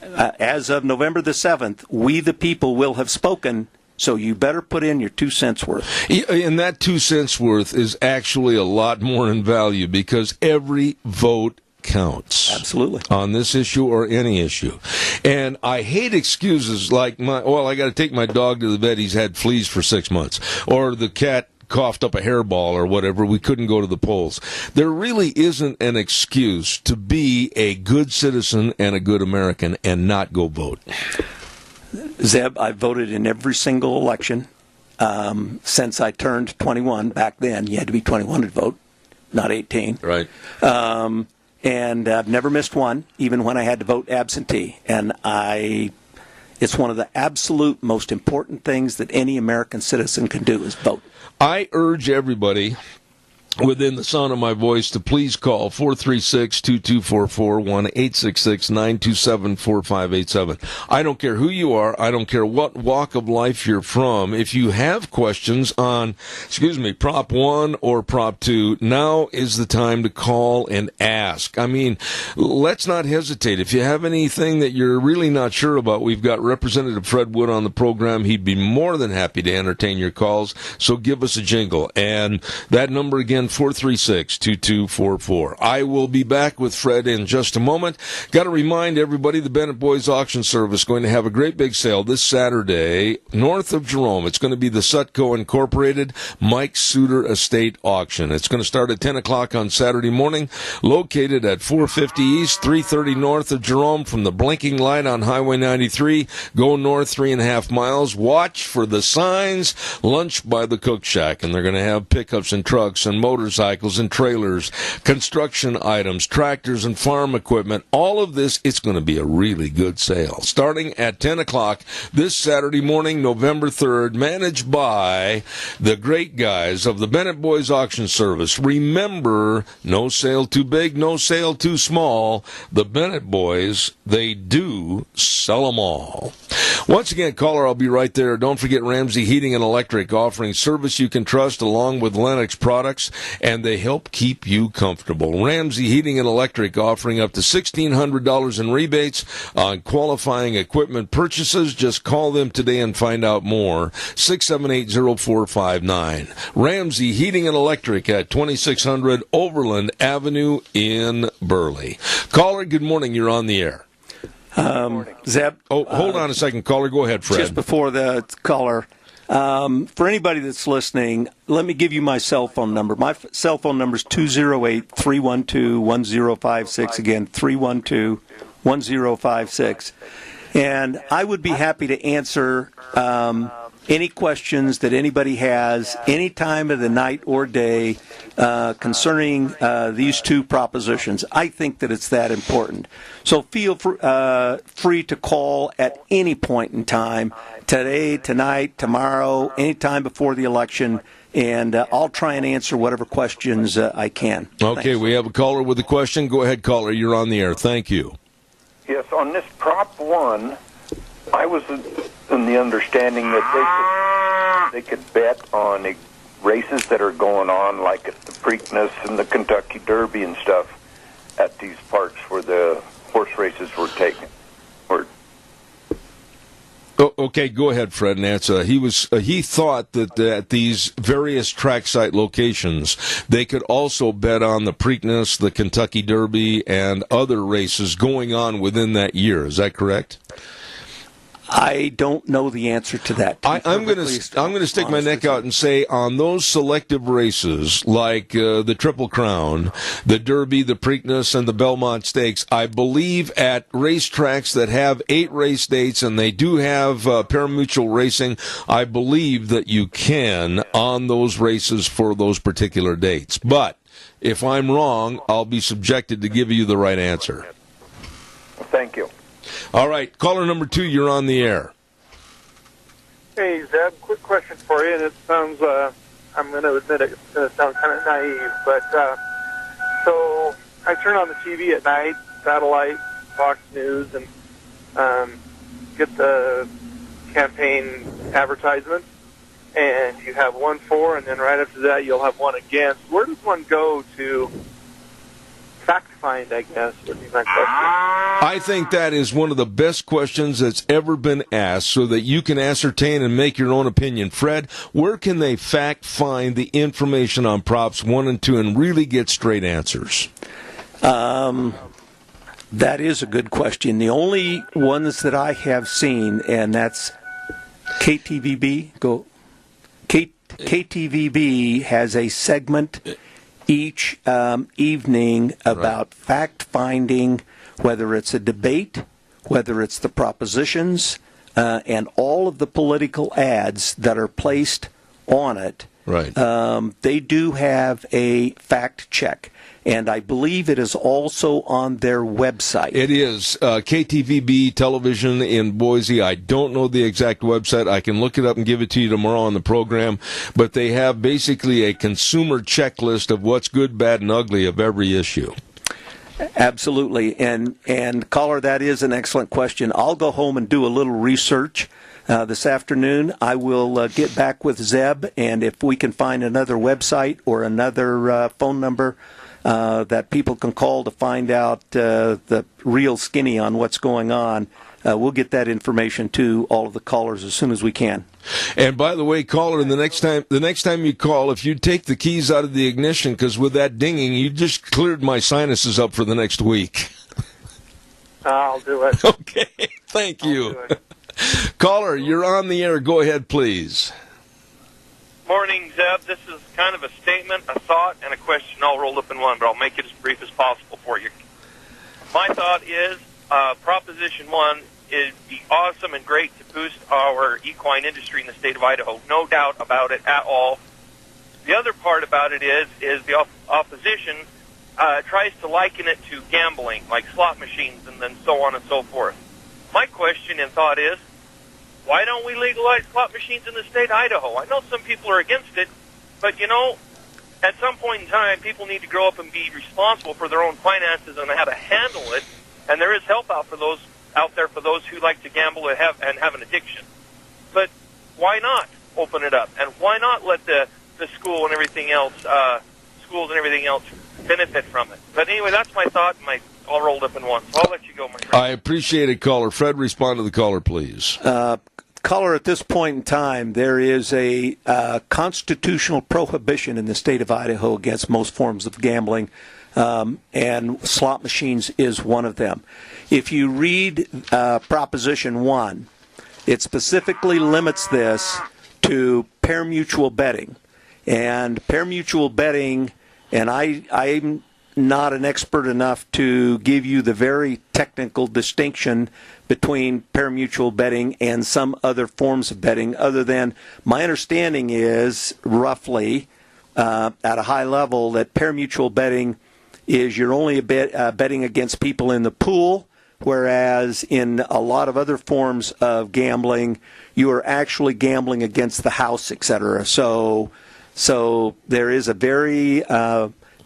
As of November the 7th, we the people will have spoken, so you better put in your 2 cents worth. And that 2 cents worth is actually a lot more in value because every vote counts. Absolutely. On this issue or any issue. And I hate excuses like, I got to take my dog to the vet, he's had fleas for 6 months. Or the cat coughed up a hairball or whatever, we couldn't go to the polls. There really isn't an excuse to be a good citizen and a good American and not go vote. Zeb, I voted in every single election since I turned 21. Back then, you had to be 21 to vote, not 18. Right. And I've never missed one, even when I had to vote absentee. And it's one of the absolute most important things that any American citizen can do is vote. I urge everybody within the sound of my voice to please call 436-2244, 1-866-927-4587. I don't care who you are. I don't care what walk of life you're from. If you have questions on, Prop 1 or Prop 2, now is the time to call and ask. I mean, let's not hesitate. If you have anything that you're really not sure about, we've got Representative Fred Wood on the program. He'd be more than happy to entertain your calls, so give us a jingle. And that number again, 436-2244. I will be back with Fred in just a moment. Got to remind everybody, the Bennett Boys Auction Service is going to have a great big sale this Saturday north of Jerome. It's going to be the Sutco Incorporated Mike Suter Estate Auction. It's going to start at 10 o'clock on Saturday morning, located at 450 East, 330 north of Jerome from the blinking light on Highway 93. Go north 3.5 miles. Watch for the signs, lunch by the Cook Shack, and they're going to have pickups and trucks and motorcycles and trailers, construction items, tractors and farm equipment. All of this, it's going to be a really good sale. Starting at 10 o'clock this Saturday morning, November 3rd, managed by the great guys of the Bennett Boys Auction Service. Remember, no sale too big, no sale too small. The Bennett Boys, they do sell them all. Once again, caller, I'll be right there. Don't forget Ramsey Heating and Electric, offering service you can trust along with Lennox products, and they help keep you comfortable. Ramsey Heating and Electric offering up to $1,600 in rebates on qualifying equipment purchases. Just call them today and find out more. 678-0459. Ramsey Heating and Electric at 2600 Overland Avenue in Burley. Caller, good morning. You're on the air. Zeb. Oh, hold on a second, caller. Go ahead, Fred. Just before the caller, for anybody that's listening, let me give you my cell phone number. My cell phone number is 208-312-1056. Again, 312-1056. And I would be happy to answer any questions that anybody has any time of the night or day concerning these two propositions. I think that it's that important. So feel free to call at any point in time, today, tonight, tomorrow, any time before the election, and I'll try and answer whatever questions I can. Okay, Thanks. we have a caller with a question. Go ahead, caller. You're on the air. Thank you. Yes, on this Prop 1, I was in the understanding that they could bet on the races that are going on, like at the Preakness and the Kentucky Derby and stuff, at these parks where the horse races were taken. Okay, go ahead, Fred, and answer. He thought that at these various track site locations, they could also bet on the Preakness, the Kentucky Derby, and other races going on within that year. Is that correct? I don't know the answer to that. I'm going to stick my neck out and say on those selective races like the Triple Crown, the Derby, the Preakness, and the Belmont Stakes, I believe at racetracks that have 8 race dates and they do have parimutuel racing, I believe that you can on those races for those particular dates. But if I'm wrong, I'll be subjected to give you the right answer. Thank you. All right, caller number 2, you're on the air. Hey, Zeb, quick question for you, and it sounds, I'm going to admit it's going to sound kind of naive, but so I turn on the TV at night, satellite, Fox News, and get the campaign advertisements, and you have one for, and then right after that you'll have one against. Where does one go to fact find, I guess, would be my question. I think that is one of the best questions that's ever been asked so that you can ascertain and make your own opinion. Fred, where can they fact find the information on Props 1 and 2 and really get straight answers? That is a good question. The only ones that I have seen, and that's KTVB. KTVB has a segment each evening about fact-finding, whether it's a debate, whether it's the propositions, and all of the political ads that are placed on it. Right. They do have a fact check. and I believe it is also on their website. It is KTVB Television in Boise. I don't know the exact website. I can look it up and give it to you tomorrow on the program. But they have basically a consumer checklist of what's good, bad, and ugly of every issue. Absolutely. And caller, that is an excellent question. I'll go home and do a little research this afternoon. I will get back with Zeb, and if we can find another website or another phone number that people can call to find out the real skinny on what's going on, we'll get that information to all of the callers as soon as we can. And by the way, caller, the next time you call, if you take the keys out of the ignition, because with that dinging, you just cleared my sinuses up for the next week. I'll do it. Okay, thank you. Caller, you're on the air. Go ahead, please. Morning, Zeb. This is kind of a statement, a thought, and a question all rolled up in one, but I'll make it as brief as possible for you. My thought is Proposition 1 is be awesome and great to boost our equine industry in the state of Idaho. No doubt about it at all. The other part about it is the opposition tries to liken it to gambling, like slot machines and then so on and so forth. My question and thought is, why don't we legalize slot machines in the state of Idaho? I know some people are against it, but, you know, at some point in time, people need to grow up and be responsible for their own finances and how to handle it. And there is help out there for those who like to gamble and have an addiction. But why not open it up? And why not let the school and everything else, schools and everything else benefit from it? But anyway, that's my thought, and all rolled up in one. So I'll let you go, my friend. I appreciate it, caller. Fred, respond to the caller, please. Caller, at this point in time, there is a constitutional prohibition in the state of Idaho against most forms of gambling, and slot machines is one of them. If you read Proposition 1, it specifically limits this to pari-mutuel betting. And pari-mutuel betting, and I'm not an expert enough to give you the very technical distinction between pari-mutuel betting and some other forms of betting, other than my understanding is roughly at a high level that pari-mutuel betting is you're only betting against people in the pool, whereas in a lot of other forms of gambling, you are actually gambling against the house, etc. So there is a very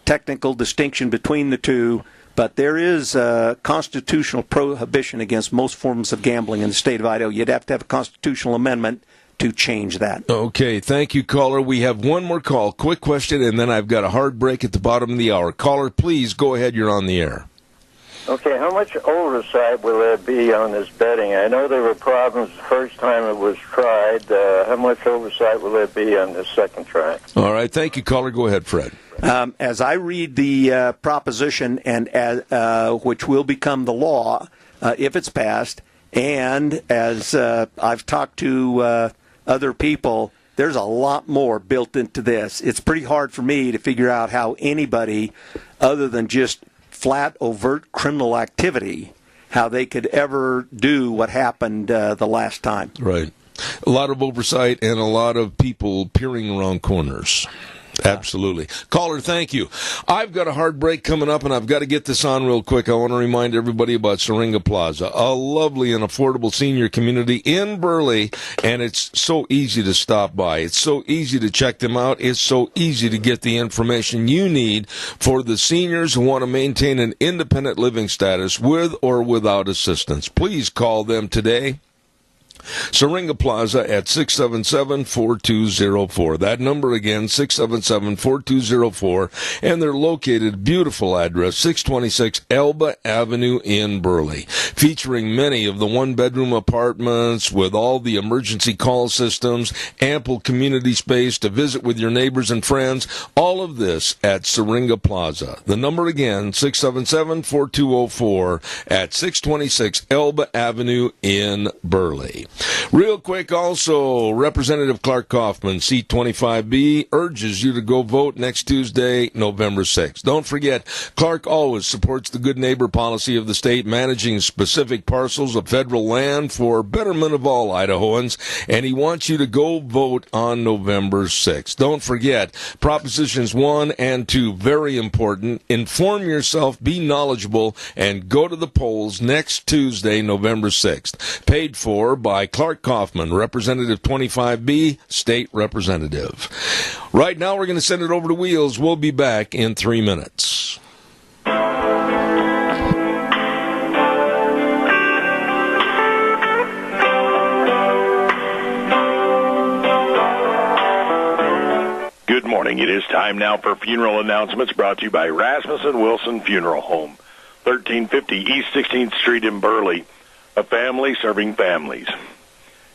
technical distinction between the two, but there is a constitutional prohibition against most forms of gambling in the state of Idaho. You'd have to have a constitutional amendment to change that. Okay, thank you, caller. We have one more call. Quick question, and then I've got a hard break at the bottom of the hour. Caller, please go ahead. You're on the air. Okay, how much oversight will there be on this betting? I know there were problems the first time it was tried. How much oversight will there be on this second try? All right, thank you, caller. Go ahead, Fred. As I read the proposition, and which will become the law if it's passed, and as I've talked to other people, there's a lot more built into this. It's pretty hard for me to figure out how anybody, other than just flat, overt criminal activity, how they could ever do what happened the last time. Right. A lot of oversight and a lot of people peering around corners. Absolutely. Caller, thank you. I've got a hard break coming up, and I've got to get this on real quick. I want to remind everybody about Syringa Plaza, a lovely and affordable senior community in Burley, and it's so easy to stop by. It's so easy to check them out. It's so easy to get the information you need for the seniors who want to maintain an independent living status with or without assistance. Please call them today. Syringa Plaza at 677-4204. That number again, 677-4204. And they're located, beautiful address, 626 Elba Avenue in Burley. Featuring many of the one-bedroom apartments with all the emergency call systems, ample community space to visit with your neighbors and friends. All of this at Syringa Plaza. The number again, 677-4204 at 626 Elba Avenue in Burley. Real quick, also, Representative Clark Kaufman, seat 25B, urges you to go vote next Tuesday, November 6th. Don't forget, Clark always supports the good neighbor policy of the state, managing specific parcels of federal land for betterment of all Idahoans, and he wants you to go vote on November 6th. Don't forget, Propositions 1 and 2, very important. Inform yourself, be knowledgeable, and go to the polls next Tuesday, November 6th. Paid for by Clark Kaufman, Representative 25B, State Representative. Right now, we're going to send it over to Wheels. We'll be back in 3 minutes. Good morning. It is time now for funeral announcements brought to you by Rasmussen Wilson Funeral Home, 1350 East 16th Street in Burley, a family serving families.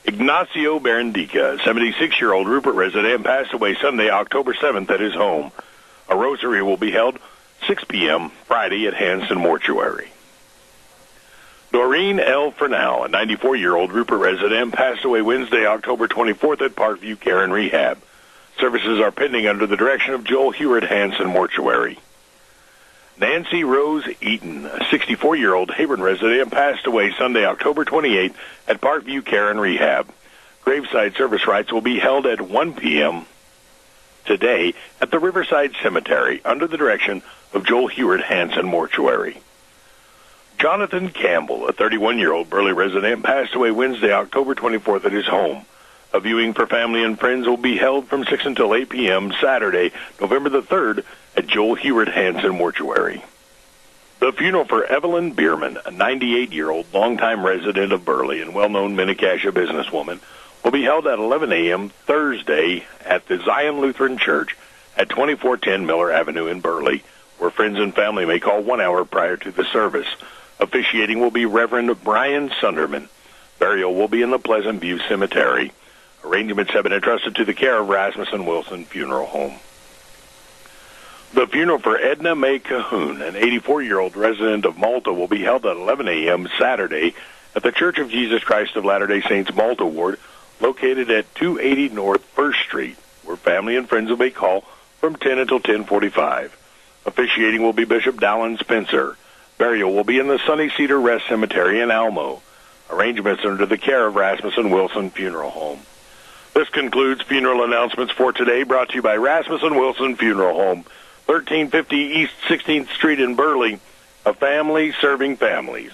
Ignacio Berendica, 76-year-old Rupert resident, passed away Sunday, October 7th at his home. A rosary will be held 6 p.m. Friday at Hanson Mortuary. Doreen L. Fernal, a 94-year-old Rupert resident, passed away Wednesday, October 24th at Parkview Care and Rehab. Services are pending under the direction of Joel Hewitt Hanson Mortuary. Nancy Rose Eaton, a 64-year-old Hebron resident, passed away Sunday, October 28th at Parkview Care and Rehab. Graveside service rites will be held at 1 p.m. today at the Riverside Cemetery under the direction of Joel Hewitt Hanson Mortuary. Jonathan Campbell, a 31-year-old Burley resident, passed away Wednesday, October 24th at his home. A viewing for family and friends will be held from 6 until 8 p.m. Saturday, November the 3rd, at Joel Hewitt Hanson Mortuary. The funeral for Evelyn Bierman, a 98-year-old longtime resident of Burley and well-known Mini-Cassia businesswoman, will be held at 11 a.m. Thursday at the Zion Lutheran Church at 2410 Miller Avenue in Burley, where friends and family may call 1 hour prior to the service. Officiating will be Reverend Brian Sunderman. Burial will be in the Pleasant View Cemetery. Arrangements have been entrusted to the care of Rasmussen Wilson Funeral Home. The funeral for Edna Mae Cahoon, an 84-year-old resident of Malta, will be held at 11 a.m. Saturday at the Church of Jesus Christ of Latter-day Saints Malta Ward, located at 280 North 1st Street, where family and friends will be called from 10 until 10:45. Officiating will be Bishop Dallin Spencer. Burial will be in the Sunny Cedar Rest Cemetery in Almo. Arrangements under the care of Rasmussen Wilson Funeral Home. This concludes funeral announcements for today, brought to you by Rasmussen Wilson Funeral Home, 1350 East 16th Street in Burley, a family serving families.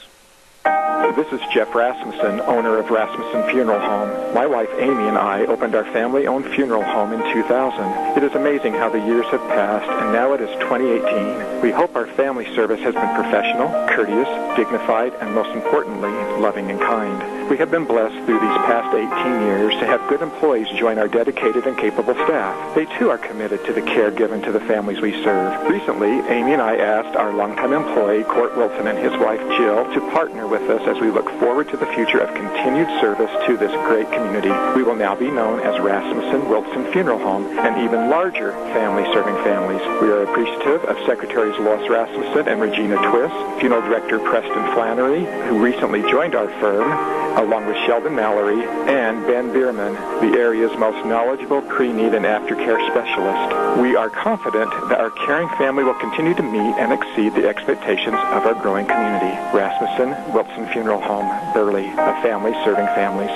This is Jeff Rasmussen, owner of Rasmussen Funeral Home. My wife Amy and I opened our family-owned funeral home in 2000. It is amazing how the years have passed, and now it is 2018. We hope our family service has been professional, courteous, dignified, and most importantly, loving and kind. We have been blessed through these past 18 years to have good employees join our dedicated and capable staff. They too are committed to the care given to the families we serve. Recently, Amy and I asked our longtime employee, Court Wilson, and his wife, Jill, to partner with us as we look forward to the future of continued service to this great community. We will now be known as Rasmussen Wilson Funeral Home, an even larger family serving families. We are appreciative of Secretaries Lois Rasmussen and Regina Twist, Funeral Director Preston Flannery, who recently joined our firm, along with Sheldon Mallory and Ben Bierman, the area's most knowledgeable pre-need and aftercare specialist. We are confident that our caring family will continue to meet and exceed the expectations of our growing community. Rasmussen Wilson Funeral Home, Burley, a family serving families.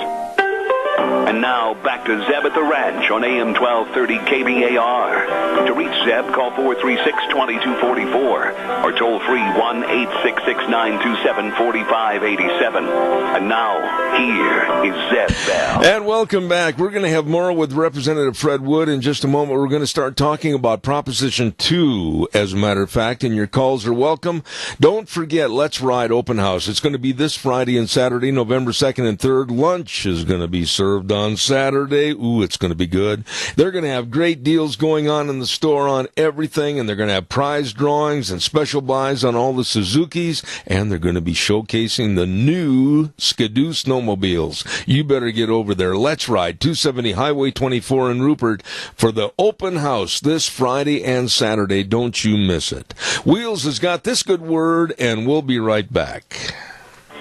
And now, back to Zeb at the Ranch on AM 1230 KBAR. To reach Zeb, call 436-2244 or toll free 1-866-927-4587. And now, here is Zeb Bell. And welcome back. We're going to have more with Representative Fred Wood in just a moment. We're going to start talking about Proposition 2, as a matter of fact, and your calls are welcome. Don't forget, Let's Ride Open House. It's going to be this Friday and Saturday, November 2nd and 3rd. Lunch is going to be served on Saturday. Ooh, it's going to be good. They're going to have great deals going on in the store on everything, and they're going to have prize drawings and special buys on all the Suzukis, and they're going to be showcasing the new Skidoo snowmobiles. You better get over there. Let's Ride, 270 Highway 24 in Rupert for the open house this Friday and Saturday. Don't you miss it. Wheels has got this good word, and we'll be right back.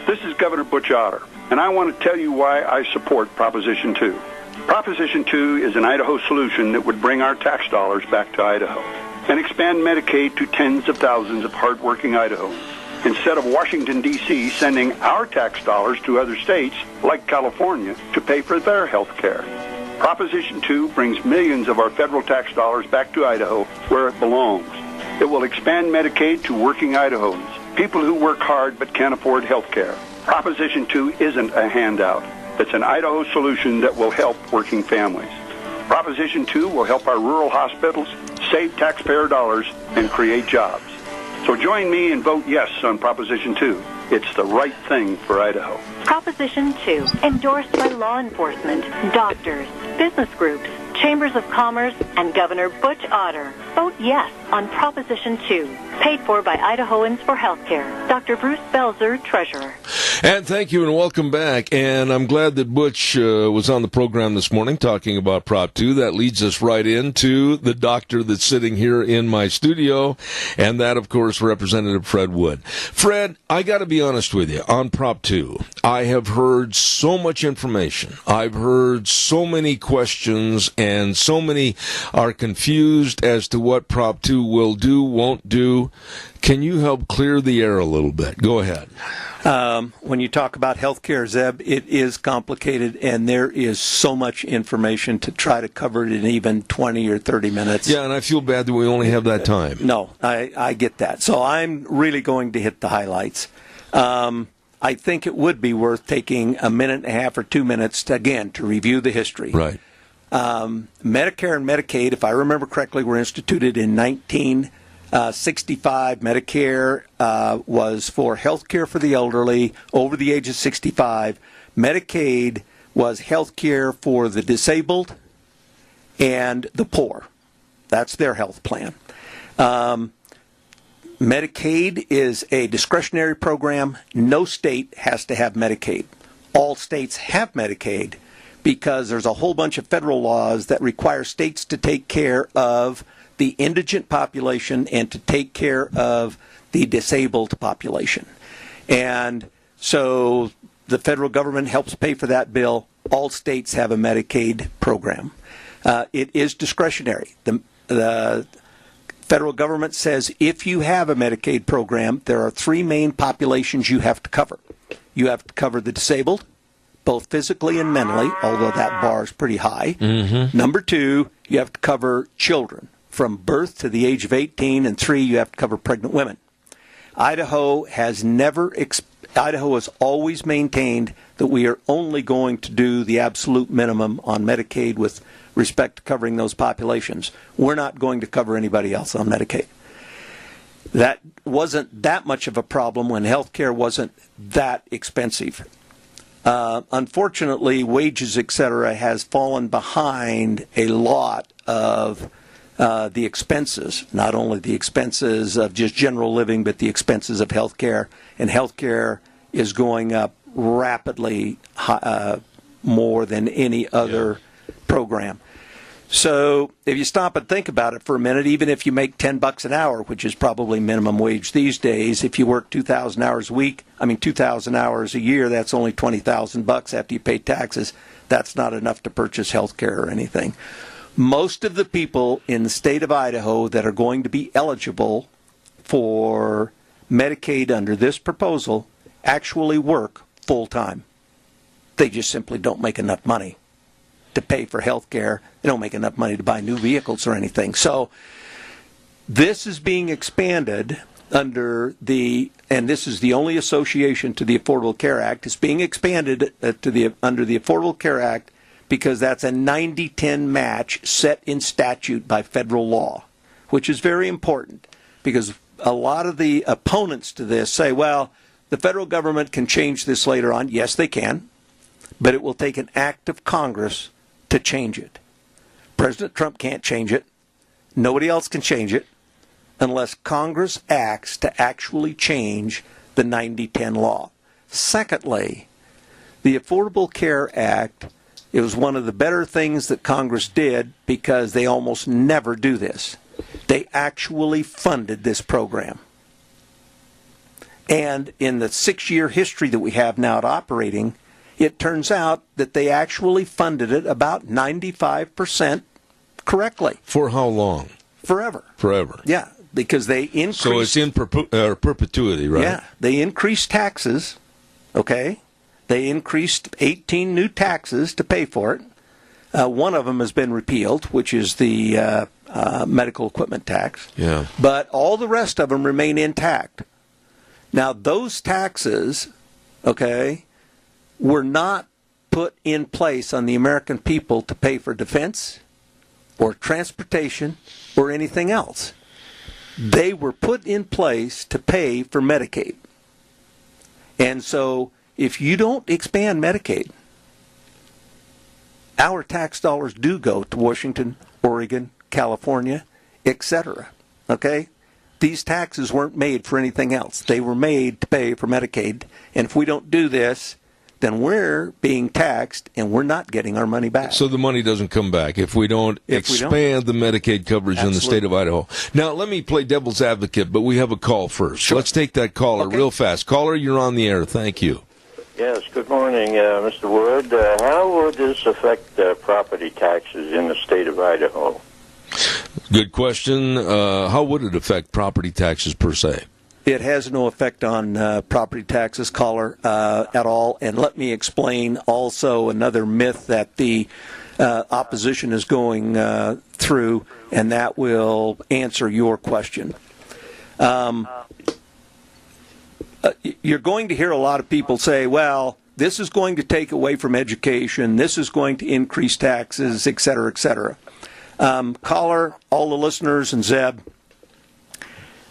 This is Governor Butch Otter. and I want to tell you why I support Proposition 2. Proposition 2 is an Idaho solution that would bring our tax dollars back to Idaho and expand Medicaid to tens of thousands of hardworking Idahans, instead of Washington, D.C. sending our tax dollars to other states, like California, to pay for their health care. Proposition 2 brings millions of our federal tax dollars back to Idaho, where it belongs. It will expand Medicaid to working Idahans, people who work hard but can't afford health care. Proposition 2 isn't a handout. It's an Idaho solution that will help working families. Proposition 2 will help our rural hospitals save taxpayer dollars and create jobs. So join me and vote yes on Proposition 2. It's the right thing for Idaho. Proposition 2, endorsed by law enforcement, doctors, business groups, chambers of commerce, and Governor Butch Otter. Vote yes on Proposition 2, paid for by Idahoans for Healthcare. Dr. Bruce Belzer, Treasurer. And thank you and welcome back. And I'm glad that Butch was on the program this morning talking about Prop 2. That leads us right into the doctor that's sitting here in my studio, and that, of course, Representative Fred Wood. Fred, I got to be honest with you, on Prop 2, I have heard so much information. I've heard so many questions, and so many are confused as to what Prop 2 will do, won't do. Can you help clear the air a little bit? Go ahead. When you talk about healthcare, Zeb, it is complicated, and there is so much information to try to cover it in even 20 or 30 minutes. Yeah, and I feel bad that we only have that time. No, I get that. So I'm really going to hit the highlights. I think it would be worth taking a minute and a half or 2 minutes, to review the history. Right. Medicare and Medicaid, if I remember correctly, were instituted in 1965. Medicare was for health care for the elderly over the age of 65. Medicaid was health care for the disabled and the poor. That's their health plan. Medicaid is a discretionary program. No state has to have Medicaid. All states have Medicaid because there's a whole bunch of federal laws that require states to take care of the indigent population and to take care of the disabled population. And so the federal government helps pay for that bill. All states have a Medicaid program. It is discretionary. The federal government says if you have a Medicaid program, there are three main populations you have to cover. You have to cover the disabled, both physically and mentally, although that bar is pretty high. Mm-hmm. Number two, you have to cover children from birth to the age of 18, and three, you have to cover pregnant women. Idaho has always maintained that we are only going to do the absolute minimum on Medicaid with respect to covering those populations. We're not going to cover anybody else on Medicaid. That wasn't that much of a problem when health care wasn't that expensive. Unfortunately, wages, etc., has fallen behind a lot of the expenses, not only the expenses of just general living, but the expenses of health care. And health care is going up rapidly, more than any other program. So if you stop and think about it for a minute, even if you make $10 an hour, which is probably minimum wage these days, if you work 2,000 hours a week, 2,000 hours a year, that's only $20,000 after you pay taxes. That's not enough to purchase health care or anything. Most of the people in the state of Idaho that are going to be eligible for Medicaid under this proposal actually work full-time. They just simply don't make enough money to pay for health care. They don't make enough money to buy new vehicles or anything. So this is being expanded under and this is the only association to the Affordable Care Act, it's being expanded under the Affordable Care Act because that's a 90-10 match set in statute by federal law, which is very important because a lot of the opponents to this say, well, the federal government can change this later on. Yes, they can, but it will take an act of Congress to change it. President Trump can't change it. Nobody else can change it unless Congress acts to actually change the 90-10 law. Secondly, the Affordable Care Act, it was one of the better things that Congress did because they almost never do this. They actually funded this program. And in the 6-year history that we have now at operating, it turns out that they actually funded it about 95% correctly. For how long? Forever. Forever. Yeah, because they increased... So it's in perpetuity, right? Yeah, they increased taxes, okay? They increased 18 new taxes to pay for it. One of them has been repealed, which is the medical equipment tax. Yeah. But all the rest of them remain intact. Now, those taxes, okay, were not put in place on the American people to pay for defense or transportation or anything else. They were put in place to pay for Medicaid. And so if you don't expand Medicaid, our tax dollars do go to Washington, Oregon, California, etc. Okay? These taxes weren't made for anything else. They were made to pay for Medicaid. And if we don't do this, then we're being taxed and we're not getting our money back. So the money doesn't come back if we don't expand the Medicaid coverage in the state of Idaho. Now, let me play devil's advocate, but we have a call first. Sure. Let's take that caller real fast. Caller, you're on the air. Thank you. Yes, good morning, Mr. Wood. How would this affect property taxes in the state of Idaho? Good question. How would it affect property taxes per se? It has no effect on property taxes, caller, at all. And let me explain also another myth that the opposition is going through, and that will answer your question. You're going to hear a lot of people say, well, this is going to take away from education, this is going to increase taxes, et cetera, et cetera. Caller, all the listeners, and Zeb,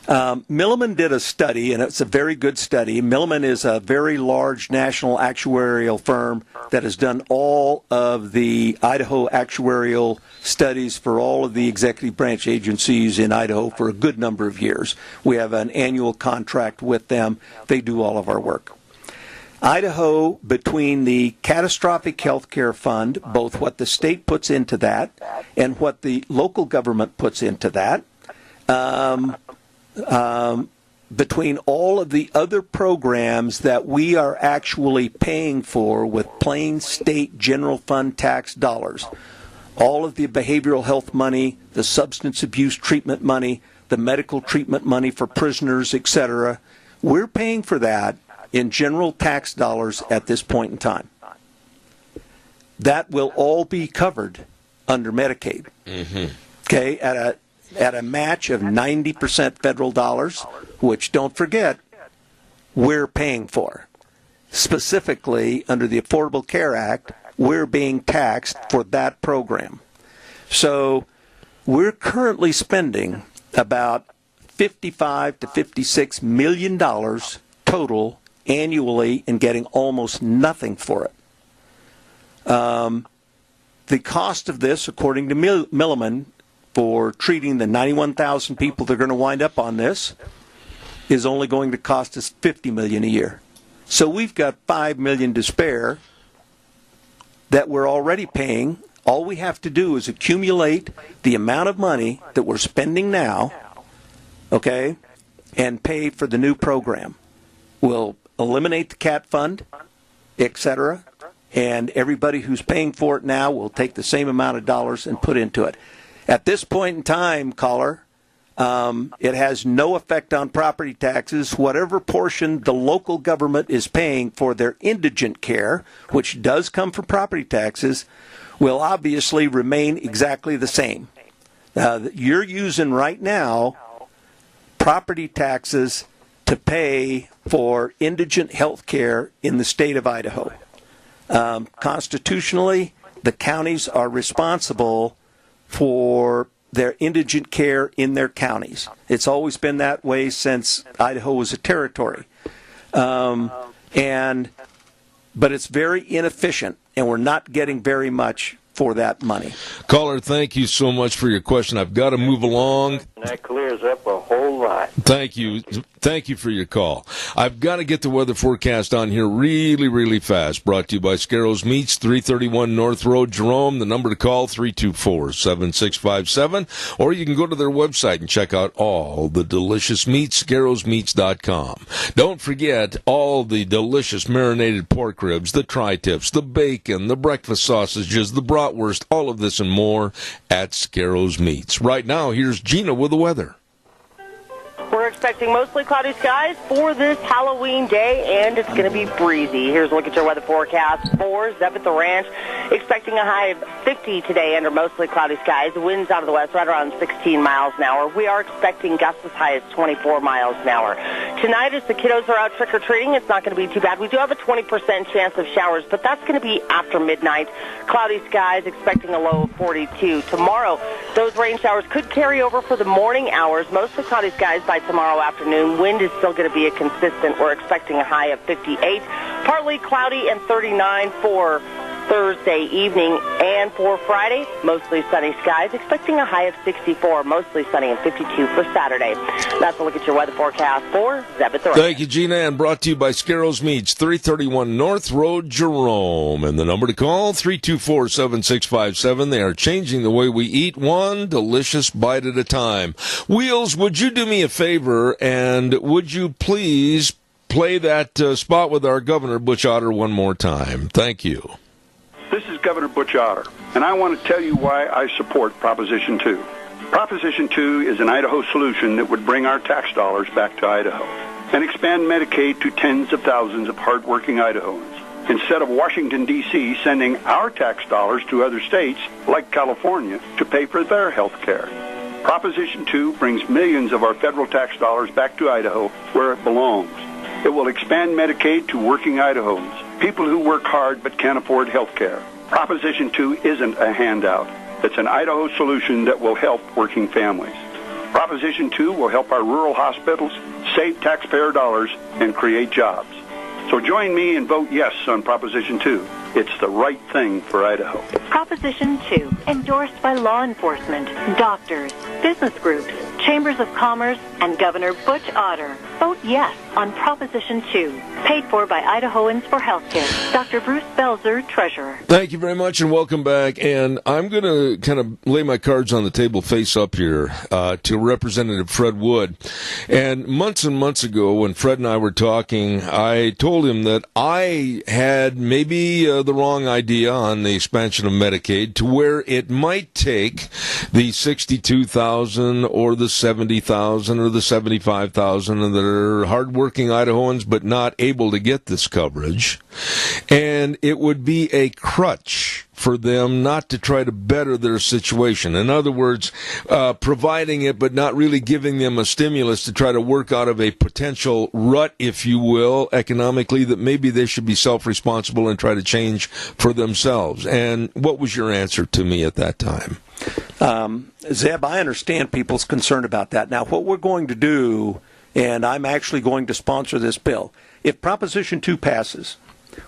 Milliman did a study, and it's a very good study. Milliman is a very large national actuarial firm that has done all of the Idaho actuarial studies for all of the executive branch agencies in Idaho for a good number of years. We have an annual contract with them. They do all of our work. Idaho, between the catastrophic health care fund, both what the state puts into that and what the local government puts into that, between all of the other programs that we are actually paying for with plain state general fund tax dollars, all of the behavioral health money, the substance abuse treatment money, the medical treatment money for prisoners, etc., we're paying for that in general tax dollars at this point in time. That will all be covered under Medicaid. Mm-hmm. Okay, at a match of 90% federal dollars, which, don't forget, we're paying for. Specifically, under the Affordable Care Act, we're being taxed for that program. So we're currently spending about $55 to $56 million total annually and getting almost nothing for it. The cost of this, according to Milliman, for treating the 91,000 people that are going to wind up on this, is only going to cost us $50 million a year. So we've got $5 million to spare that we're already paying. All we have to do is accumulate the amount of money that we're spending now, okay, and pay for the new program. We'll eliminate the CAT fund, etc., and everybody who's paying for it now will take the same amount of dollars and put into it. At this point in time, caller, it has no effect on property taxes. Whatever portion the local government is paying for their indigent care, which does come from property taxes, will obviously remain exactly the same. You're using right now property taxes to pay for indigent health care in the state of Idaho. Constitutionally, the counties are responsible for their indigent care in their counties. It's always been that way since Idaho was a territory. But it's very inefficient, and we're not getting very much for that money. Caller, thank you so much for your question. I've got to move along. And that clears up a whole much. Thank you. Thank you for your call. I've got to get the weather forecast on here really, really fast. Brought to you by Scarrows Meats, 331 North Road, Jerome. The number to call, 324-7657. Or you can go to their website and check out all the delicious meats, scarrowsmeats.com. Don't forget all the delicious marinated pork ribs, the tri-tips, the bacon, the breakfast sausages, the bratwurst, all of this and more at Scarrows Meats. Right now, here's Gina with the weather. We're expecting mostly cloudy skies for this Halloween day, and it's going to be breezy. Here's a look at your weather forecast for Zeb at the Ranch. Expecting a high of 50 today under mostly cloudy skies. Winds out of the west right around 16 miles an hour. We are expecting gusts as high as 24 miles an hour. Tonight, as the kiddos are out trick-or-treating, it's not going to be too bad. We do have a 20% chance of showers, but that's going to be after midnight. Cloudy skies, expecting a low of 42. Tomorrow, those rain showers could carry over for the morning hours. Mostly cloudy skies by tomorrow afternoon. Wind is still going to be a consistent. We're expecting a high of 58. Partly cloudy and 39 for Thursday evening. And for Friday, mostly sunny skies. Expecting a high of 64. Mostly sunny and 52 for Saturday. That's a look at your weather forecast for Zeb at the Ranch. Thank you, Gina, and brought to you by Scarrows Meats, 331 North Road, Jerome. And the number to call, 324-7657. They are changing the way we eat, one delicious bite at a time. Wheels, would you do me a favor, and would you please play that spot with our Governor, Butch Otter, one more time? Thank you. This is Governor Butch Otter, and I want to tell you why I support Proposition 2. Proposition 2 is an Idaho solution that would bring our tax dollars back to Idaho and expand Medicaid to tens of thousands of hardworking Idahoans, instead of Washington, D.C. sending our tax dollars to other states, like California, to pay for their health care. Proposition 2 brings millions of our federal tax dollars back to Idaho where it belongs. It will expand Medicaid to working Idahoans, people who work hard but can't afford health care. Proposition 2 isn't a handout. It's an Idaho solution that will help working families. Proposition 2 will help our rural hospitals save taxpayer dollars and create jobs. So join me and vote yes on Proposition 2. It's the right thing for Idaho. Proposition 2, endorsed by law enforcement, doctors, business groups, chambers of commerce, and Governor Butch Otter. Vote yes on Proposition 2, paid for by Idahoans for Healthcare. Dr. Bruce Belzer, Treasurer. Thank you very much, and welcome back. And I'm going to kind of lay my cards on the table face up here to Representative Fred Wood. And months ago, when Fred and I were talking, I told him that I had maybe the wrong idea on the expansion of Medicaid to where it might take the 62,000 or the 70,000 or the 75,000 that are hardworking Idahoans but not able to get this coverage, and it would be a crutch for them not to try to better their situation. In other words, providing it but not really giving them a stimulus to try to work out of a potential rut, if you will, economically, that maybe they should be self-responsible and try to change for themselves. And what was your answer to me at that time? Zeb, I understand people's concern about that. Now, what we're going to do, and I'm actually going to sponsor this bill, if Proposition 2 passes,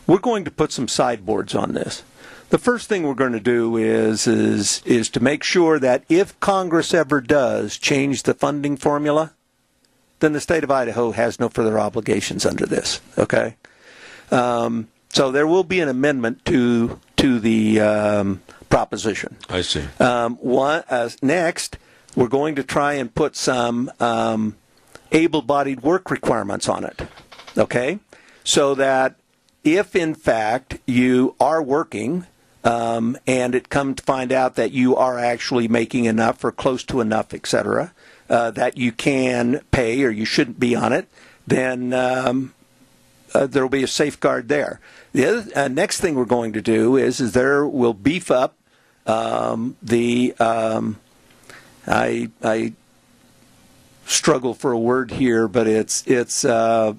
we're going to put some sideboards on this. The first thing we're going to do is to make sure that if Congress ever does change the funding formula, then the state of Idaho has no further obligations under this. Okay, so there will be an amendment to the proposition. I see. Next, we're going to try and put some able-bodied work requirements on it. Okay, so that if in fact you are working, and it comes to find out that you are actually making enough or close to enough, etc., that you can pay or you shouldn't be on it, then there will be a safeguard there. The other, next thing we're going to do is there will beef up I struggle for a word here, but it's to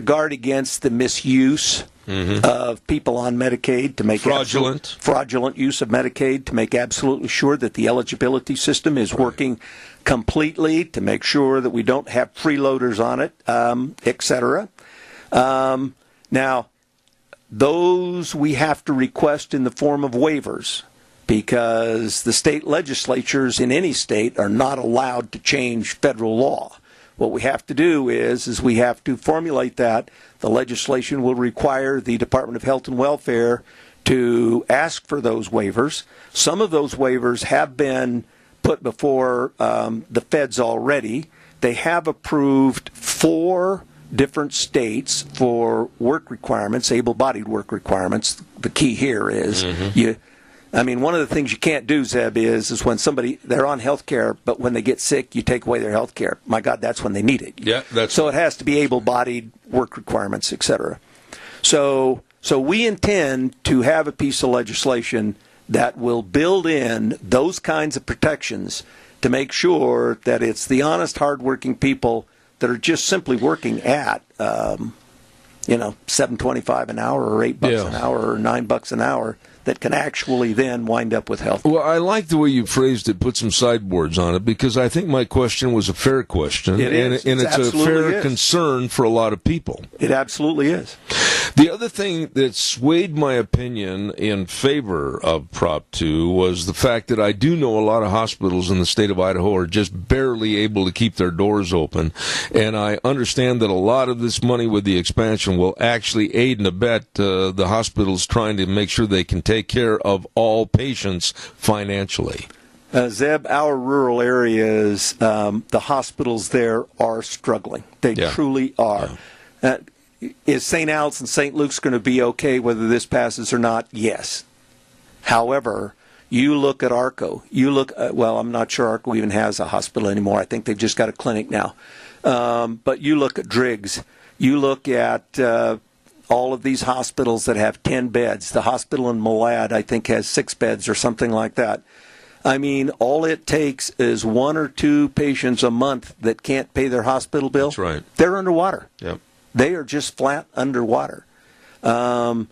guard against the misuse of people on Medicaid, to make fraudulent use of Medicaid, to make absolutely sure that the eligibility system is working completely, to make sure that we don't have freeloaders on it, etc. Now, those we have to request in the form of waivers, because the state legislatures in any state are not allowed to change federal law. What we have to do is we have to formulate that. The legislation will require the Department of Health and Welfare to ask for those waivers. Some of those waivers have been put before the feds already. They have approved 4 different states for work requirements, able-bodied work requirements. The key here is one of the things you can't do, Zeb, is when they're on health care, but when they get sick, you take away their health care. My God, that's when they need it. Yeah, so it has to be able-bodied work requirements, etc. So we intend to have a piece of legislation that will build in those kinds of protections to make sure that it's the honest, hardworking people that are just simply working at, $7.25 an hour or $8 an hour or $9 an hour that can actually then wind up with health. Well, I like the way you phrased it, put some sideboards on it, because I think my question was a fair question. It is. And it's a fair concern for a lot of people. It absolutely is. The other thing that swayed my opinion in favor of Prop 2 was the fact that I do know a lot of hospitals in the state of Idaho are just barely able to keep their doors open. And I understand that a lot of this money with the expansion will actually aid and abet the hospitals trying to make sure they can take care of all patients financially. Zeb, our rural areas, the hospitals there are struggling. They truly are. Is St. Al's and St. Luke's going to be okay whether this passes or not? Yes. However, you look at ARCO. I'm not sure ARCO even has a hospital anymore. I think they've just got a clinic now. But you look at Driggs. You look at all of these hospitals that have 10 beds. The hospital in Malad, I think, has 6 beds or something like that. I mean, all it takes is 1 or 2 patients a month that can't pay their hospital bill. That's right. They're underwater. Yep. They are just flat underwater. So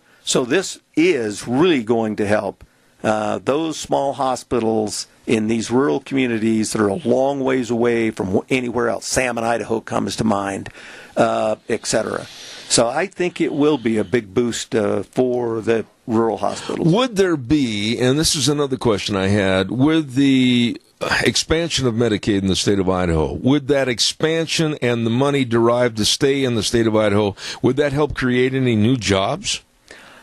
this is really going to help those small hospitals in these rural communities that are a long ways away from anywhere else. Salmon, Idaho comes to mind, etc. So I think it will be a big boost for the rural hospitals. Would there be, and this is another question I had, with the expansion of Medicaid in the state of Idaho, would that expansion and the money derived to stay in the state of Idaho, would that help create any new jobs?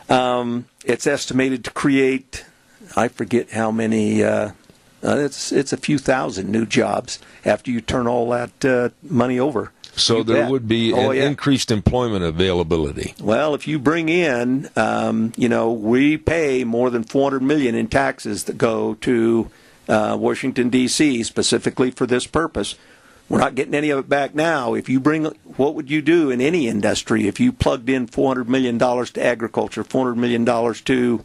It's estimated to create, I forget how many, it's a few thousand new jobs after you turn all that money over. So there would be increased employment availability. Well, if you bring in, we pay more than $400 million in taxes that go to Washington, D.C., specifically for this purpose. We're not getting any of it back now. If you bring, what would you do in any industry if you plugged in $400 million to agriculture, $400 million to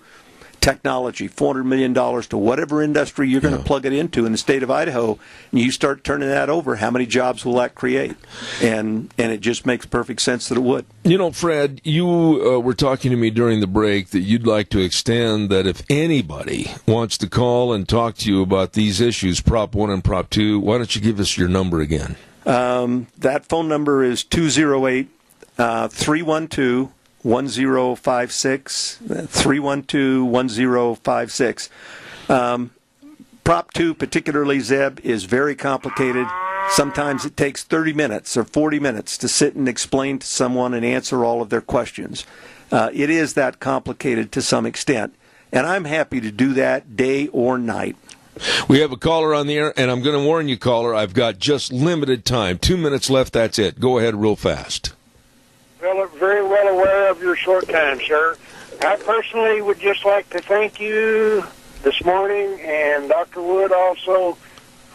technology, $400 million to whatever industry you're going to plug it into in the state of Idaho, and you start turning that over, how many jobs will that create? And it just makes perfect sense that it would. You know, Fred, you were talking to me during the break that you'd like to extend that if anybody wants to call and talk to you about these issues, Prop 1 and Prop 2, why don't you give us your number again? That phone number is 208-312 1056, 312-1056. Prop 2, particularly, Zeb, is very complicated. Sometimes it takes 30 minutes or 40 minutes to sit and explain to someone and answer all of their questions. It is that complicated to some extent, and I'm happy to do that day or night. We have a caller on the air, and I'm going to warn you, caller, I've got just limited time. 2 minutes left, that's it. Go ahead real fast. Well, very well aware of your short time, sir. I personally would just like to thank you this morning and Dr. Wood also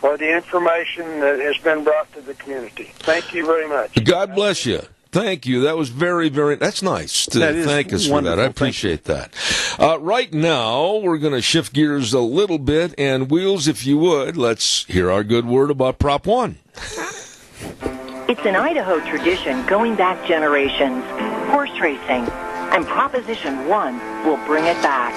for the information that has been brought to the community. Thank you very much. God bless you. Thank you. That was very, very, that's nice to thank us for that. I appreciate that. Right now, we're going to shift gears a little bit, and Wheels, if you would, let's hear our good word about Prop 1. It's an Idaho tradition going back generations. Horse racing. And Proposition 1 will bring it back.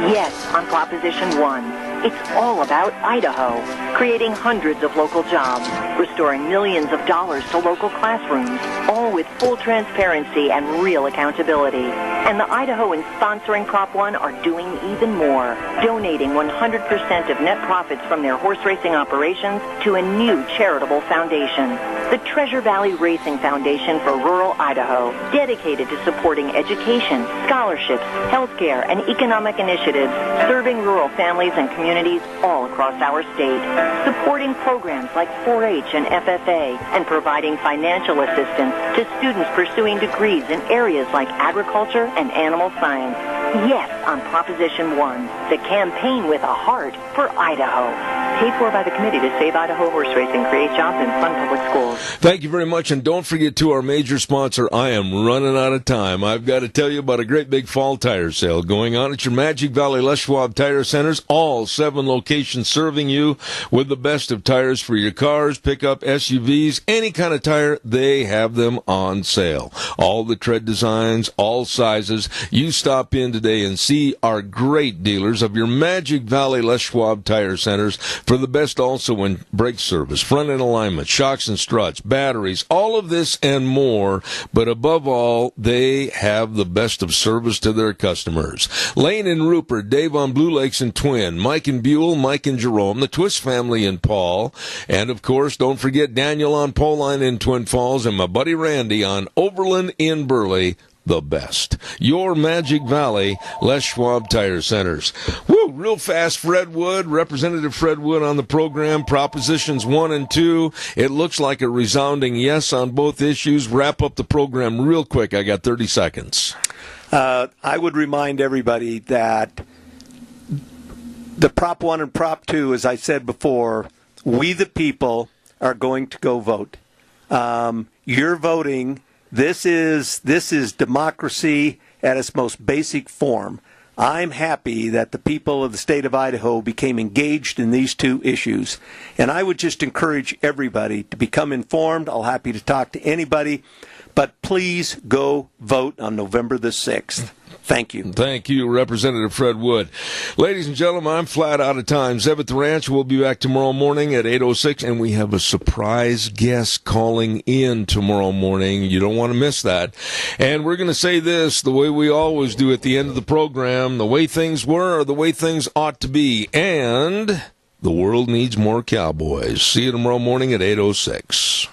Yes, on Proposition 1. It's all about Idaho, creating hundreds of local jobs, restoring millions of dollars to local classrooms, all with full transparency and real accountability. And the Idahoans sponsoring Prop 1 are doing even more, donating 100% of net profits from their horse racing operations to a new charitable foundation. The Treasure Valley Racing Foundation for Rural Idaho, dedicated to supporting education, scholarships, healthcare, and economic initiatives, serving rural families and communities all across our state, supporting programs like 4-H and FFA, and providing financial assistance to students pursuing degrees in areas like agriculture and animal science. Yes, on Proposition 1, the campaign with a heart for Idaho. Paid for by the Committee to Save Idaho Horse Racing, create jobs, and fund public schools. Thank you very much, and don't forget to our major sponsor. I am running out of time. I've got to tell you about a great big fall tire sale going on at your Magic Valley Les Schwab Tire Centers. All 7 locations serving you with the best of tires for your cars, pickup, SUVs, any kind of tire. They have them on sale. All the tread designs, all sizes. You stop in today and see our great dealers of your Magic Valley Les Schwab Tire Centers for the best also in brake service, front end alignment, shocks and struts, batteries, all of this and more. But above all, they have the best of service to their customers. Lane and Rupert, Dave on Blue Lakes and Twin, Mike and Buell, Mike and Jerome, the Twist family in Paul, and of course, don't forget Daniel on Poline in Twin Falls, and my buddy Randy on Overland in Burley. The best. Your Magic Valley Les Schwab Tire Centers. Woo, real fast, Fred Wood, Representative Fred Wood on the program, Propositions 1 and 2. It looks like a resounding yes on both issues. Wrap up the program real quick. I got 30 seconds. I would remind everybody that the Prop 1 and Prop 2, as I said before, we the people are going to go vote. You're voting. This is democracy at its most basic form. I'm happy that the people of the state of Idaho became engaged in these 2 issues. And I would just encourage everybody to become informed. I'll happy to talk to anybody. But please go vote on November the 6th. Thank you. Thank you, Representative Fred Wood. Ladies and gentlemen, I'm flat out of time. Zeb at the Ranch will be back tomorrow morning at 8:06, and we have a surprise guest calling in tomorrow morning. You don't want to miss that. And we're going to say this the way we always do at the end of the program, the way things were or the way things ought to be. And the world needs more cowboys. See you tomorrow morning at 8:06.